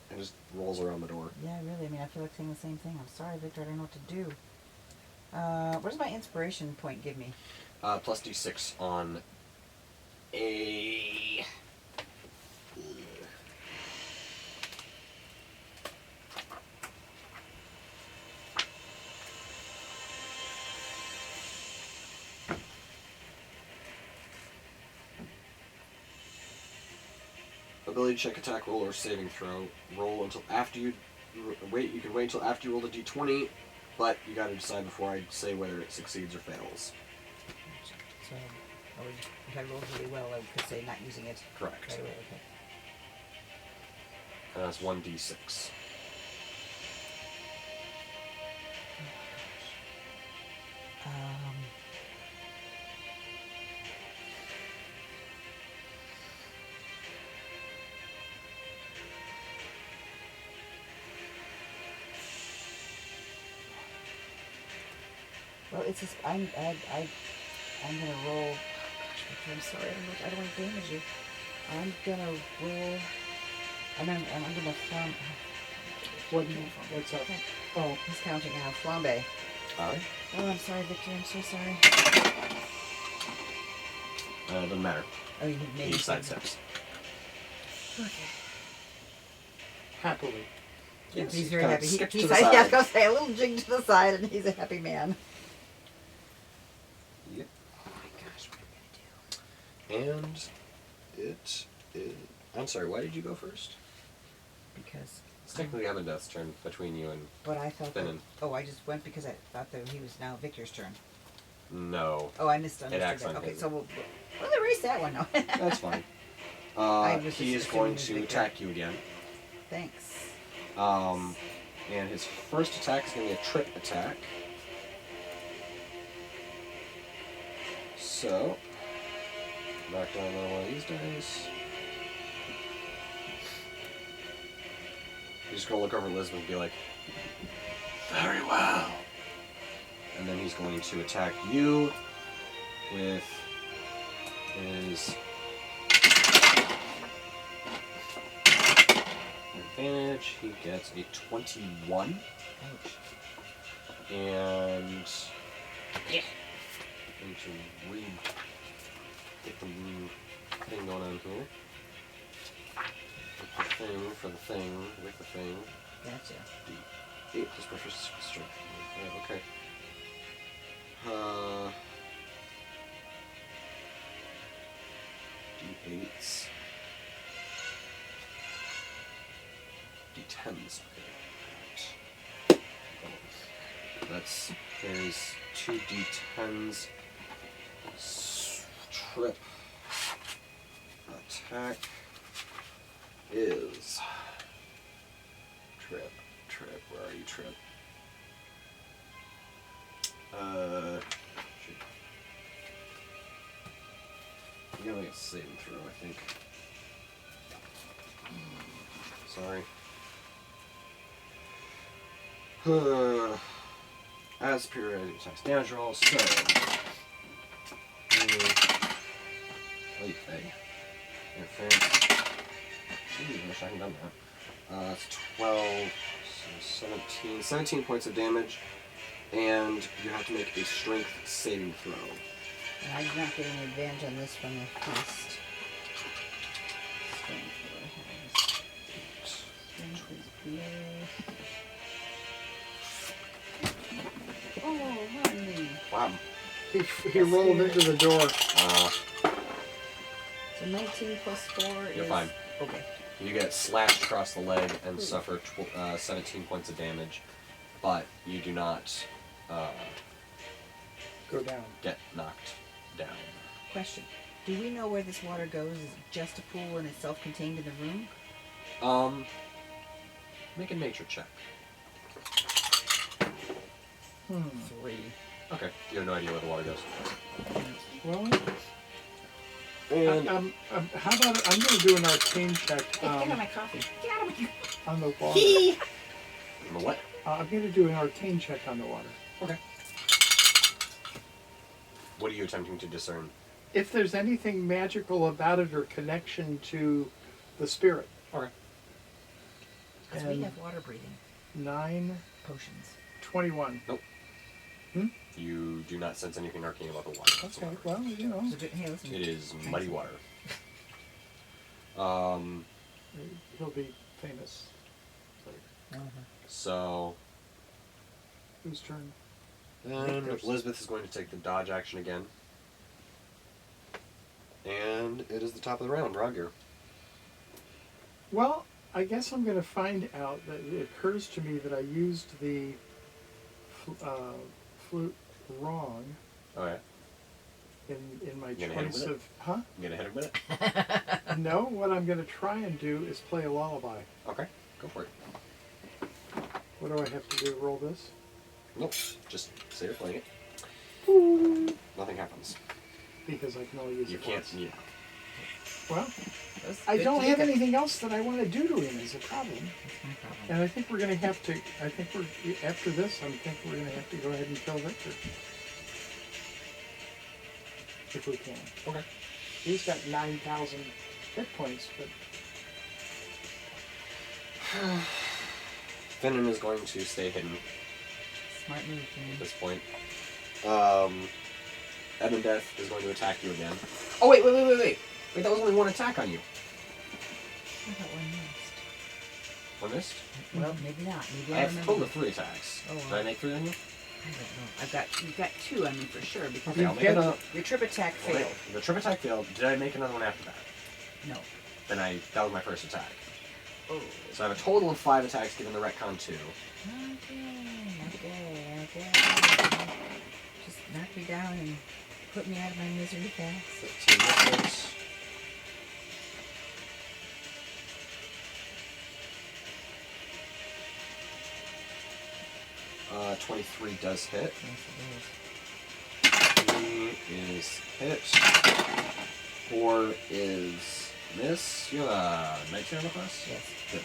S1: And just rolls around the door.
S3: Yeah, really. I mean, I feel like saying the same thing. I'm sorry, Victor. I don't know what to do. What does my inspiration point give me?
S1: Plus D6 on a. Ability check, attack roll, or saving throw. Roll until after you wait. You can wait until after you roll the D20, but you got to decide before I say whether it succeeds or fails.
S3: So, if I rolled really well, I could say not using it.
S1: Correct.
S3: Right away, okay.
S1: And that's 1d6.
S3: Well, it's just I'm gonna roll. Gosh, Victor, I'm sorry. I don't want to damage you. I'm gonna roll. I'm gonna flambe.
S2: What's up? Oh,
S3: He's counting now. Flambe.
S1: Alright.
S3: Oh, I'm sorry, Victor. I'm so sorry.
S1: Doesn't matter.
S3: Oh, you made
S1: He
S3: me
S1: sidesteps.
S3: Okay.
S2: happily.
S1: Yes,
S3: He's very
S1: kinda
S3: happy.
S1: skips to
S3: He's
S1: the
S3: like, yeah, I was
S1: side.
S3: gonna say a little jig to the side, and he's a happy man.
S1: Yep.
S3: Oh my gosh, what am I gonna do?
S1: And it is. I'm sorry, why did you go first?
S3: Because.
S1: It's technically Ebondeath's turn between you and.
S3: But I thought that.
S1: Finnan.
S3: Oh, I just went because I thought that he was now Victor's turn.
S1: No.
S3: Oh, I misunderstood
S1: acts
S3: that.
S1: on
S3: Okay,
S1: his.
S3: so we'll erase that one now.
S1: That's fine.
S3: I was
S1: He
S3: just
S1: is going
S3: assuming
S1: to
S3: Victor.
S1: attack you again.
S3: Thanks.
S1: And his first attack is going to be a trip attack. So, knock down another one of these dice. He's just going to look over at Elizabeth and be like, very well. And then he's going to attack you with his advantage. He gets a 21.
S3: Ouch.
S1: And yeah, going to get the thing going on here. With the thing for the thing with the thing.
S3: Gotcha.
S1: D8 plus proficiency strength. Yeah, okay. D8s. D10s. Okay. That's there's 2 D10s. Trip attack is trip. Where are you, trip? Shoot. You gotta make a saving throw, I think. Sorry. As periodic attacks damage roll, so. Oy vey. Interference. Jeez, I wish I hadn't done that. It's 12, so 17. 17 points of damage, and you have to make a strength saving throw.
S3: And I'm not getting an advantage on this from the feast. Strength, strength is below. Oh, honey.
S1: Wow.
S2: He rolled into the door.
S3: So 19 plus 4 is...
S1: You're fine.
S3: Okay.
S1: You get slashed across the leg and suffer 17 points of damage, but you do not
S2: Go down.
S1: get knocked down.
S3: Question. Do we know where this water goes? Is it just a pool and it's self-contained in the room?
S1: Make a nature check.
S3: 3.
S1: Okay, you have no idea where the water goes.
S2: Well,
S1: And
S2: how about I'm going to do an arcane check
S3: Hey, get out of my coffee. Get out of my...
S2: on the water.
S1: the what?
S2: I'm going to do an arcane check on the water.
S1: Okay. What are you attempting to discern?
S2: If there's anything magical about it or connection to the spirit.
S1: Okay.
S3: Because we
S2: And
S3: have water breathing
S2: 9,
S3: potions.
S2: 21.
S1: Nope.
S2: Hmm?
S1: You do not sense anything arcane about the water
S2: Okay,
S1: whatsoever.
S2: well, you know,
S3: So, hey, listen.
S1: It is muddy water.
S2: he'll be famous.
S1: So
S2: Whose turn?
S1: then
S2: Victor's.
S1: Elizabeth is going to take the dodge action again. And it is the top of the round, Roger.
S2: Well, I guess I'm going to find out that it occurs to me that I used the flute wrong
S1: Oh yeah?
S2: in my
S1: You gonna hit him
S2: choice
S1: with it?
S2: of... Huh?
S1: You gonna hit him with it?
S2: No, what I'm going to try and do is play a lullaby.
S1: Okay, go for it.
S2: What do I have to do? Roll this?
S1: Nope, just say you're playing it. Nothing happens.
S2: Because I can only use
S1: You
S2: it
S1: can't,
S2: once.
S1: yeah.
S2: Well,
S3: That's
S2: I
S3: good
S2: don't
S3: to
S2: have
S3: get.
S2: anything else that I want to do to him is a problem.
S3: That's my problem.
S2: And I think we're going to have to, after this, I think we're going to have to go ahead and kill Victor. if we can.
S1: Okay.
S2: He's got 9,000 hit points, but
S1: Venom is going to stay hidden
S3: Smart move,
S1: at
S3: Jimmy.
S1: this point. Ebondeath is going to attack you again. Oh, wait, that was only one attack on you.
S3: I got one missed.
S1: One missed?
S3: Well, maybe not. Maybe
S1: I
S3: I
S1: have a
S3: remember.
S1: total of 3 attacks.
S3: Oh,
S1: Did
S3: wow.
S1: I make 3 on you?
S3: I don't know. You've got 2 on me for sure because
S1: Okay, I'll make another.
S3: your trip attack failed.
S1: The trip attack failed. Did I make another one after that?
S3: No.
S1: Then that was my first attack.
S3: Oh.
S1: So I have a total of 5 attacks given the retcon 2.
S3: Okay. Just knock me down and put me out of my misery fast.
S1: 15 misses. Uh, 23 does hit.
S3: Yes, it
S1: 3 is hit. 4 is miss. You have a 19 on the class?
S3: is. Yes.
S1: Good.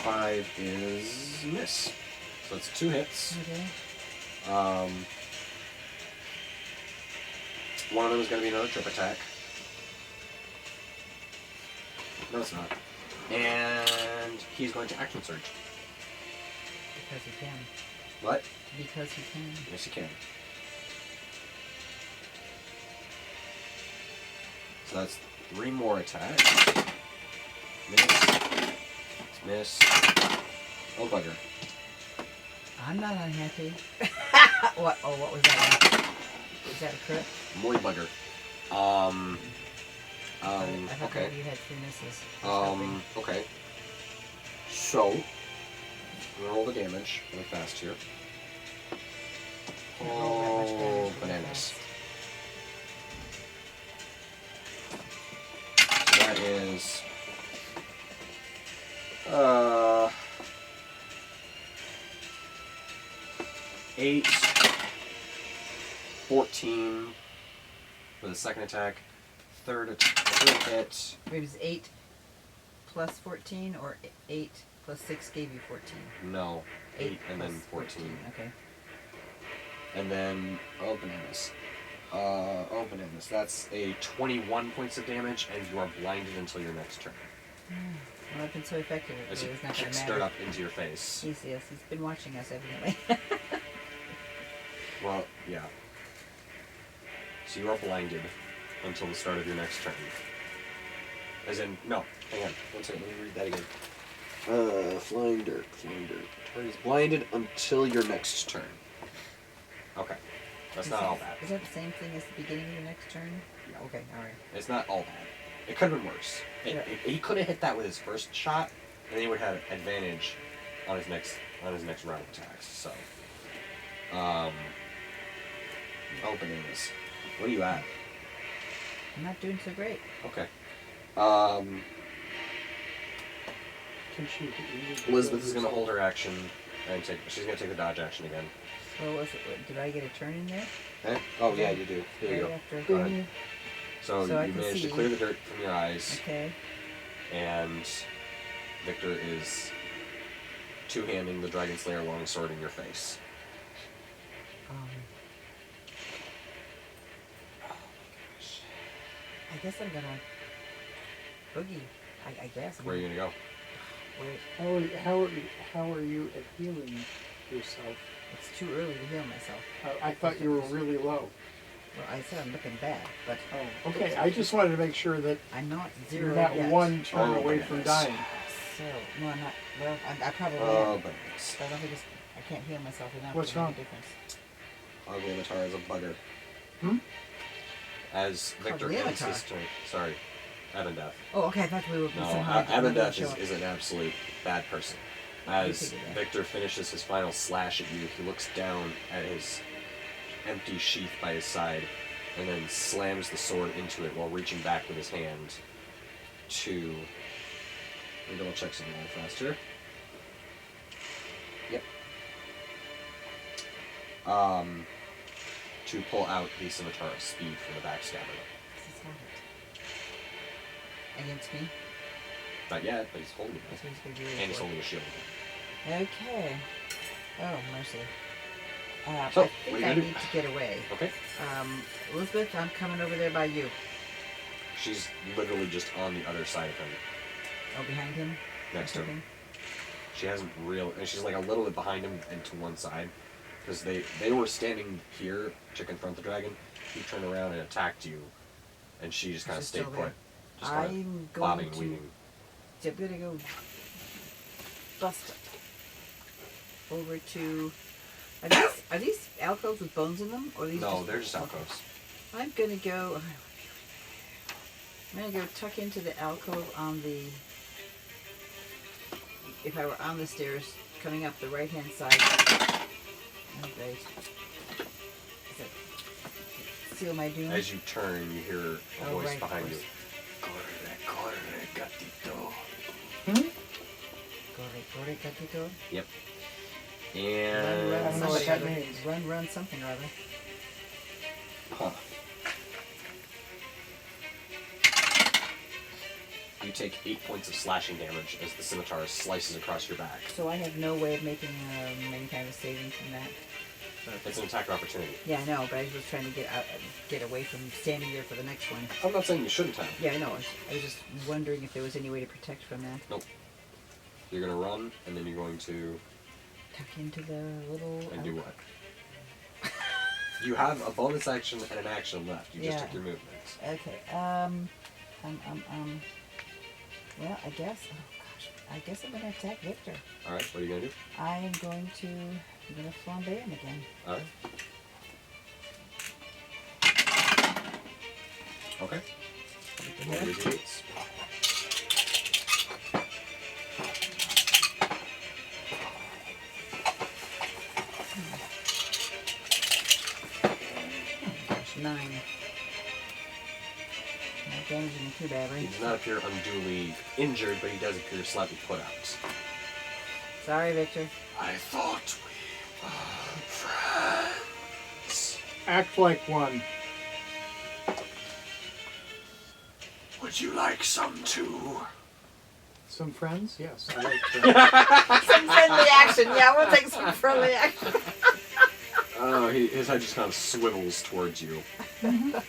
S1: 5 is miss. So it's 2 hits.
S3: Okay.
S1: One of them is going to be another trip attack. No, it's not. And he's going to action surge.
S3: Because you can.
S1: What?
S3: Because you can.
S1: Yes, you can. So that's 3 more attacks. Miss. Oh, bugger.
S3: I'm not unhappy. What? Oh, what was that one? Was that a crit?
S1: Muy bugger.
S3: I thought
S1: Okay.
S3: maybe you had 3 misses. Just hoping.
S1: Okay. So, I'm gonna roll the damage really fast here.
S3: Can't roll that much damage
S1: Oh,
S3: really
S1: bananas.
S3: fast.
S1: So that is 8, 14 for the second attack. Third hit.
S3: It was 8 plus 14, or 8 plus 6 gave you 14?
S1: No, 8 and then
S3: plus
S1: 14.
S3: Okay.
S1: And then, oh bananas. That's a 21 points of damage, and you are blinded until your next turn.
S3: Well, I've been so effective, it
S1: As you
S3: really is not going
S1: kick
S3: to
S1: start
S3: matter.
S1: up into your face.
S3: Yes, he's been watching us, evidently.
S1: Well, yeah. So you are blinded until the start of your next turn. As in, no, hang on. One second, let me read that again. Flying dirt. Target is blinded until your next turn. Okay. That's not all bad.
S3: Is that the same thing as the beginning of your next turn?
S1: Yeah.
S3: Okay, alright.
S1: It's not all bad. It could have been worse. He could have hit that with his first shot, and then he would have advantage on his next round of attacks. So, oh bananas. What are you at?
S3: I'm not doing so great.
S1: Okay.
S2: can she?
S1: Elizabeth is going to hold her action and she's going to take the dodge action again.
S3: So did I get a turn in there?
S1: Okay. Oh yeah, you do. Here you
S3: Right
S1: go.
S3: after.
S1: Go ahead. So
S3: So I
S1: you
S3: can
S1: managed to
S3: see.
S1: clear the dirt from your eyes,
S3: Okay.
S1: and Victor is two-handing the Dragon Slayer longsword in your face.
S3: I guess I'm gonna boogie. I guess.
S1: Where are you going to go?
S3: Wait,
S2: How are you at healing yourself?
S3: it's too early to heal myself.
S2: I thought you were really low.
S3: Well, I said I'm looking bad, but
S2: Oh, okay. I just wanted to make sure that
S3: I'm not
S2: you're
S3: zero
S2: not
S3: yet.
S2: one turn
S1: Oh,
S2: away
S1: my
S2: from
S1: goodness.
S2: dying.
S3: So no, I'm not. Well, I probably
S1: Oh,
S3: am.
S1: but
S3: But I don't think I can't heal myself enough
S2: What's
S3: to make
S2: wrong?
S3: a difference.
S1: Goblin-Sighting is a bugger.
S2: Hmm?
S1: As Victor ends
S3: Goblin-Sighting?
S1: his turn. Sorry. Ebondeath.
S3: Oh, okay. I thought we were
S1: No,
S3: somehow.
S1: Ebondeath is an absolute bad person. As
S3: figured that.
S1: Victor finishes his final slash at you, he looks down at his empty sheath by his side and then slams the sword into it while reaching back with his hand to... Let me double check something a little faster. Yep. To pull out the Scimitar of Speed from the backstabber.
S3: This is not it. Against me.
S1: Not yet, but he's holding it.
S3: That's what he's gonna do.
S1: And he's holding a shield.
S3: Okay. Oh, mercy.
S1: So,
S3: I
S1: what
S3: think
S1: are you
S3: I
S1: gonna do?
S3: need to get away.
S1: Okay.
S3: Elizabeth, I'm coming over there by you.
S1: She's literally just on the other side of him,
S3: Oh, behind him?
S1: next to him.
S3: Okay.
S1: She hasn't and she's like a little bit behind him and to one side, because they were standing here to confront the dragon. He turned around and attacked you, and she just kind of
S3: She's
S1: stayed
S3: still
S1: put,
S3: there.
S1: just kind
S3: I'm
S1: of
S3: going
S1: bobbing and
S3: to-
S1: weaving.
S3: I'm gonna go bust over to. Are these alcoves with bones in them, or are these?
S1: No, they're just alcoves.
S3: I'm gonna go. I'm gonna go tuck into the alcove on the. If I were on the stairs, coming up the right-hand side. Oh, great. Seal my doom.
S1: As you turn, you hear a voice
S3: right,
S1: behind you.
S3: of
S1: Corre, gatito.
S3: Corre, gatito.
S1: Yep.
S3: Run,
S1: And
S2: I don't know what that means.
S3: Run, something or other.
S1: Huh. You take 8 points of slashing damage as the scimitar slices across your back.
S3: So I have no way of making any kind of saving from that.
S1: It's an attack of opportunity.
S3: Yeah, I know, but I was trying to get away from standing there for the next one.
S1: I'm not saying you shouldn't have.
S3: Yeah, I know. I was just wondering if there was any way to protect from that.
S1: Nope. You're gonna run, and then you're going to
S3: Tuck into the little.
S1: and do what? You have a bonus action and an action left. You just
S3: Yeah.
S1: took your movement.
S3: Okay. Well, I guess. Oh gosh. I guess I'm gonna attack Victor.
S1: All right. What are you gonna do?
S3: I'm going to. I'm gonna flambe him again.
S1: All right. Okay.
S3: With the
S1: Roll your
S3: hit.
S1: d8s.
S3: Gosh, 9. Not damaging me too bad,
S1: He
S3: right?
S1: does not appear unduly injured, but he does appear slightly put out.
S3: Sorry, Victor.
S1: I thought we were friends.
S2: Act like one.
S1: Would you like some too?
S2: Some friends? Yes, I like that.
S3: Some friendly action. Yeah, we'll take some friendly action.
S1: Oh, his head just kind of swivels towards you.
S2: I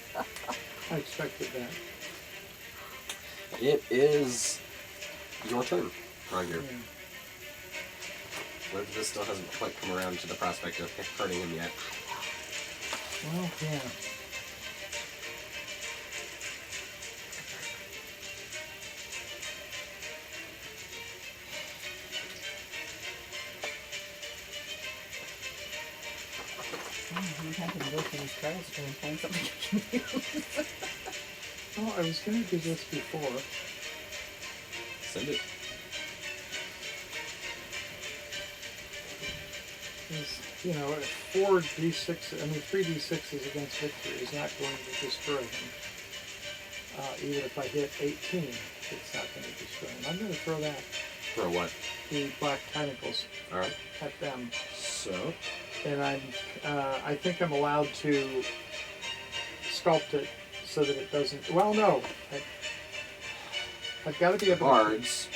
S2: expected that.
S1: It is your turn, Roger.
S2: Yeah.
S1: This still hasn't quite come around to the prospect of hurting him yet.
S2: Well, yeah.
S3: I'm happy to go through these cards to try and find something I can use.
S2: Well, I was going to do this before.
S1: Send it.
S2: You know, 4d6, I mean 3d6s against Victor is not going to destroy him. Even if I hit 18, it's not going to destroy him. I'm going to throw that,
S1: For what?
S2: the black tentacles,
S1: Alright.
S2: at them.
S1: So,
S2: And I think I'm allowed to sculpt it so that it doesn't, well, no. I've got to be able to...
S1: bards.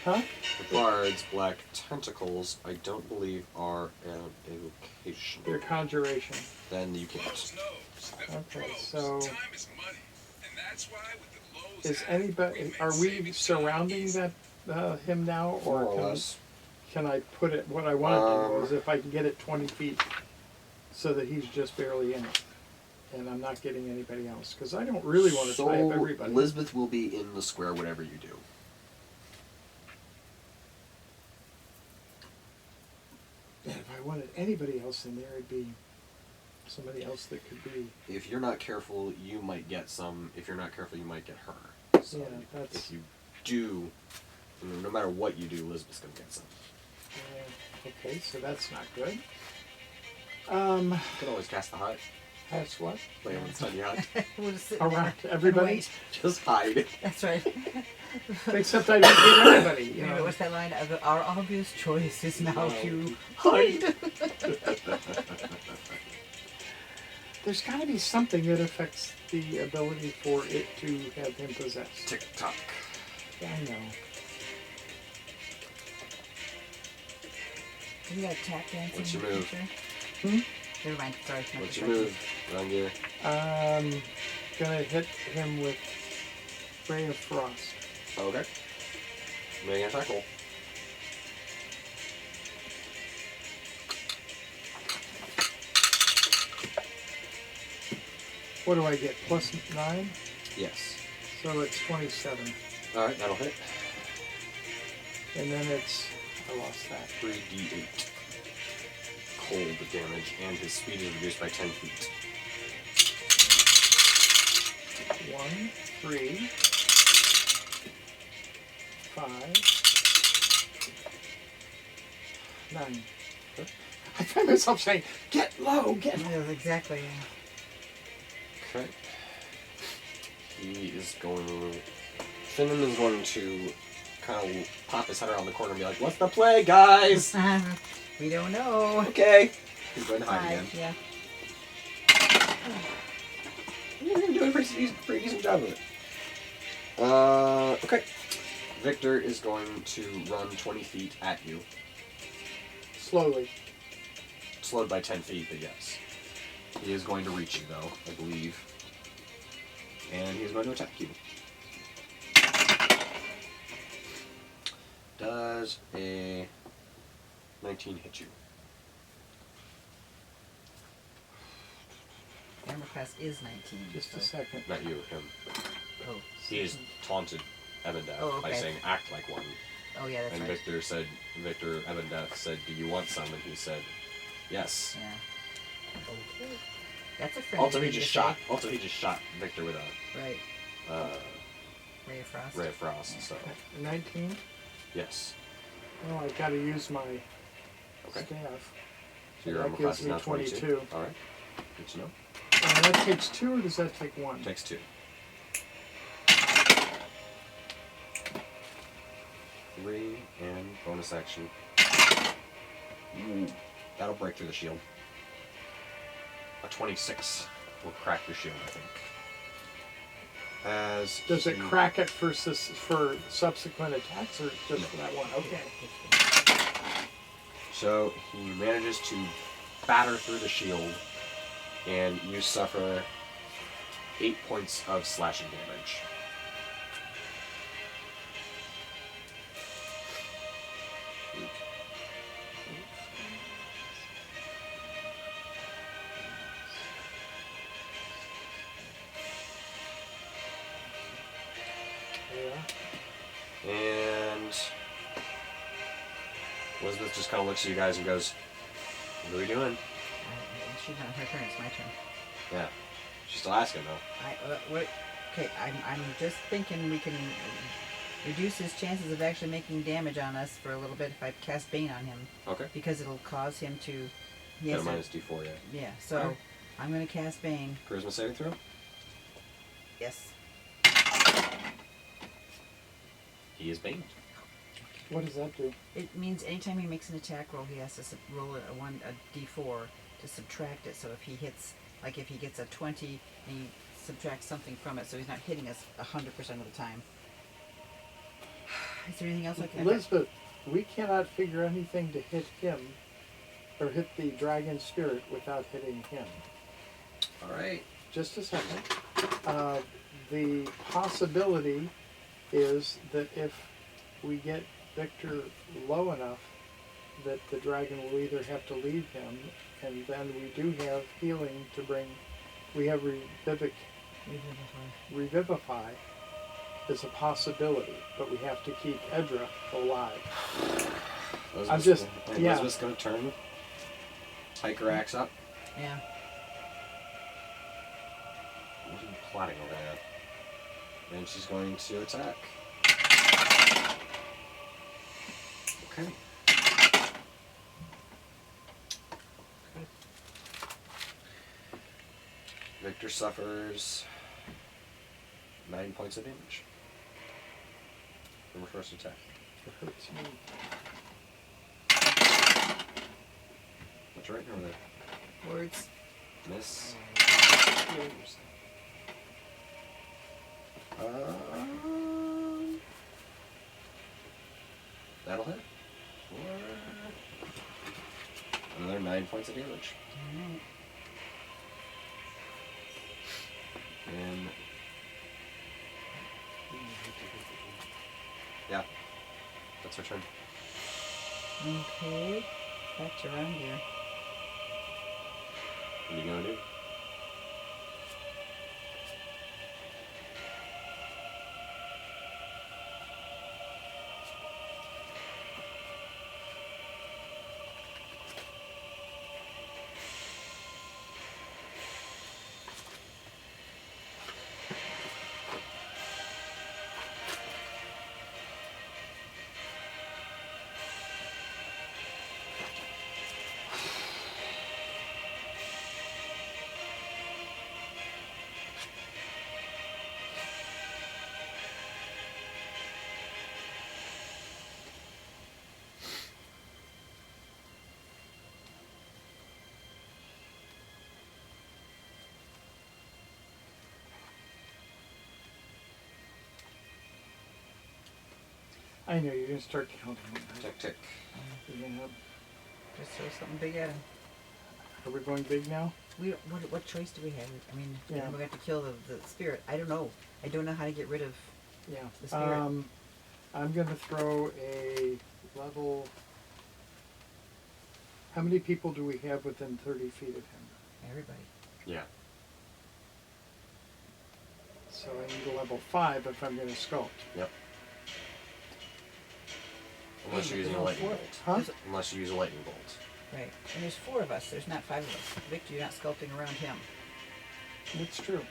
S2: Huh?
S1: The bard's black tentacles, I don't believe, are an evocation.
S2: Their conjuration.
S1: Then you can't.
S5: Knows that for
S2: Okay,
S5: pros,
S2: so-
S5: time is money. And that's why with the lows
S2: Is
S5: app,
S2: anybody,
S5: we've
S2: are
S5: been
S2: we
S5: saving
S2: surrounding
S5: time
S2: that, him now?
S1: More
S2: Or
S1: or
S2: can,
S1: less.
S2: can I put it, what I want to do is if I can get it 20 feet so that he's just barely in it. And I'm not getting anybody else. Because I don't really want to tie up everybody.
S1: Elizabeth will be in the square, whatever you do.
S2: And if I wanted anybody else in there, it'd be somebody else that could be.
S1: If you're not careful, you might get some. If you're not careful, you might get her. So
S2: Yeah, that's-
S1: if you do, no matter what you do, Elizabeth's gonna get some.
S2: Okay, so that's not good.
S1: You can always cast the hide.
S2: That's what?
S1: Lay on the tiny hide.
S3: We'll just sit
S2: Around
S3: there
S2: everybody?
S3: and wait.
S1: Just hide.
S3: That's right.
S2: Except I don't get anybody, you
S3: You know,
S2: know.
S3: what's that line? Our obvious choice is now
S1: No.
S3: to hide.
S2: There's got to be something that affects the ability for it to have him possessed.
S1: Tick tock.
S2: I know.
S3: You got tap dancing.
S1: What's your
S3: in the
S1: move?
S3: future? Never mind. Sorry. my
S1: What's your
S3: perspective.
S1: move? Round gear.
S2: Gonna hit him with Ray of Frost.
S1: Okay. Make an attack roll.
S2: What do I get? Plus 9?
S1: Yes.
S2: So it's 27.
S1: Alright, that'll hit.
S2: And then it's, I lost that.
S1: 3d8 cold damage, and his speed is reduced by 10 feet.
S2: 1, 3, 5, 9. I find myself saying, get low, get low.
S3: Yeah, exactly.
S1: Okay. He is going. Finnan is going to kind of pop his head around the corner and be like, "What's the play, guys?"
S3: We don't know.
S1: Okay. He's going to hide
S3: Hi,
S1: again.
S3: yeah.
S1: You're doing a pretty decent job of it. Okay. Victor is going to run 20 feet at you.
S2: Slowly.
S1: Slowed by 10 feet, but yes. He is going to reach you, though, I believe. And he's going to attack you. Does a 19 hit you?
S3: Armor class is 19.
S2: Just
S3: so.
S2: a second.
S1: Not you, him.
S3: Oh.
S1: He has taunted Ebondeath
S3: Oh,
S1: by
S3: okay.
S1: saying, act like one.
S3: Oh, yeah, that's
S1: And
S3: right.
S1: Victor Ebondeath said, do you want some? And he said, yes.
S3: Yeah. Okay. That's a friend.
S1: Also, he just shot Victor with a
S3: Right. Ray of Frost.
S1: ray of frost. So
S2: 19?
S1: yes.
S2: Well, I've got to use my
S1: Okay.
S2: staff.
S1: So your
S2: That
S1: armor class
S2: gives
S1: is
S2: me
S1: now 22.
S2: 22.
S1: All right. Good to know.
S2: That takes 2 or does that take 1?
S1: Takes 2. 3 and bonus action. Ooh, that'll break through the shield. A 26 will crack your shield, I think. As
S2: Does it
S1: he-
S2: crack it for subsequent attacks or just for that one? Okay.
S1: So he manages to batter through the shield, and you suffer 8 points of slashing damage.
S2: Yeah.
S1: And Elizabeth just kind of looks at you guys and goes, "What are we doing?"
S3: She's not her turn. It's my turn.
S1: Yeah. She's still asking though.
S3: Okay, I'm just thinking we can reduce his chances of actually making damage on us for a little bit if I cast Bane on him,
S1: Okay.
S3: because it'll cause him to. He
S1: Got a
S3: has to-
S1: minus D4, yeah.
S3: Yeah, so
S1: Alright.
S3: I'm gonna cast Bane.
S1: Charisma saving throw.
S3: Yes.
S1: He is baned.
S2: What does that do?
S3: It means anytime he makes an attack roll, he has to roll a D4 to subtract it. So if he hits, like if he gets a 20, and he subtracts something from it, so he's not hitting us 100% of the time. Is there anything else I can?
S2: Elizabeth, we cannot figure anything to hit him or hit the dragon spirit without hitting him.
S1: All right.
S2: Just a second. The possibility is that if we get Victor low enough that the dragon will either have to leave him, and then we do have healing to bring. We have Revivify is a possibility, but we have to keep Edra alive.
S1: Elizabeth's gonna turn, hike her axe up.
S3: Yeah.
S1: What are you plotting over there? And she's going to attack. Okay. Victor suffers 9 points of damage from her first attack.
S2: It hurts me.
S1: What's right over there?
S3: Words.
S1: Miss.
S2: Healers.
S1: That'll hit. Another 9 points of damage.
S3: Alright.
S1: And yeah, that's our turn.
S3: Okay. Back to round gear.
S1: What are you gonna do?
S2: I know you're gonna start counting. Right?
S1: Tick tick.
S2: You're gonna,
S3: Just throw something big at him.
S2: are we going big now?
S3: We don't, what choice do we have? I mean,
S2: Yeah.
S3: we're going to have to kill the spirit. I don't know. I don't know how to get rid of.
S2: Yeah.
S3: The spirit.
S2: I'm gonna throw a level. How many people do we have within 30 feet of him?
S3: Everybody.
S1: Yeah.
S2: So I need a level 5 if I'm gonna sculpt.
S1: Yep. Unless you're
S3: Hey,
S1: using a
S3: there's
S1: lightning
S3: only
S1: bolt.
S2: Huh?
S3: There's-
S1: Unless you use a lightning bolt.
S3: Right. And there's 4 of us. There's not 5 of us. Victor, you're not sculpting around him.
S2: That's true.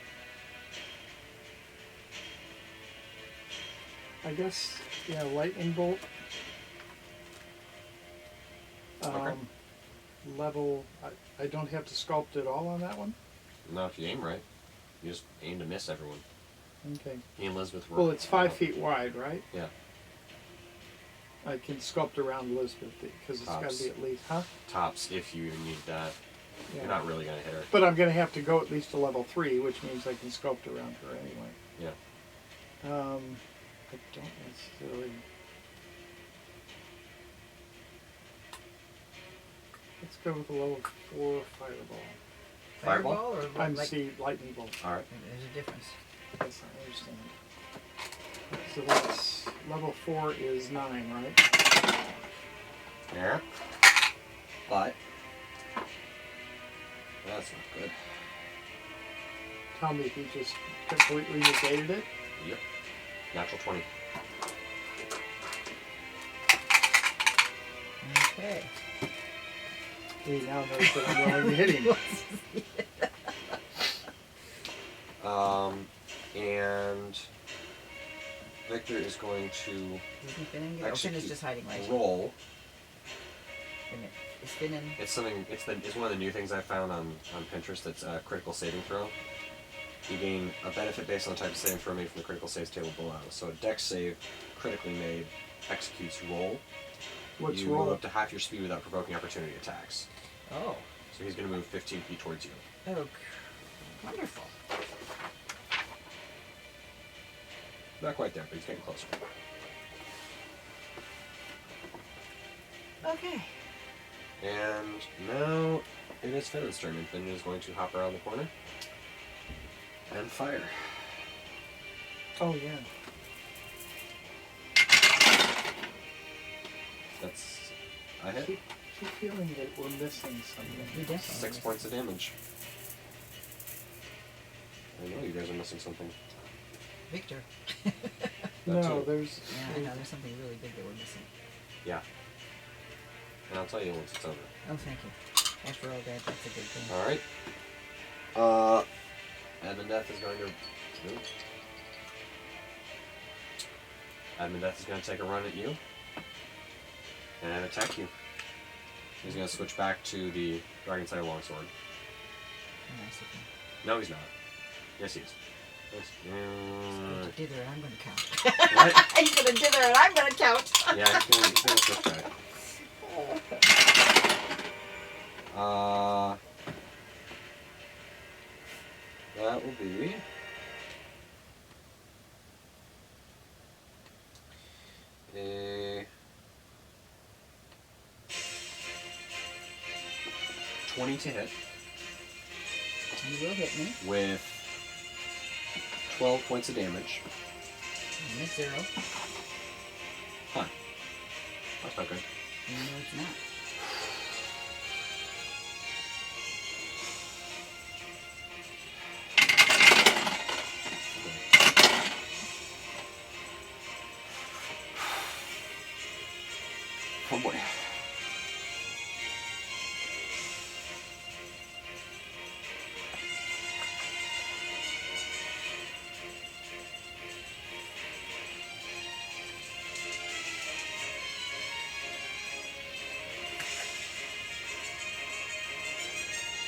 S2: I guess, yeah, lightning bolt.
S1: Okay.
S2: Level, I don't have to sculpt at all on that one?
S1: No, if you aim right, you just aim to miss everyone.
S2: Okay.
S1: He and Elizabeth were.
S2: Well, it's 5 feet wide, right?
S1: Yeah.
S2: I can sculpt around Elizabeth because it's got
S1: Tops.
S2: to be at least, huh?
S1: Tops if you need that.
S2: Yeah.
S1: You're not really gonna hit her.
S2: But I'm going to have to go at least to level 3, which means I can sculpt around her anyway.
S1: Yeah.
S2: I don't necessarily. Let's go with a level 4 fireball.
S1: Fireball?
S3: Or
S2: I'm
S3: like,
S2: see lightning bolt.
S1: All right.
S3: there's a difference.
S2: Yes, I understand. So that's level 4 is 9, right?
S1: Yeah. But that's not good.
S2: Tell me if you just completely negated it.
S1: Yep. Natural 20.
S3: Okay.
S2: He now knows that I'm willing to hit him.
S1: And Victor is going to
S3: Isn't Finn in? Oh, Finn is just hiding right.
S1: roll.
S3: Is Finn in?
S1: It's something. It's one of the new things I found on Pinterest. That's a critical saving throw. You gain a benefit based on the type of saving throw made from the critical saves table below. So a dex save, critically made, executes roll.
S2: What's
S1: you
S2: roll?
S1: move up to half your speed without provoking opportunity attacks.
S3: Oh.
S1: So he's going to move 15 feet towards you.
S3: Oh. Wonderful.
S1: Not quite there, but he's getting closer.
S3: Okay.
S1: And now it is Finn's turn, and Finn is going to hop around the corner and fire.
S2: Oh, yeah.
S1: That's a hit.
S2: Keep feeling that we're missing something.
S3: We definitely
S1: 6 points of damage. I know you guys are missing something.
S3: Victor.
S2: No,
S1: too.
S2: there's.
S3: Yeah, I know. There's something really big that we're missing.
S1: Yeah. And I'll tell you once it's over.
S3: Oh, thank you. After all that, that's a good thing.
S1: Alright. Ebondeath is going to... Ebondeath is going to take a run at you. And attack you. He's going to switch back to the Dragon-Sighting Longsword.
S3: Oh, nice of him.
S1: No, he's not. Yes, he is. Yes.
S3: He's going to dither and I'm going to count.
S1: What?
S3: He's going to dither and I'm going to count.
S1: Yeah, he's going to switch back. That will be... a 20 to hit
S3: You will hit me.
S1: with 12 points of damage.
S3: I'm at 0.
S1: Huh. That's not good.
S3: No, it's not.
S1: Oh boy.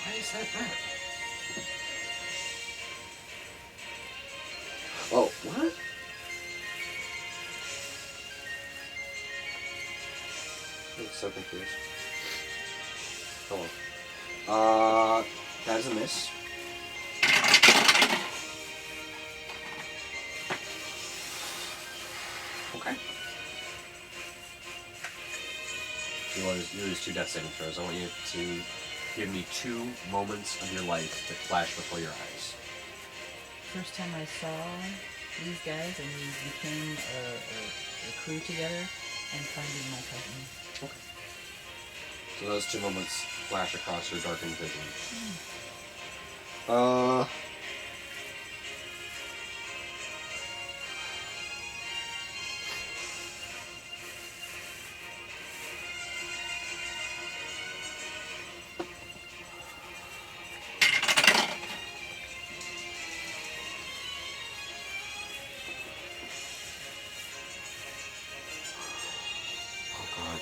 S1: Why is that bad? Oh, what? I'm so confused. Hold on. That is a miss. Okay. You lose 2 death saving throws. I want you to give me 2 moments of your life that flash before your eyes.
S3: First time I saw these guys and we became a crew together and finding my cousin.
S1: Okay. So those 2 moments flash across your darkened vision.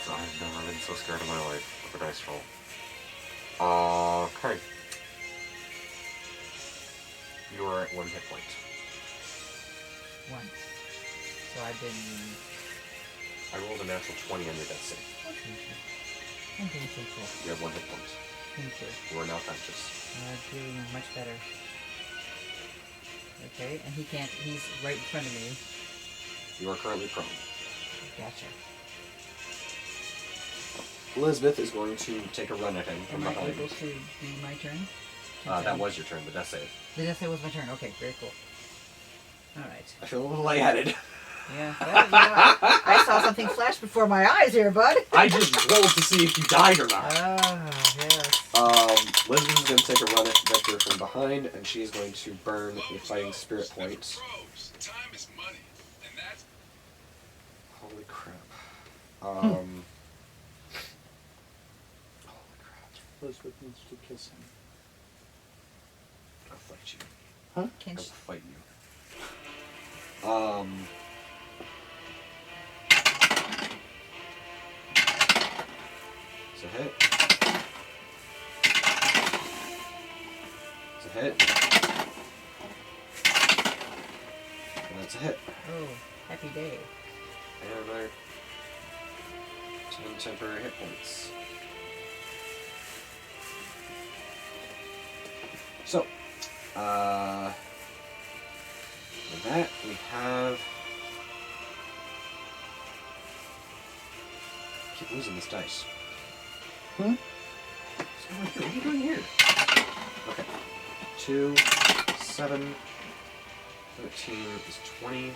S1: I've never been so scared in my life of a dice roll. Okay. You are at 1 hit point.
S3: 1. So I've been...
S1: I rolled a natural 20 on your death save.
S3: I'm doing so cool.
S1: You have 1 hit point.
S3: Thank you.
S1: You are now conscious.
S3: Doing much better. Okay, and he can't... He's right in front of me.
S1: You are currently prone.
S3: Gotcha.
S1: Elizabeth is going to take a run at him from
S3: Am I
S1: behind.
S3: able to do my turn?
S1: That was your turn, the death save.
S3: The death save was my turn. Okay, very cool. Alright.
S1: I feel a little lightheaded.
S3: Yeah, well, you know, I saw something flash before my eyes here, bud.
S1: I just rolled to see if you died or not.
S3: Ah, yes.
S1: Elizabeth is going to take a run at Victor from behind, and she's going to burn a fighting spirit point.
S5: Pros. Time is money. And that's
S1: Holy crap. Holy crap.
S2: Elizabeth needs to kiss him.
S1: I'll fight you.
S2: Huh?
S3: Can
S1: I'll
S3: she...
S1: fight you. It's a hit. It's a hit. And that's a hit.
S3: Oh, happy day.
S1: And another 10 temporary hit points. So, with that, we have... I keep losing this dice.
S2: Hmm?
S1: What's going on here? What are you doing here? Okay. 2, 7, 13 is 20.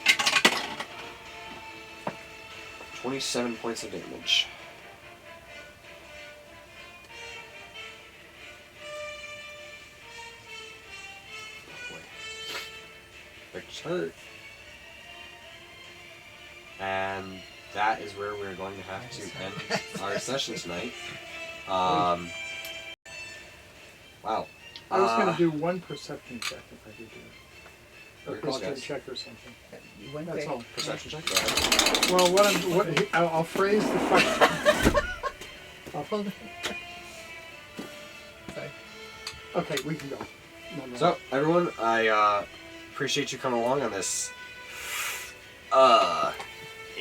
S1: 27 points of damage. Victor's hurt. And that is where we're going to have to end our session tonight. Wow.
S2: I was going to do 1 perception check if I could do it.
S1: We
S2: A
S1: apologize.
S2: history check or something.
S3: One
S2: That's
S3: quick.
S2: all.
S1: Perception check. Go ahead.
S2: Well, I'll phrase the question.
S3: Hold on. Sorry.
S2: Okay, we can go. No.
S1: So, everyone, I appreciate you coming along on this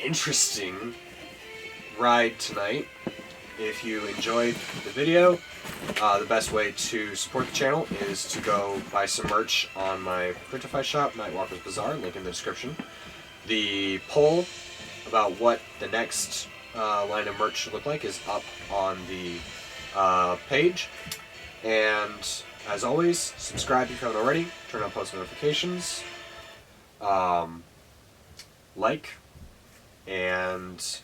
S1: interesting ride tonight. If you enjoyed the video, the best way to support the channel is to go buy some merch on my Printify shop, Nightwalker's Bazaar, link in the description. The poll about what the next line of merch should look like is up on the page. And as always, subscribe if you haven't already, turn on post notifications. like and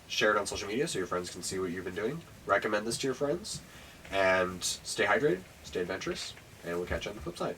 S1: share it on social media so your friends can see what you've been doing. Recommend this to your friends. And stay hydrated, stay adventurous, and we'll catch you on the flip side.